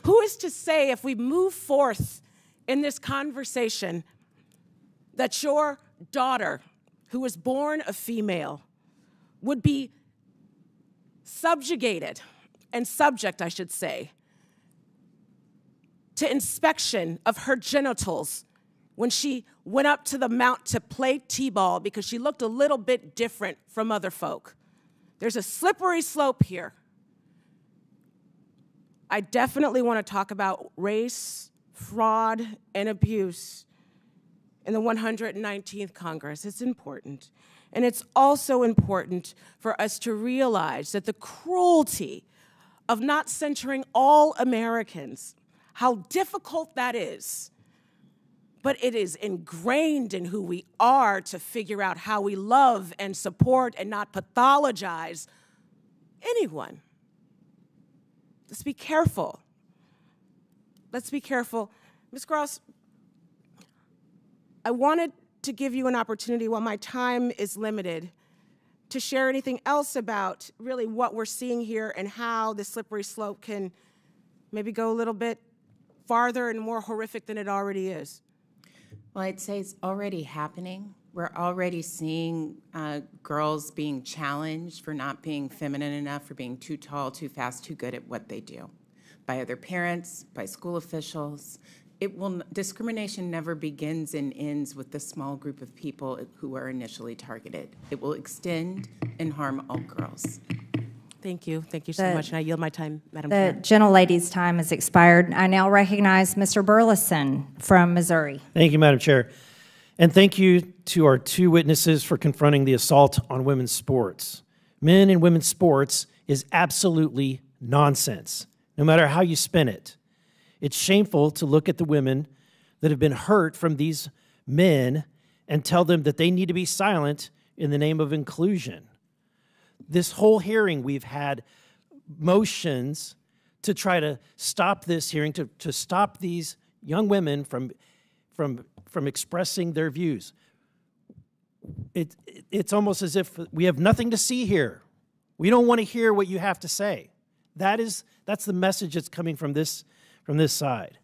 Who is to say, if we move forth in this conversation, that your daughter, who was born a female, would be subjugated, and subject, I should say, to inspection of her genitals when she went up to the mount to play t-ball because she looked a little bit different from other folk? There's a slippery slope here. I definitely want to talk about race, fraud, and abuse in the 119th Congress. It's important. And it's also important for us to realize that the cruelty of not centering all Americans, how difficult that is, but it is ingrained in who we are to figure out how we love and support and not pathologize anyone. Let's be careful. Let's be careful. Ms. Gross, I wanted to give you an opportunity while my time is limited to share anything else about really what we're seeing here and how the slippery slope can maybe go a little bit farther and more horrific than it already is. Well, I'd say it's already happening. We're already seeing girls being challenged for not being feminine enough, for being too tall, too fast, too good at what they do, by other parents, by school officials. Discrimination never begins and ends with the small group of people who are initially targeted. It will extend and harm all girls. Thank you. Thank you so much. And I yield my time, Madam Chair. The gentlelady's time has expired. I now recognize Mr. Burleson from Missouri. Thank you, Madam Chair. And thank you to our two witnesses for confronting the assault on women's sports. Men and women's sports is absolutely nonsense, no matter how you spin it. It's shameful to look at the women that have been hurt from these men and tell them that they need to be silent in the name of inclusion. This whole hearing, we've had motions to try to stop this hearing, to stop these young women from expressing their views. It's almost as if we have nothing to see here. We don't want to hear what you have to say. That's the message that's coming from this side.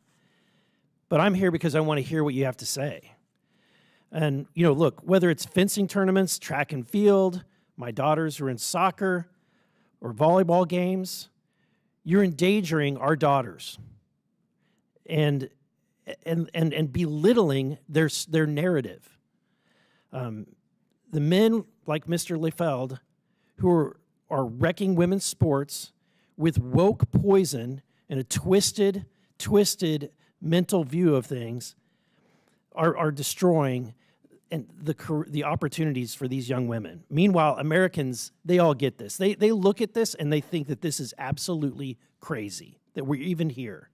But I'm here because I want to hear what you have to say. And, look, whether it's fencing tournaments, track and field, my daughters are in soccer or volleyball games, you're endangering our daughters and belittling their narrative. The men like Mr. Liefeld who are wrecking women's sports with woke poison and a twisted mental view of things are destroying the opportunities for these young women. Meanwhile, Americans, they all get this. They look at this and they think that this is absolutely crazy, that we're even here.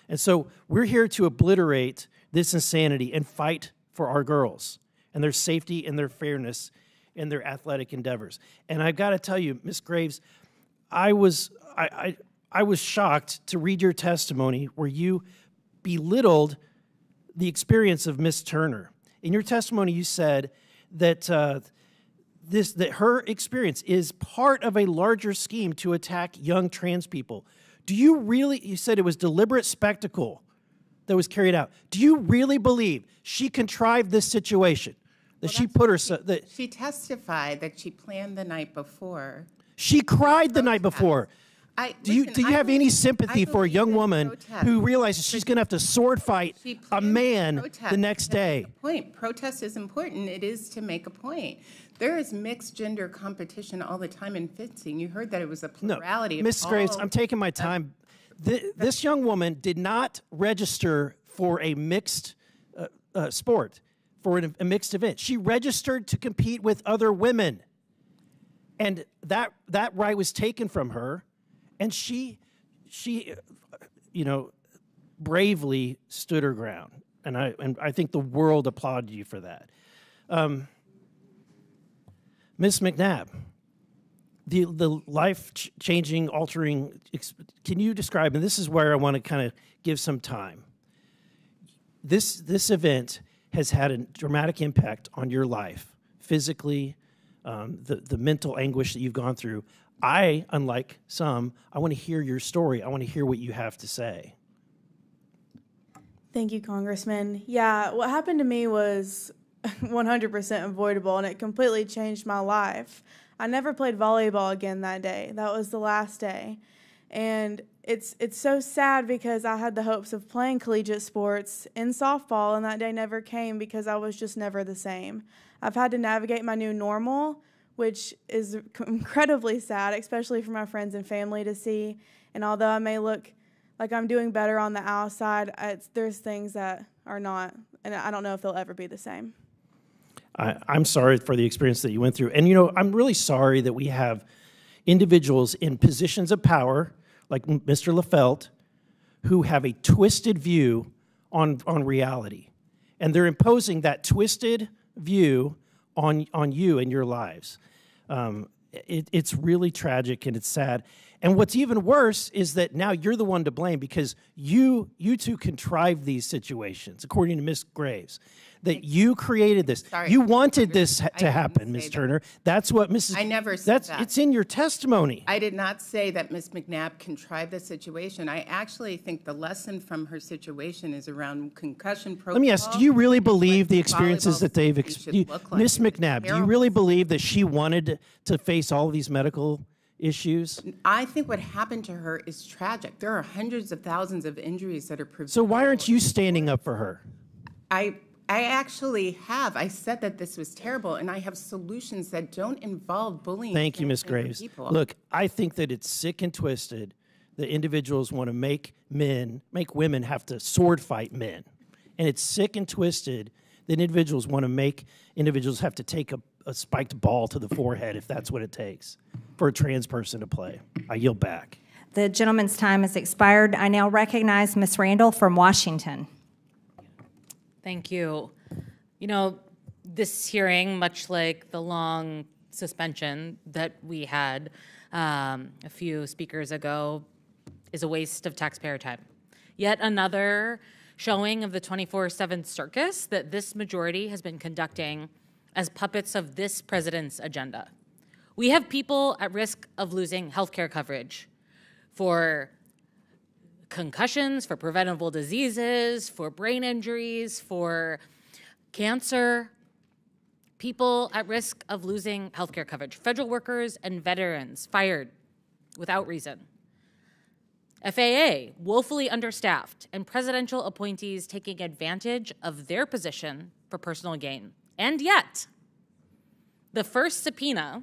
And so we're here to obliterate this insanity and fight for our girls and their safety and their fairness in their athletic endeavors. And I've got to tell you, Ms. Graves, I was shocked to read your testimony where you belittled the experience of Miss Turner. In your testimony, you said that that her experience is part of a larger scheme to attack young trans people. Do you really? You said it was deliberate spectacle that was carried out. Do you really believe she contrived this situation? That she put herself. She testified that she planned the night before. She cried the night before. Do you have any sympathy for a young woman who realizes she's going to have to sword fight a man the next day? Protest is important. It is to make a point. There is mixed gender competition all the time in fencing. You heard that it was a plurality. No, Ms. Graves, I'm taking my time. This young woman did not register for a mixed sport, for a mixed event. She registered to compete with other women. And that right was taken from her. And she bravely stood her ground. and I think the world applauded you for that. Ms. McNabb, the life-changing, altering, can you describe, and this is where I want to kind of give some time. This event has had a dramatic impact on your life, physically, the mental anguish that you've gone through. Unlike some, I want to hear your story. I want to hear what you have to say. Thank you, Congressman. Yeah, what happened to me was 100% avoidable, and it completely changed my life. I never played volleyball again that day. That was the last day. And it's so sad because I had the hopes of playing collegiate sports in softball, and that day never came because I was just never the same. I've had to navigate my new normal, which is incredibly sad, especially for my friends and family to see. And although I may look like I'm doing better on the outside, there's things that are not, and I don't know if they'll ever be the same. I'm sorry for the experience that you went through. And, I'm really sorry that we have individuals in positions of power, like Mr. Lefelt, who have a twisted view on reality. And they're imposing that twisted view on you and your lives. It's really tragic and it's sad. And what's even worse is that now you're the one to blame because you two contrived these situations, according to Ms. Graves, that you created this. Sorry. You wanted this to happen, Ms. Turner. That's what Mrs. I never said that. It's in your testimony. I did not say that Ms. McNabb contrived the situation. I actually think the lesson from her situation is around concussion protocol. Let me ask, do you really believe the experiences that they've experienced? Ms. McNabb, do you really believe that she wanted to face all of these medical issues? I think what happened to her is tragic. There are hundreds of thousands of injuries that are preventable. So why aren't you standing up for her? I actually have. I said that this was terrible, and I have solutions that don't involve bullying. Thank you, Ms. Graves. People. Look, I think that it's sick and twisted that individuals want to make women have to sword fight men. And it's sick and twisted that individuals want to make individuals have to take a spiked ball to the forehead if that's what it takes for a trans person to play. I yield back. The gentleman's time has expired. I now recognize Ms. Randall from Washington. Thank you. This hearing, much like the long suspension that we had a few speakers ago, is a waste of taxpayer time. Yet another showing of the 24/7 circus that this majority has been conducting as puppets of this president's agenda. We have people at risk of losing health care coverage for concussions, for preventable diseases, for brain injuries, for cancer, people at risk of losing healthcare coverage, federal workers and veterans fired without reason. FAA woefully understaffed, and presidential appointees taking advantage of their position for personal gain. And yet, the first subpoena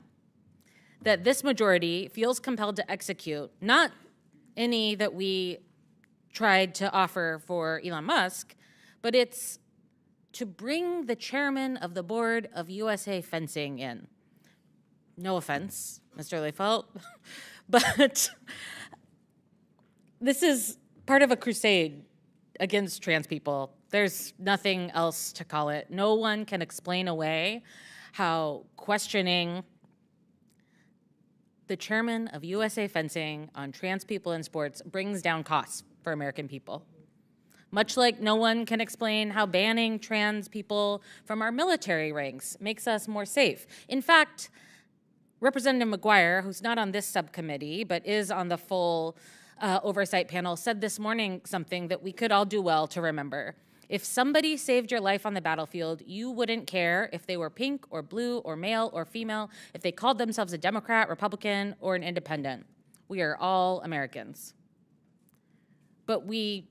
that this majority feels compelled to execute, not any that we tried to offer for Elon Musk, but it's to bring the chairman of the board of USA Fencing in. No offense, Mr. Lefelt, but this is part of a crusade against trans people. There's nothing else to call it. No one can explain away how questioning the chairman of USA Fencing on trans people in sports brings down costs for American people. Much like no one can explain how banning trans people from our military ranks makes us more safe. In fact, Representative McGuire, who's not on this subcommittee but is on the full oversight panel, said this morning something that we could all do well to remember. If somebody saved your life on the battlefield, you wouldn't care if they were pink or blue or male or female, if they called themselves a Democrat, Republican, or an independent. We are all Americans. But we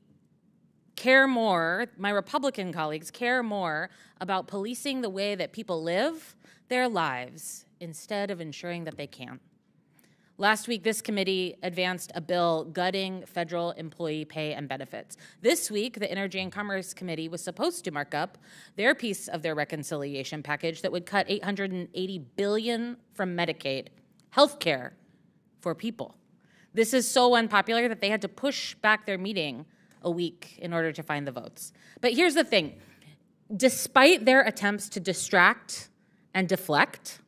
care more, my Republican colleagues care more about policing the way that people live their lives instead of ensuring that they can. Last week, this committee advanced a bill gutting federal employee pay and benefits. This week, the Energy and Commerce Committee was supposed to mark up their piece of their reconciliation package that would cut $880 billion from Medicaid, health care for people. This is so unpopular that they had to push back their meeting a week in order to find the votes. But here's the thing. Despite their attempts to distract and deflect,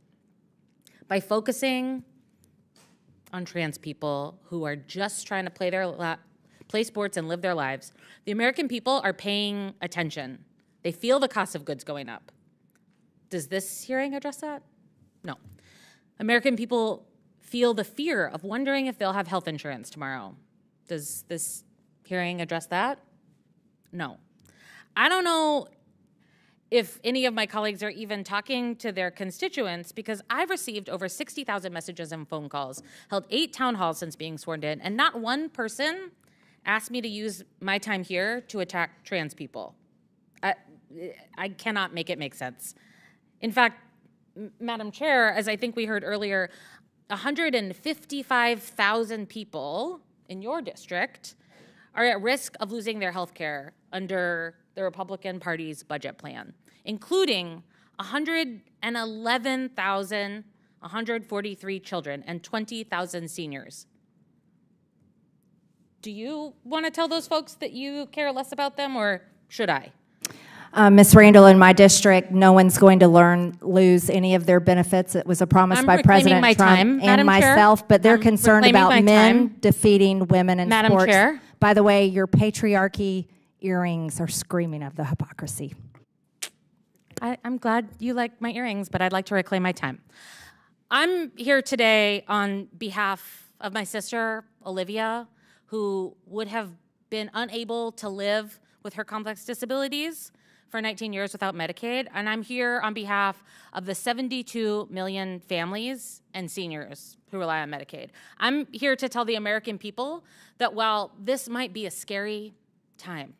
by focusing on trans people who are just trying to play sports and live their lives, the American people are paying attention. They feel the cost of goods going up. Does this hearing address that? No. American people feel the fear of wondering if they'll have health insurance tomorrow. Does this hearing address that? No. I don't know if any of my colleagues are even talking to their constituents, because I've received over 60,000 messages and phone calls, held 8 town halls since being sworn in, and not one person asked me to use my time here to attack trans people. I cannot make it make sense. In fact, Madam Chair, as I think we heard earlier, 155,000 people in your district are at risk of losing their health care under the Republican Party's budget plan, including 111,143 children and 20,000 seniors. Do you want to tell those folks that you care less about them, or should I? Ms. Randall, in my district, no one's going to lose any of their benefits. It was a promise by President Trump and myself, but they're concerned about men defeating women in sports. Chair. By the way, your patriarchy earrings are screaming of the hypocrisy. I'm glad you like my earrings, but I'd like to reclaim my time. I'm here today on behalf of my sister, Olivia, who would have been unable to live with her complex disabilities for 19 years without Medicaid, and I'm here on behalf of the 72 million families and seniors who rely on Medicaid. I'm here to tell the American people that while this might be a scary time,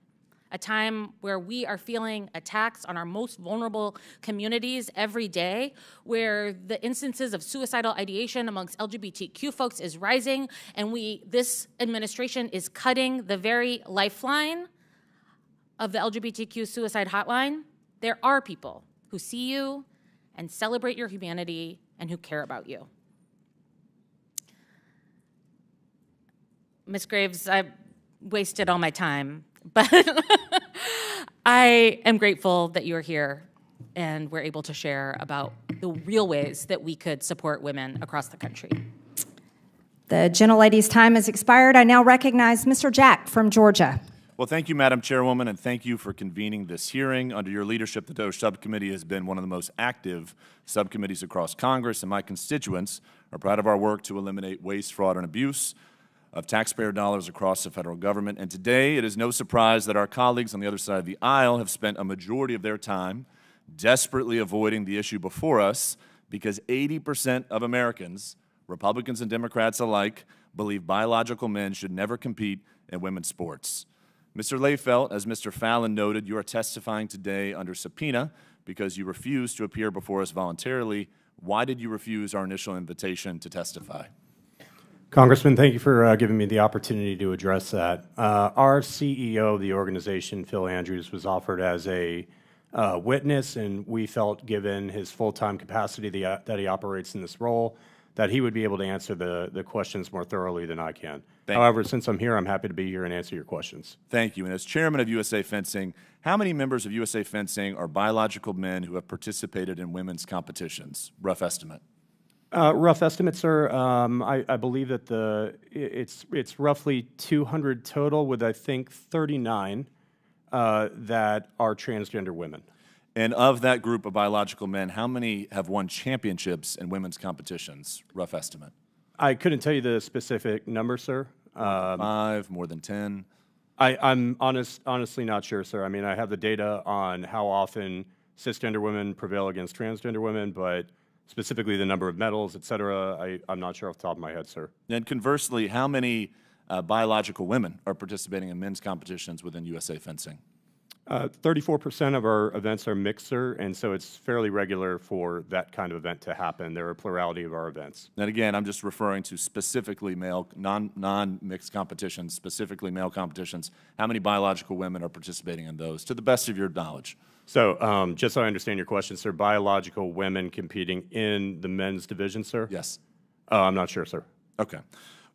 a time where we are feeling attacks on our most vulnerable communities every day, where the instances of suicidal ideation amongst LGBTQ folks is rising, and this administration is cutting the very lifeline of the LGBTQ suicide hotline, there are people who see you and celebrate your humanity and who care about you. Ms. Graves, I've wasted all my time, but I am grateful that you're here and we're able to share about the real ways that we could support women across the country. The gentlelady's time has expired. I now recognize Mr. Jack from Georgia. Well, thank you, Madam Chairwoman, and thank you for convening this hearing. Under your leadership, the DOJ Subcommittee has been one of the most active subcommittees across Congress, and my constituents are proud of our work to eliminate waste, fraud, and abuse of taxpayer dollars across the federal government. And today, it is no surprise that our colleagues on the other side of the aisle have spent a majority of their time desperately avoiding the issue before us, because 80% of Americans, Republicans and Democrats alike, believe biological men should never compete in women's sports. Mr. Layfelt, as Mr. Fallon noted, you are testifying today under subpoena because you refused to appear before us voluntarily. Why did you refuse our initial invitation to testify? Congressman, thank you for giving me the opportunity to address that. Our CEO of the organization, Phil Andrews, was offered as a witness, and we felt, given his full-time capacity that he operates in this role, that he would be able to answer the questions more thoroughly than I can. However, since I'm here, I'm happy to be here and answer your questions. Thank you. And as chairman of USA Fencing, how many members of USA Fencing are biological men who have participated in women's competitions? Rough estimate. Rough estimate, sir. I believe that it's roughly 200 total, with I think 39 that are transgender women. And of that group of biological men, how many have won championships in women's competitions? Rough estimate. I couldn't tell you the specific number, sir. 5, more than 10? I'm honestly not sure, sir. I mean, I have the data on how often cisgender women prevail against transgender women, but specifically the number of medals, et cetera, I'm not sure off the top of my head, sir. And conversely, how many biological women are participating in men's competitions within USA Fencing? 34% of our events are mixed, sir, and so it's fairly regular for that kind of event to happen. There are a plurality of our events. And again, I'm just referring to specifically male, non-mixed competitions, specifically male competitions. How many biological women are participating in those, to the best of your knowledge? So just so I understand your question, sir, biological women competing in the men's division, sir? Yes. I'm not sure, sir. Okay.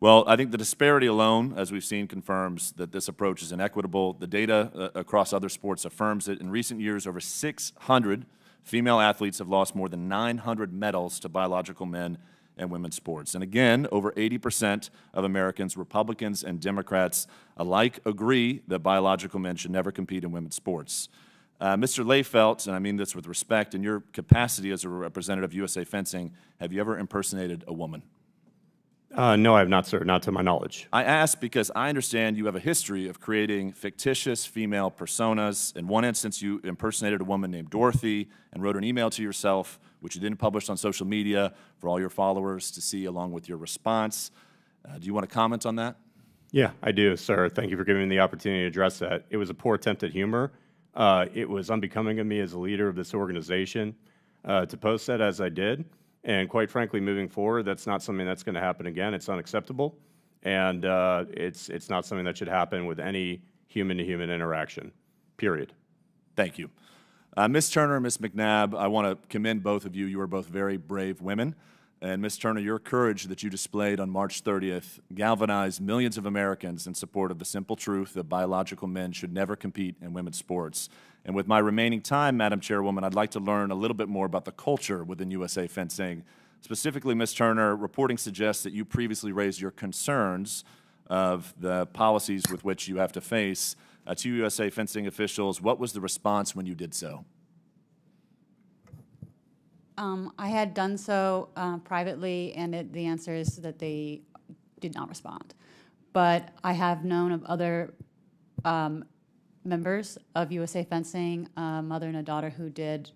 Well, I think the disparity alone, as we've seen, confirms that this approach is inequitable. The data across other sports affirms it. In recent years, over 600 female athletes have lost more than 900 medals to biological men and women's sports. And again, over 80% of Americans, Republicans and Democrats alike, agree that biological men should never compete in women's sports. Mr. Layfelt, and I mean this with respect, in your capacity as a representative of USA Fencing, have you ever impersonated a woman? No, I have not, sir, not to my knowledge. I ask because I understand you have a history of creating fictitious female personas. In one instance, you impersonated a woman named Dorothy and wrote an email to yourself, which you then published on social media for all your followers to see along with your response. Do you want to comment on that? Yeah, I do, sir. Thank you for giving me the opportunity to address that. It was a poor attempt at humor. It was unbecoming of me as a leader of this organization to post that as I did. And quite frankly, moving forward, that's not something that's going to happen again. It's unacceptable. And it's not something that should happen with any human-to-human interaction, period. Thank you. Ms. Turner, Ms. McNabb, I want to commend both of you. You are both very brave women. And Ms. Turner, your courage that you displayed on March 30th galvanized millions of Americans in support of the simple truth that biological men should never compete in women's sports. And with my remaining time, Madam Chairwoman, I'd like to learn a little bit more about the culture within USA Fencing. Specifically, Ms. Turner, reporting suggests that you previously raised your concerns of the policies with which you have to face to USA Fencing officials. What was the response when you did so? I had done so privately, and the answer is that they did not respond. But I have known of other members of USA Fencing, a mother and a daughter, who did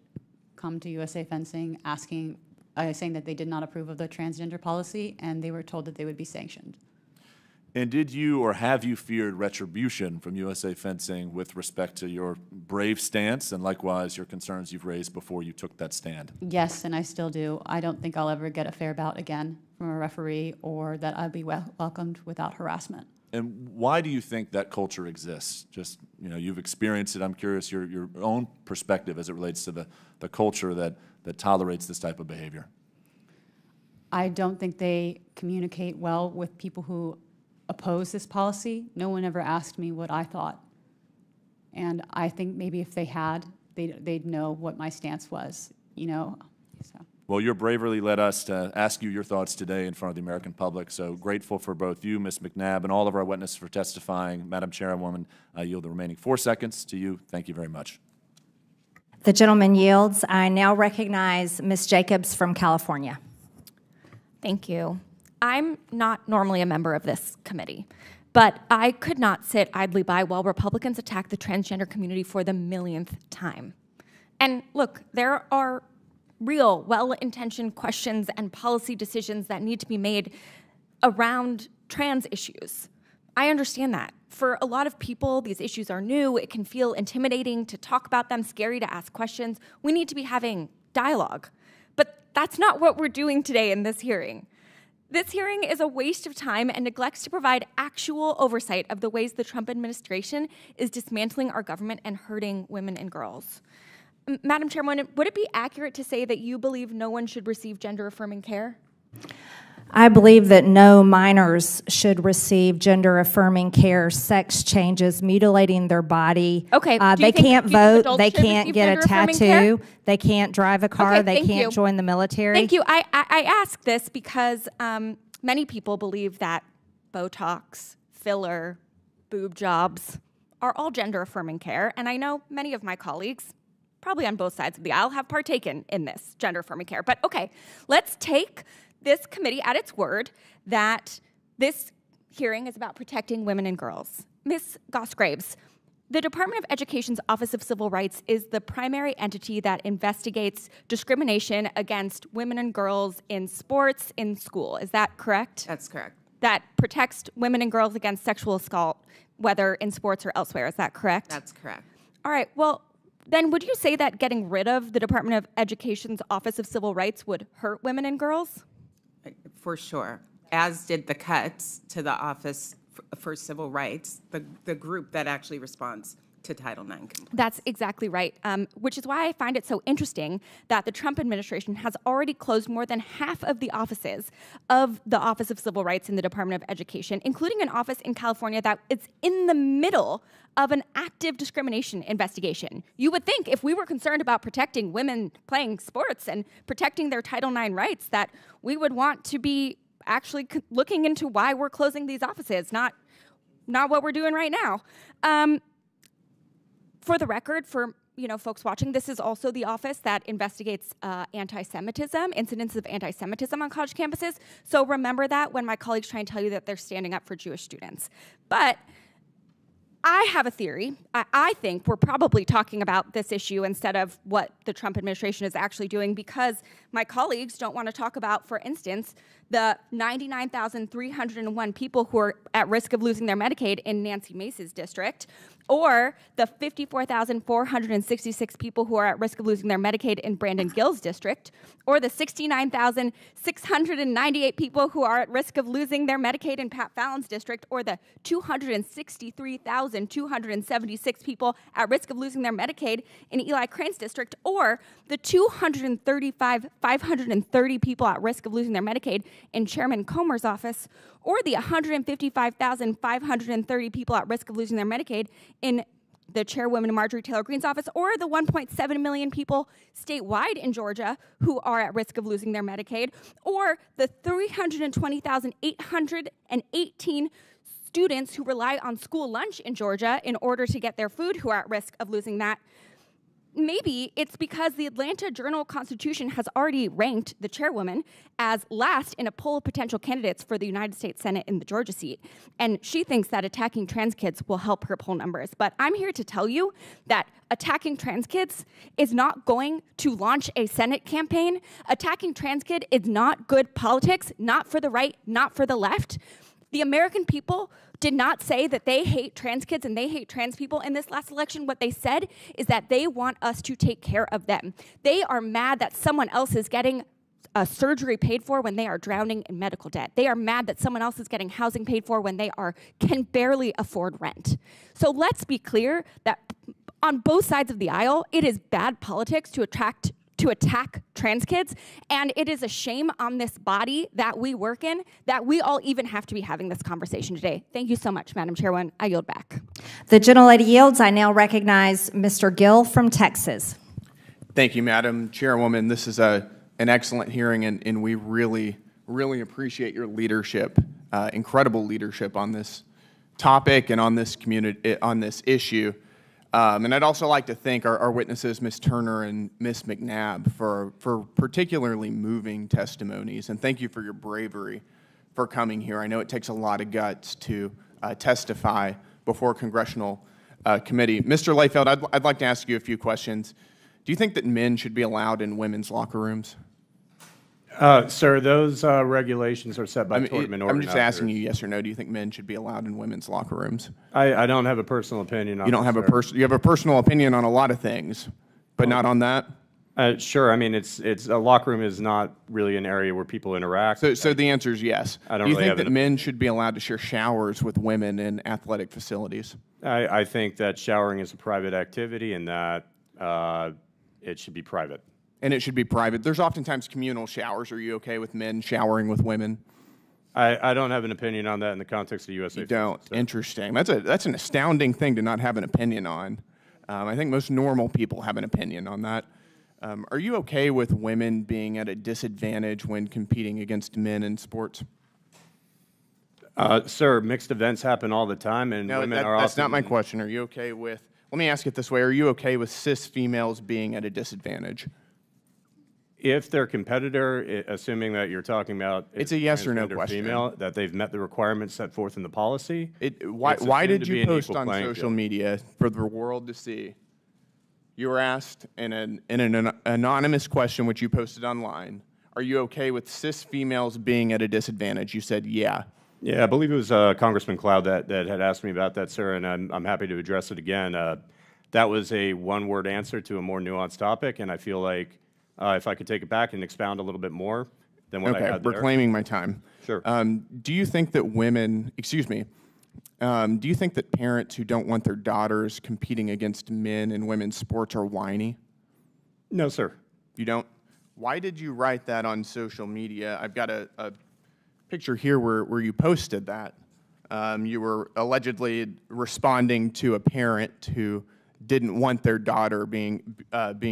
come to USA Fencing saying that they did not approve of the transgender policy, and they were told that they would be sanctioned. And did you or have you feared retribution from USA Fencing with respect to your brave stance and likewise your concerns you've raised before you took that stand? Yes, and I still do. I don't think I'll ever get a fair bout again from a referee, or that I'll be welcomed without harassment. And why do you think that culture exists? Just, you've experienced it. I'm curious your own perspective as it relates to the culture that tolerates this type of behavior. I don't think they communicate well with people who oppose this policy. No one ever asked me what I thought. And I think maybe if they had, they'd know what my stance was, so. Well, your bravery led us to ask you your thoughts today in front of the American public. So grateful for both you, Ms. McNabb, and all of our witnesses for testifying. Madam Chairwoman, I yield the remaining 4 seconds to you. Thank you very much. The gentleman yields. I now recognize Ms. Jacobs from California. Thank you. I'm not normally a member of this committee, but I could not sit idly by while Republicans attack the transgender community for the millionth time. And look, there are real, well-intentioned questions and policy decisions that need to be made around trans issues. I understand that. For a lot of people, these issues are new. It can feel intimidating to talk about them, scary to ask questions. We need to be having dialogue. But that's not what we're doing today in this hearing. This hearing is a waste of time and neglects to provide actual oversight of the ways the Trump administration is dismantling our government and hurting women and girls. Madam Chairwoman, would it be accurate to say that you believe no one should receive gender-affirming care? I believe that no minors should receive gender-affirming care, sex changes, mutilating their body. Okay. They can't vote. They can't get a tattoo. They can't drive a car. Okay, they can't join the military. Thank you. I ask this because many people believe that Botox, filler, boob jobs are all gender-affirming care, and I know many of my colleagues, probably on both sides of the aisle, have partaken in this gender-affirming care. But okay, let's take this committee at its word that this hearing is about protecting women and girls. Ms. Goss-Graves, the Department of Education's Office of Civil Rights is the primary entity that investigates discrimination against women and girls in sports, in school. Is that correct? That's correct. That protects women and girls against sexual assault, whether in sports or elsewhere. Is that correct? That's correct. All right. Well, then would you say that getting rid of the Department of Education's Office of Civil Rights would hurt women and girls? For sure, as did the cuts to the Office for Civil Rights, the group that actually responds to Title IX compliance. That's exactly right, which is why I find it so interesting that the Trump administration has already closed more than half of the offices of the Office of Civil Rights in the Department of Education, including an office in California that is in the middle of an active discrimination investigation. You would think if we were concerned about protecting women playing sports and protecting their Title IX rights that we would want to be actually looking into why we're closing these offices, not what we're doing right now. For the record, for folks watching, this is also the office that investigates anti-Semitism, incidents of anti-Semitism on college campuses. So remember that when my colleagues try and tell you that they're standing up for Jewish students. But I have a theory. I think we're probably talking about this issue instead of what the Trump administration is actually doing, because my colleagues don't want to talk about, for instance, the 99,301 people who are at risk of losing their Medicaid in Nancy Mace's district, or the 54,466 people who are at risk of losing their Medicaid in Brandon Gill's district, or the 69,698 people who are at risk of losing their Medicaid in Pat Fallon's district, or the 263,276 people at risk of losing their Medicaid in Eli Crane's district, or the 235,530 people at risk of losing their Medicaid in Chairman Comer's office, or the 155,530 people at risk of losing their Medicaid in the Chairwoman Marjorie Taylor Greene's office, or the 1.7 million people statewide in Georgia who are at risk of losing their Medicaid, or the 320,818 students who rely on school lunch in Georgia in order to get their food who are at risk of losing that. Maybe it's because the Atlanta Journal-Constitution has already ranked the chairwoman as last in a poll of potential candidates for the United States Senate in the Georgia seat. And she thinks that attacking trans kids will help her poll numbers. But I'm here to tell you that attacking trans kids is not going to launch a Senate campaign. Attacking trans kids is not good politics, not for the right, not for the left. The American people did not say that they hate trans kids and they hate trans people in this last election. What they said is that they want us to take care of them. They are mad that someone else is getting a surgery paid for when they are drowning in medical debt. They are mad that someone else is getting housing paid for when they can barely afford rent. So let's be clear that on both sides of the aisle, it is bad politics to attack trans kids, and it is a shame on this body that we work in that we all even have to be having this conversation today. Thank you so much, Madam Chairwoman. I yield back. The gentlelady yields. I now recognize Mr. Gill from Texas. Thank you, Madam Chairwoman. This is an excellent hearing, and we really, really appreciate your leadership, incredible leadership on this topic and on this issue. And I'd also like to thank our witnesses, Ms. Turner and Ms. McNabb, for particularly moving testimonies. And thank you for your bravery for coming here. I know it takes a lot of guts to testify before a congressional committee. Mr. Layfield, I'd like to ask you a few questions. Do you think that men should be allowed in women's locker rooms? Sir, those regulations are set by tournament organizers. I'm just asking you yes or no. Do you think men should be allowed in women's locker rooms? I don't have a personal opinion on that. You don't have you have a personal opinion on a lot of things, but not on that? Sure. I mean, it's a locker room is not really an area where people interact. So the answer is yes. I don't Do you really think have that men should be allowed to share showers with women in athletic facilities? I think that showering is a private activity and that it should be private. And it should be private. There's oftentimes communal showers. Are you okay with men showering with women? I don't have an opinion on that in the context of USA. You don't? So. Interesting. That's an astounding thing to not have an opinion on. I think most normal people have an opinion on that. Are you okay with women being at a disadvantage when competing against men in sports? Sir, mixed events happen all the time, and women are often... That's not my question. Are you okay with... Let me ask it this way. Are you okay with cis females being at a disadvantage? If their competitor, assuming that you're talking about, it's a yes or no question, female, that they've met the requirements set forth in the policy. Why did you post on social media for the world to see? You were asked in an anonymous question, which you posted online. Are you okay with cis females being at a disadvantage? You said yeah. Yeah, I believe it was Congressman Cloud that had asked me about that, sir, and I'm happy to address it again. That was a one-word answer to a more nuanced topic, and I feel like if I could take it back and expound a little bit more than what I had there. Reclaiming my time. Sure. Do you think that women, Do you think that parents who don't want their daughters competing against men in women's sports are whiny? No, sir. You don't? Why did you write that on social media? I've got a picture here where you posted that. You were allegedly responding to a parent who didn't want their daughter being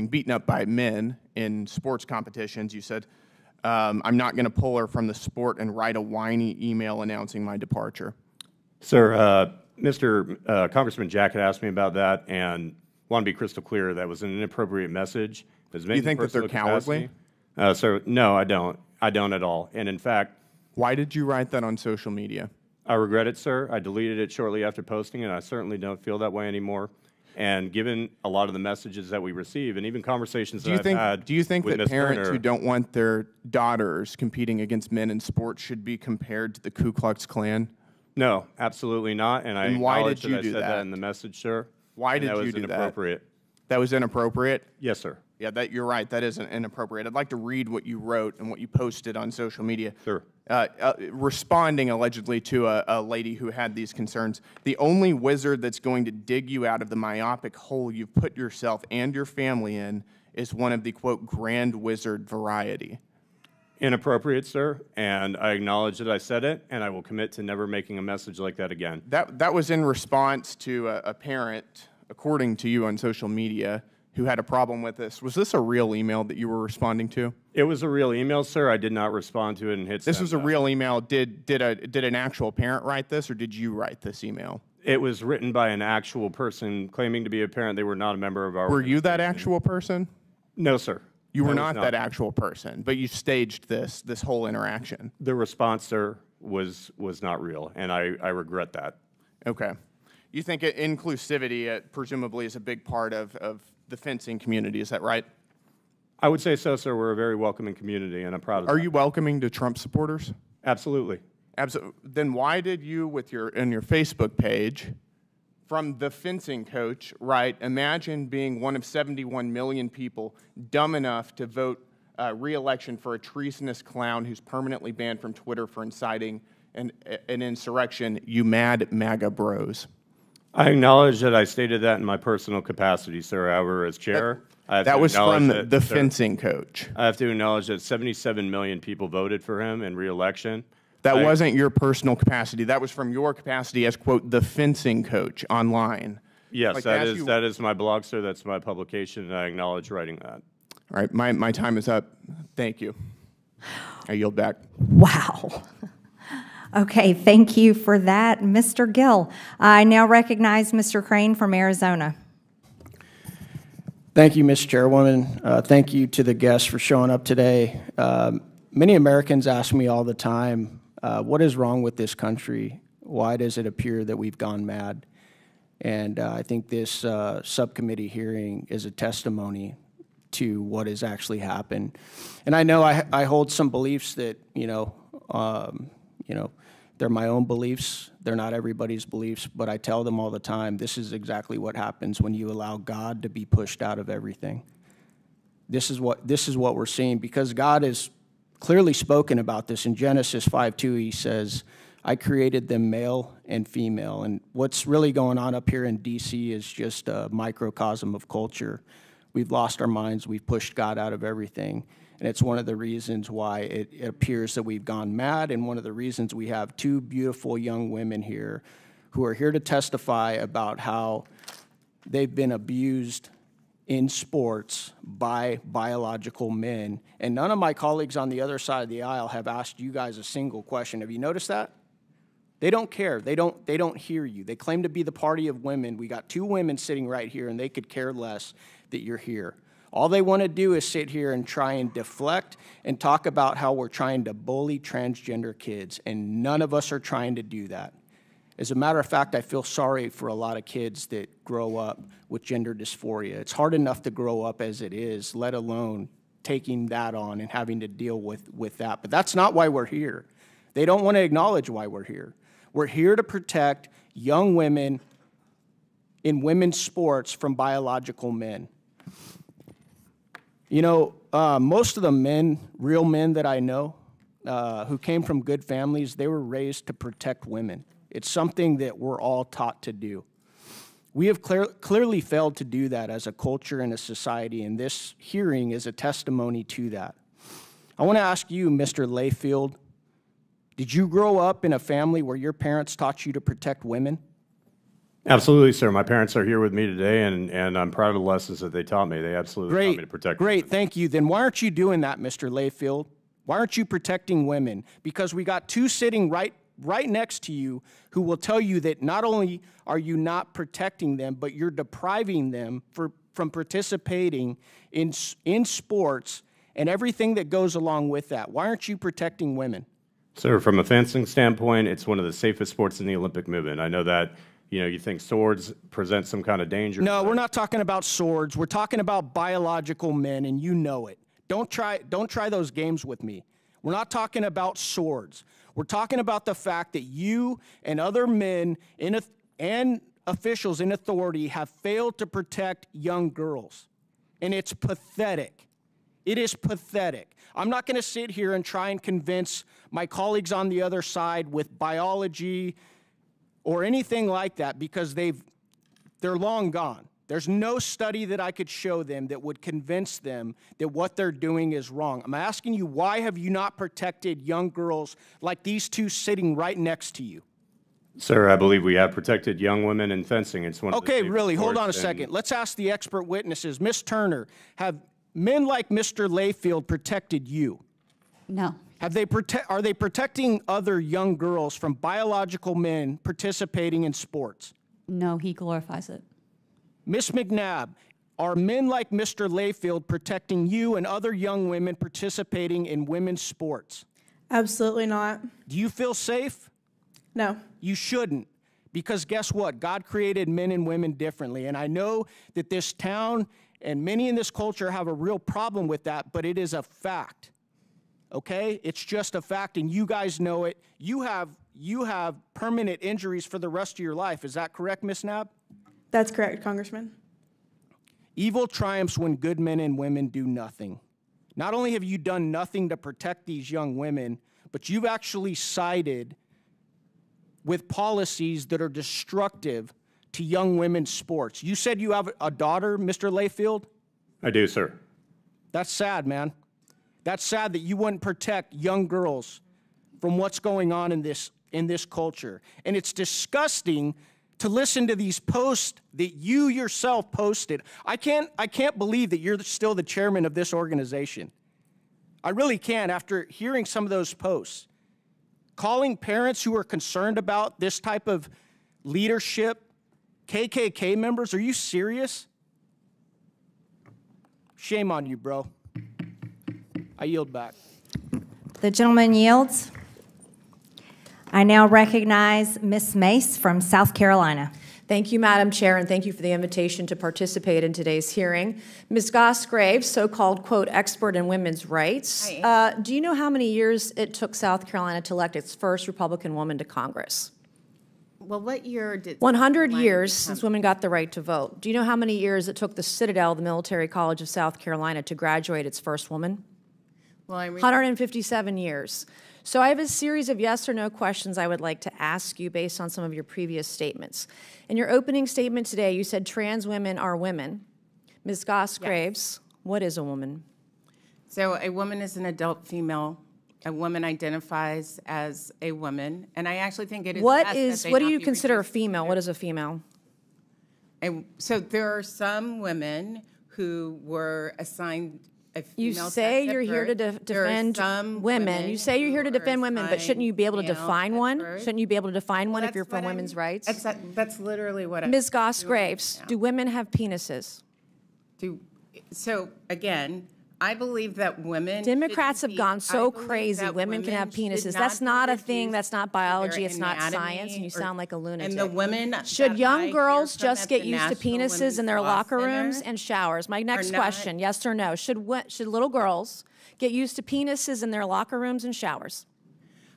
beaten up by men in sports competitions. You said, I'm not going to pull her from the sport and write a whiny email announcing my departure. Sir, Mr. Congressman Jack had asked me about that, and want to be crystal clear, that was an inappropriate message. Do you think that they're cowardly? Sir, no, I don't. I don't at all. And in fact... Why did you write that on social media? I regret it, sir. I deleted it shortly after posting, and I certainly don't feel that way anymore. And given a lot of the messages that we receive, and even conversations that I've had, do you think with that Ms. parents Turner, who don't want their daughters competing against men in sports should be compared to the Ku Klux Klan? No, absolutely not. And I And why acknowledge did you that I do said that? that in the message, sir. Why And did that you was do that? inappropriate. That was inappropriate? Yes, sir. Yeah, you're right. That isn't inappropriate. I'd like to read what you wrote and what you posted on social media. Sure. Responding allegedly to a lady who had these concerns. The only wizard that's going to dig you out of the myopic hole you've put yourself and your family in is one of the, quote, grand wizard variety. Inappropriate, sir, and I acknowledge that I said it, and I will commit to never making a message like that again. That was in response to a parent, according to you on social media, who had a problem with this. Was this a real email that you were responding to? It was a real email, sir. I did not respond to it and hit This send was a back. real email. Did an actual parent write this, or did you write this email? It was written by an actual person claiming to be a parent. They were not a member of our Were you that organization. actual person? No, sir. You were I was not that actual person, but you staged this whole interaction. The response, sir, was not real, and I regret that. Okay. You think inclusivity presumably is a big part of the fencing community, is that right? I would say so, sir. We're a very welcoming community, and I'm proud of that. Are you welcoming to Trump supporters? Absolutely. Then why did you, in your Facebook page, from the fencing coach, write, imagine being one of 71 million people dumb enough to vote re-election for a treasonous clown who's permanently banned from Twitter for inciting an insurrection, you mad MAGA bros? I acknowledge that I stated that in my personal capacity, sir. However, as chair, I have That to was acknowledge from the fencing coach. I have to acknowledge that 77 million people voted for him in re-election. That wasn't your personal capacity. That was from your capacity as, quote, the fencing coach online. Yes, Like, that is my blog, sir. That's my publication, and I acknowledge writing that. All right, my time is up. Thank you. I yield back. Wow. Okay, thank you for that, Mr. Gill. I now recognize Mr. Crane from Arizona. Thank you, Ms. Chairwoman. Thank you to the guests for showing up today. Many Americans ask me all the time, what is wrong with this country? Why does it appear that we've gone mad? And I think this subcommittee hearing is a testimony to what has actually happened. And I know I hold some beliefs that, they're my own beliefs. They're not everybody's beliefs, but I tell them all the time, this is exactly what happens when you allow God to be pushed out of everything. This is what we're seeing, because God has clearly spoken about this. In Genesis 5:2, he says, I created them male and female. And what's really going on up here in D.C. is just a microcosm of culture. We've lost our minds. We've pushed God out of everything. And it's one of the reasons why it appears that we've gone mad, and one of the reasons we have two beautiful young women here who are here to testify about how they've been abused in sports by biological men. And none of my colleagues on the other side of the aisle have asked you guys a single question. Have you noticed that? They don't care. They don't hear you. They claim to be the party of women. We got two women sitting right here, and they could care less that you're here. All they want to do is sit here and try and deflect and talk about how we're trying to bully transgender kids, and none of us are trying to do that. As a matter of fact, I feel sorry for a lot of kids that grow up with gender dysphoria. It's hard enough to grow up as it is, let alone taking that on and having to deal with that. But that's not why we're here. They don't want to acknowledge why we're here. We're here to protect young women in women's sports from biological men. Most of the men, real men that I know, who came from good families, they were raised to protect women. It's something that we're all taught to do. We have clearly failed to do that as a culture and a society, and this hearing is a testimony to that. I want to ask you, Mr. Layfield, did you grow up in a family where your parents taught you to protect women? Absolutely, sir. My parents are here with me today, and I'm proud of the lessons that they taught me. They absolutely taught me to protect women. Great, thank you. Then why aren't you doing that, Mr. Layfield? Why aren't you protecting women? Because we got two sitting right next to you who will tell you that not only are you not protecting them, but you're depriving them from participating in sports and everything that goes along with that. Why aren't you protecting women? Sir, from a fencing standpoint, it's one of the safest sports in the Olympic movement. I know that, you think swords present some kind of danger. No, we're not talking about swords. We're talking about biological men, and you know it. Don't try those games with me. We're not talking about swords. We're talking about the fact that you and other men and officials in authority have failed to protect young girls. And it's pathetic. It is pathetic. I'm not going to sit here and try and convince my colleagues on the other side with biology or anything like that because they're long gone. There's no study that I could show them that would convince them that what they're doing is wrong. I'm asking you, why have you not protected young girls like these two sitting right next to you? Sir, I believe we have protected young women in fencing. It's one of the safest really, hold on a sports, second. Let's ask the expert witnesses. Ms. Turner, have men like Mr. Layfield protected you? No. Are they protecting other young girls from biological men participating in sports? No, he glorifies it. Ms. McNabb, are men like Mr. Layfield protecting you and other young women participating in women's sports? Absolutely not. Do you feel safe? No. You shouldn't, because guess what? God created men and women differently, and I know that this town and many in this culture have a real problem with that, but it is a fact, okay? It's just a fact, and you guys know it. You have permanent injuries for the rest of your life. Is that correct, Ms. Knabb? That's correct, Congressman. Evil triumphs when good men and women do nothing. Not only have you done nothing to protect these young women, but you've actually sided with policies that are destructive to young women's sports. You said you have a daughter, Mr. Layfield? I do, sir. That's sad, man. That's sad that you wouldn't protect young girls from what's going on in this culture. And it's disgusting to listen to these posts that you yourself posted. I can't believe that you're still the chairman of this organization. I really can't after hearing some of those posts. Calling parents who are concerned about this type of leadership KKK members, are you serious? Shame on you, bro. I yield back. The gentleman yields. I now recognize Ms. Mace from South Carolina. Thank you, Madam Chair, and thank you for the invitation to participate in today's hearing. Ms. Goss-Graves, so-called, quote, expert in women's rights. Do you know how many years it took South Carolina to elect its first Republican woman to Congress? Well, what year did 100 years since women got the right to vote. Do you know how many years it took the Citadel, the Military College of South Carolina, to graduate its first woman? Well, 157 years. So I have a series of yes or no questions I would like to ask you based on some of your previous statements. In your opening statement today, you said trans women are women. Ms. Goss-Graves, what is a woman? So a woman is an adult female. A woman identifies as a woman, and I actually think it is. What do you consider a female? What is a female? So there are some women who were assigned. You say you're here to defend women. You say you're here to defend women, but shouldn't you be able to define one? Shouldn't you be able to define one if you're for women's rights? That's literally what I'm. Ms. Goss-Graves, do women have penises? So again, I believe that women. Democrats have gone so crazy. Women can have penises. That's not a thing. That's not biology. It's not science. And you sound like a lunatic. And the women. Should young girls just get used to penises in their locker rooms and showers? My next question: yes or no? Should little girls get used to penises in their locker rooms and showers?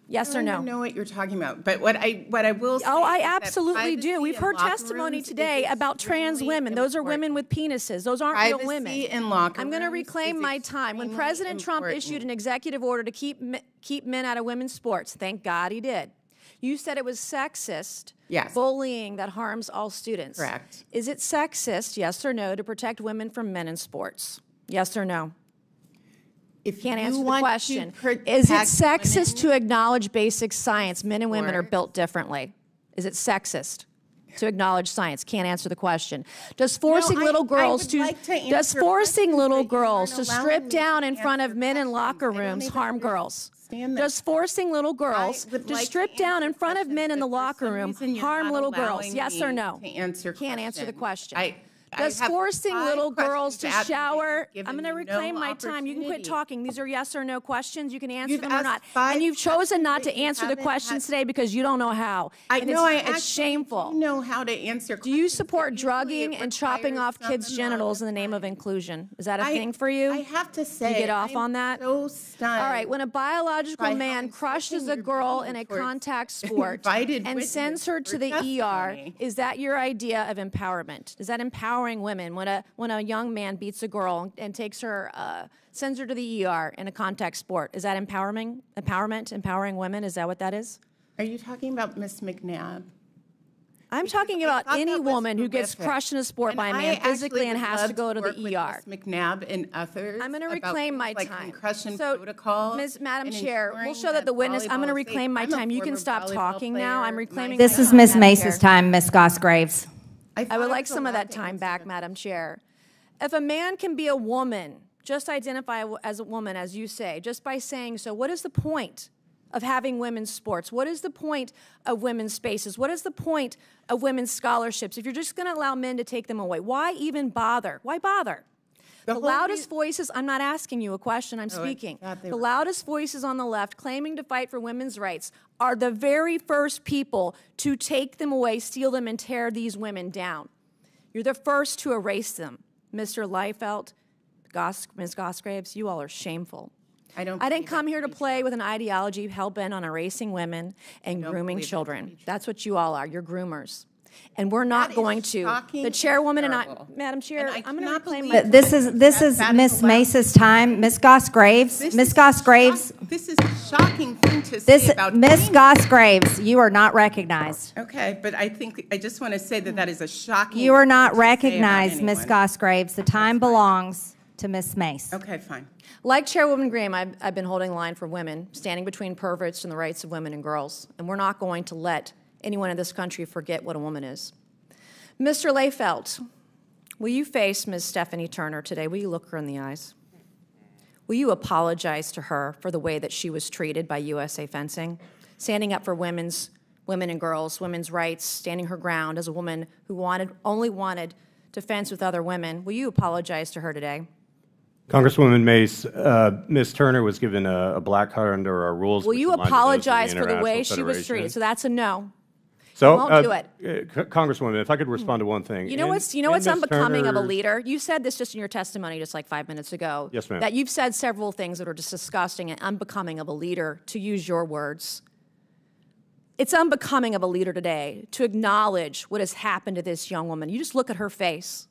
Yes or no? I don't know what you're talking about, but what I will say. Oh, I absolutely do. We've heard testimony today about trans women. Those are women with penises. Those aren't real women. I'm going to reclaim my time. When President Trump issued an executive order to keep men out of women's sports, thank God he did. You said it was sexist. Yes. Bullying that harms all students. Correct. Is it sexist, yes or no, to protect women from men in sports? Yes or no? If Can't you answer the want to question. protect Is it sexist women to acknowledge basic science? Men and women are Sports. built differently. Is it sexist to acknowledge science? Can't answer the question. Does forcing little girls would like to does answer forcing questions, little but you aren't girls to allowing strip me down to in front of answer men in locker questions. I don't rooms even harm girls? understand that. Does forcing little girls would to like to strip down in front of men in the locker some room reason you're harm not little girls? allowing Yes or me no? to answer Can't answer the questions. question. Does I have forcing 5 little girls to questions to ask you. shower? You've I'm going to given me reclaim no my time. You can quit opportunity. talking. These are yes or no questions. You can answer You've them or not. asked 5 And you've chosen not to questions that you answer the haven't questions had- today because you don't know how. I And know it's, I it's shameful. do know how to answer. Do you support usually drugging it and chopping requires off kids' some genitals in the name of inclusion? Is that a I- thing for you? I have to You say, get off I'm on that? so stunned. All right, when a biological by how man crushes a girl in a towards contact sport invited and witness sends her to for the ER, testimony. is that your idea of empowerment? Is that empowering women when a young man beats a girl and takes her, sends her to the ER in a contact sport? Is that empowering women? Is that what that is? Are you talking about Miss McNabb? I'm talking about thought any that was woman who gets horrific. crushed in a sport And by a I man physically actually and would has to love go to work the with ER. Miss McNabb and others. I'm going to about reclaim things my like time. concussion So, protocol. Madam and Chair, we'll ensuring show that the witness. I'm going to volleyball is safe. reclaim my I'm a time. You can former stop volleyball talking now. I'm player reclaiming. This my is time, Ms. Madam Mace's Chair. time, Ms. Gosgraves. I would like some of that time back, Madam Chair. If a man can be a woman, just identify as a woman, as you say, just by saying so, what is the point of having women's sports? What is the point of women's spaces? What is the point of women's scholarships? If you're just going to allow men to take them away, why even bother? Why bother? The loudest voices, I'm not asking you a question, I'm speaking. The loudest voices on the left claiming to fight for women's rights are the very first people to take them away, steal them, and tear these women down. You're the first to erase them. Mr. Liefeld, Ms. Gosgraves, you all are shameful. I didn't come here to play with an ideology hell-bent on erasing women and grooming children. That's what you all are. You're groomers. And we're not going to. The chairwoman and I, Madam Chair, I'm going to reclaim my time. This is Ms. Mace's time. Ms. Gosgraves, Ms. Gosgraves, This is a shocking thing to say about Ms. Gosgraves, you are not recognized. Okay, but I just want to say that is a shocking. You are not thing to say about recognized, Ms. anyone. Gosgraves. The time belongs to Ms. Mace. Okay, fine. Like Chairwoman Graham, I've been holding the line for women, standing between perverts and the rights of women and girls. And we're not going to let anyone in this country forget what a woman is. Mr. Liefeld, will you face Ms. Stephanie Turner today? Will you look her in the eyes? Will you apologize to her for the way that she was treated by USA Fencing, standing up for women and girls, women's rights, standing her ground as a woman who only wanted to fence with other women? Will you apologize to her today? Congresswoman Mace, Ms. Turner was given a black card under our rules. Will which you align to those of apologize for the way International she was Federation. treated? So that's a no. So, You won't do it. Congresswoman, if I could respond to one thing. You know what's unbecoming of a leader? You said this just in your testimony just like 5 minutes ago. Yes, ma'am. That you've said several things that are just disgusting and unbecoming of a leader, to use your words. It's unbecoming of a leader today to acknowledge what has happened to this young woman. You just look at her face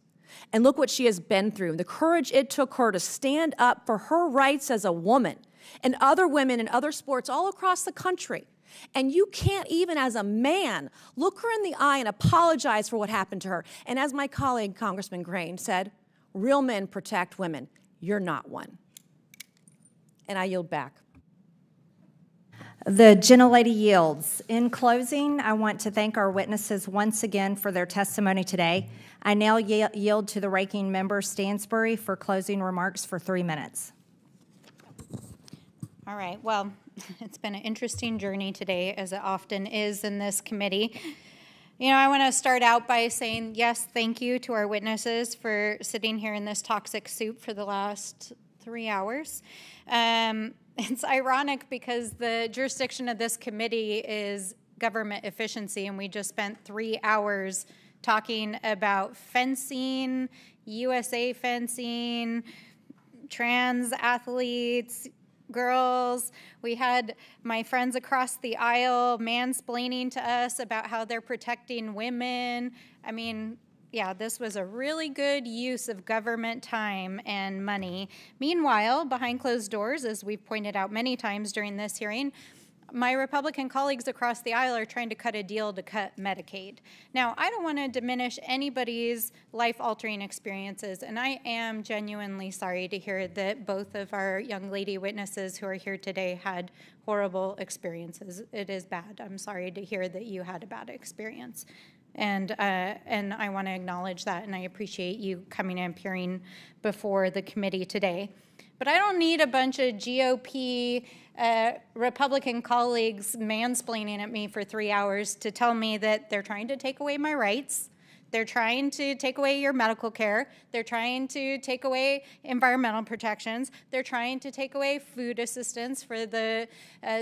and look what she has been through, the courage it took her to stand up for her rights as a woman and other women in other sports all across the country. And you can't even as a man look her in the eye and apologize for what happened to her. And as my colleague, Congressman Grain, said, real men protect women. You're not one. And I yield back. The gentlelady yields. In closing, I want to thank our witnesses once again for their testimony today. I now yield to the ranking member Stansbury for closing remarks for 3 minutes. All right, well, it's been an interesting journey today, as it often is in this committee. You know, I want to start out by saying, yes, thank you to our witnesses for sitting here in this toxic soup for the last 3 hours. It's ironic because the jurisdiction of this committee is government efficiency, and we just spent 3 hours talking about fencing, USA fencing, trans athletes, girls. We had my friends across the aisle mansplaining to us about how they're protecting women. I mean, yeah, this was a really good use of government time and money. Meanwhile, behind closed doors, as we've pointed out many times during this hearing, my Republican colleagues across the aisle are trying to cut a deal to cut Medicaid. Now, I don't want to diminish anybody's life-altering experiences, and I am genuinely sorry to hear that both of our young lady witnesses who are here today had horrible experiences. It is bad. I'm sorry to hear that you had a bad experience. And I want to acknowledge that, and I appreciate you coming and appearing before the committee today. But I don't need a bunch of GOP Republican colleagues mansplaining at me for 3 hours to tell me that they're trying to take away my rights. They're trying to take away your medical care. They're trying to take away environmental protections. They're trying to take away food assistance for the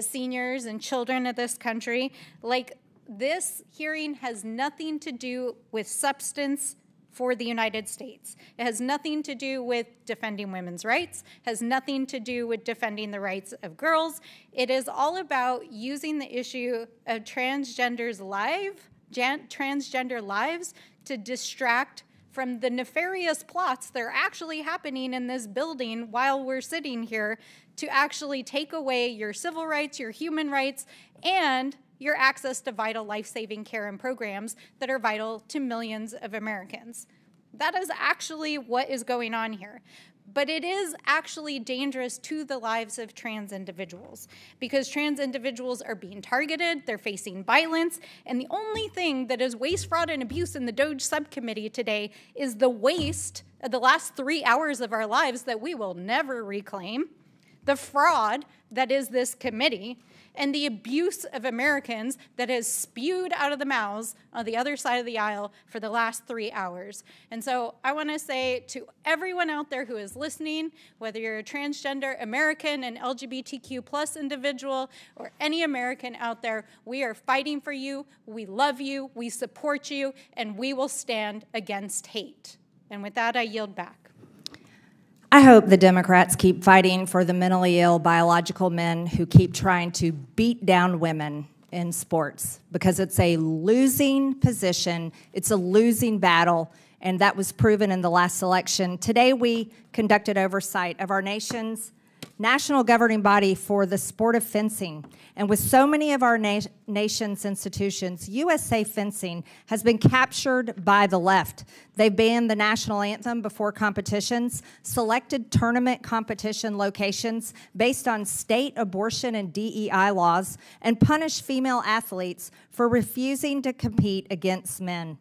seniors and children of this country. Like, this hearing has nothing to do with substance for the United States. It has nothing to do with defending women's rights, has nothing to do with defending the rights of girls. It is all about using the issue of transgender lives to distract from the nefarious plots that are actually happening in this building while we're sitting here to actually take away your civil rights, your human rights, and your access to vital life-saving care and programs that are vital to millions of Americans. That is actually what is going on here. But it is actually dangerous to the lives of trans individuals because trans individuals are being targeted, they're facing violence, and the only thing that is waste, fraud, and abuse in the DOJ subcommittee today is the waste of the last 3 hours of our lives that we will never reclaim, the fraud that is this committee, and the abuse of Americans that has spewed out of the mouths on the other side of the aisle for the last 3 hours. And so I want to say to everyone out there who is listening, whether you're a transgender American, an LGBTQ plus individual, or any American out there, we are fighting for you, we love you, we support you, and we will stand against hate. And with that, I yield back. I hope the Democrats keep fighting for the mentally ill biological men who keep trying to beat down women in sports because it's a losing position, it's a losing battle, and that was proven in the last election. Today we conducted oversight of our nation's national governing body for the sport of fencing. And with so many of our nation's institutions, USA Fencing has been captured by the left. They've banned the national anthem before competitions, selected tournament competition locations based on state abortion and DEI laws, and punished female athletes for refusing to compete against men.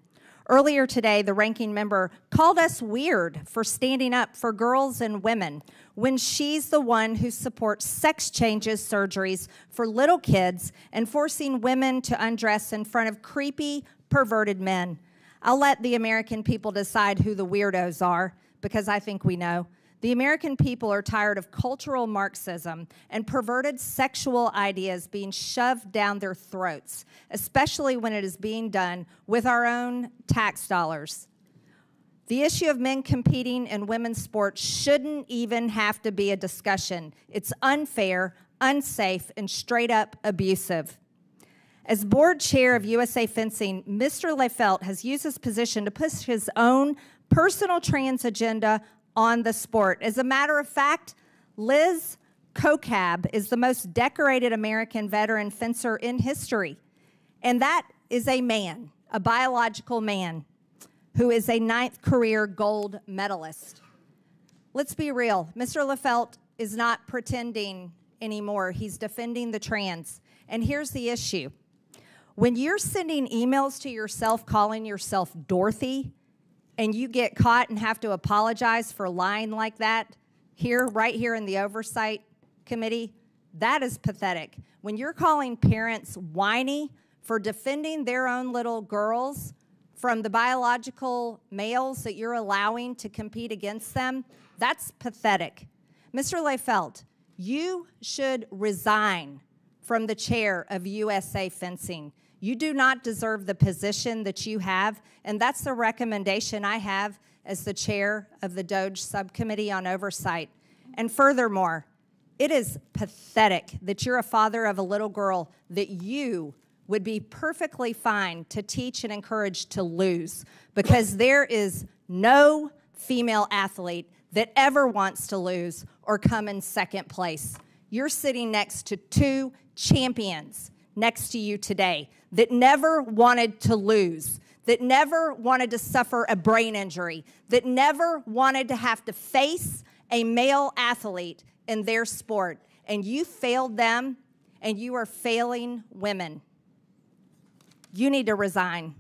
Earlier today, the ranking member called us weird for standing up for girls and women when she's the one who supports sex changes surgeries for little kids and forcing women to undress in front of creepy, perverted men. I'll let the American people decide who the weirdos are because I think we know. The American people are tired of cultural Marxism and perverted sexual ideas being shoved down their throats, especially when it is being done with our own tax dollars. The issue of men competing in women's sports shouldn't even have to be a discussion. It's unfair, unsafe, and straight up abusive. As board chair of USA Fencing, Mr. Lefelt has used his position to push his own personal trans agenda on the sport. As a matter of fact, Liz Kokab is the most decorated American veteran fencer in history. And that is a man, a biological man, who is a 9th career gold medalist. Let's be real. Mr. Lefelt is not pretending anymore. He's defending the trans. And here's the issue. When you're sending emails to yourself calling yourself Dorothy, and you get caught and have to apologize for lying like that right here in the Oversight Committee, that is pathetic. When you're calling parents whiny for defending their own little girls from the biological males that you're allowing to compete against them, that's pathetic. Mr. Lefelt, you should resign from the chair of USA Fencing. You do not deserve the position that you have, and that's the recommendation I have as the chair of the DOJ Subcommittee on Oversight. And furthermore, it is pathetic that you're a father of a little girl that you would be perfectly fine to teach and encourage to lose, because there is no female athlete that ever wants to lose or come in second place. You're sitting next to 2 champions next to you today that never wanted to lose, that never wanted to suffer a brain injury, that never wanted to have to face a male athlete in their sport. And you failed them, and you are failing women. You need to resign.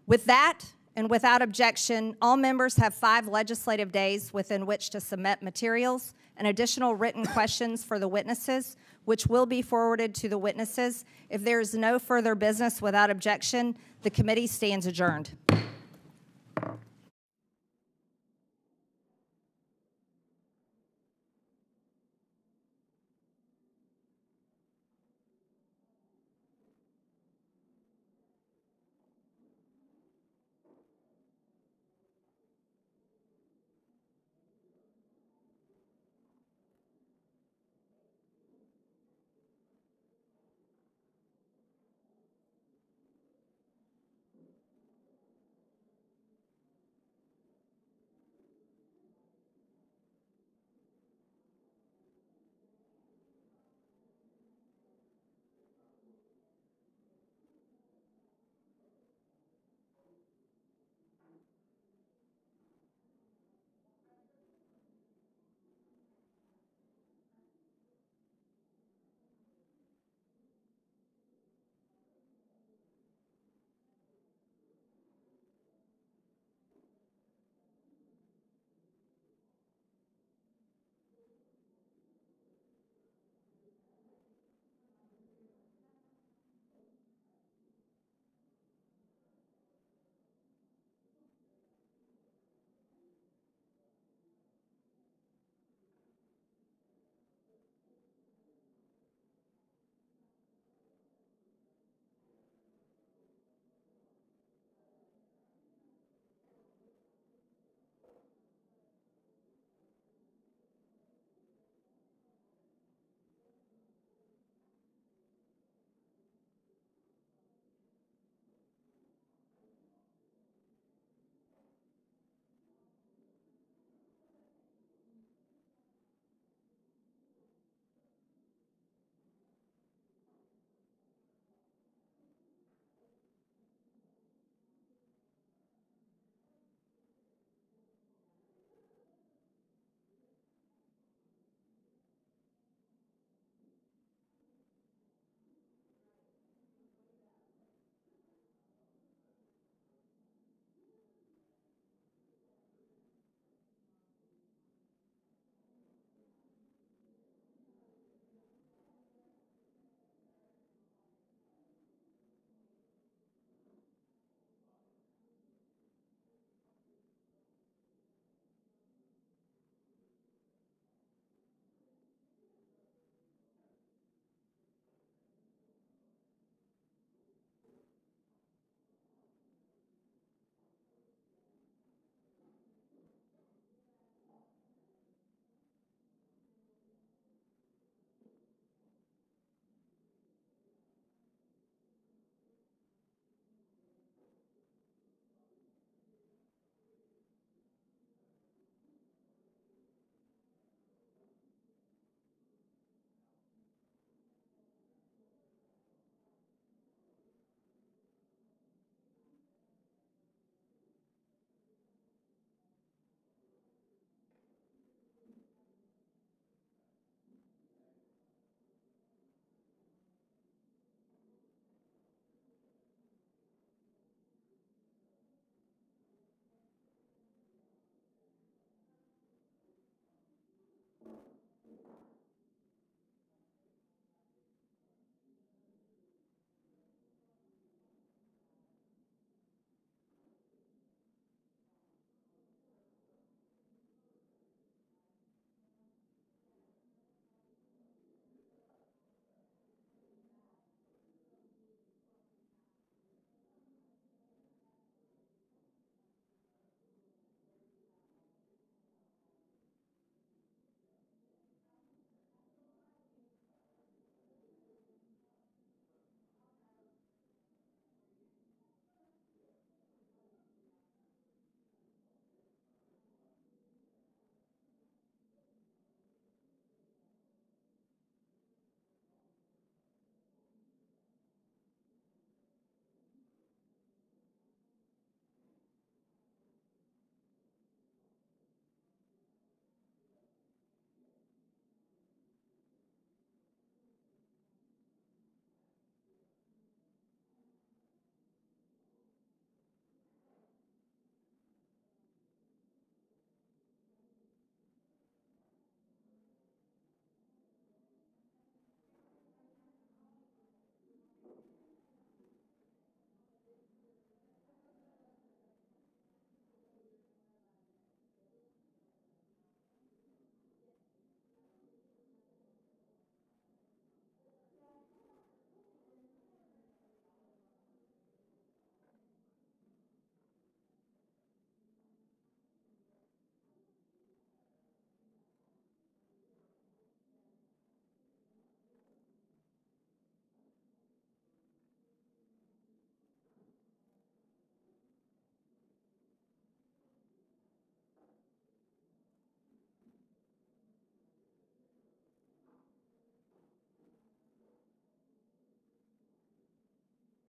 With that, and without objection, all members have 5 legislative days within which to submit materials and additional written questions for the witnesses, which will be forwarded to the witnesses. If there is no further business without objection, the committee stands adjourned.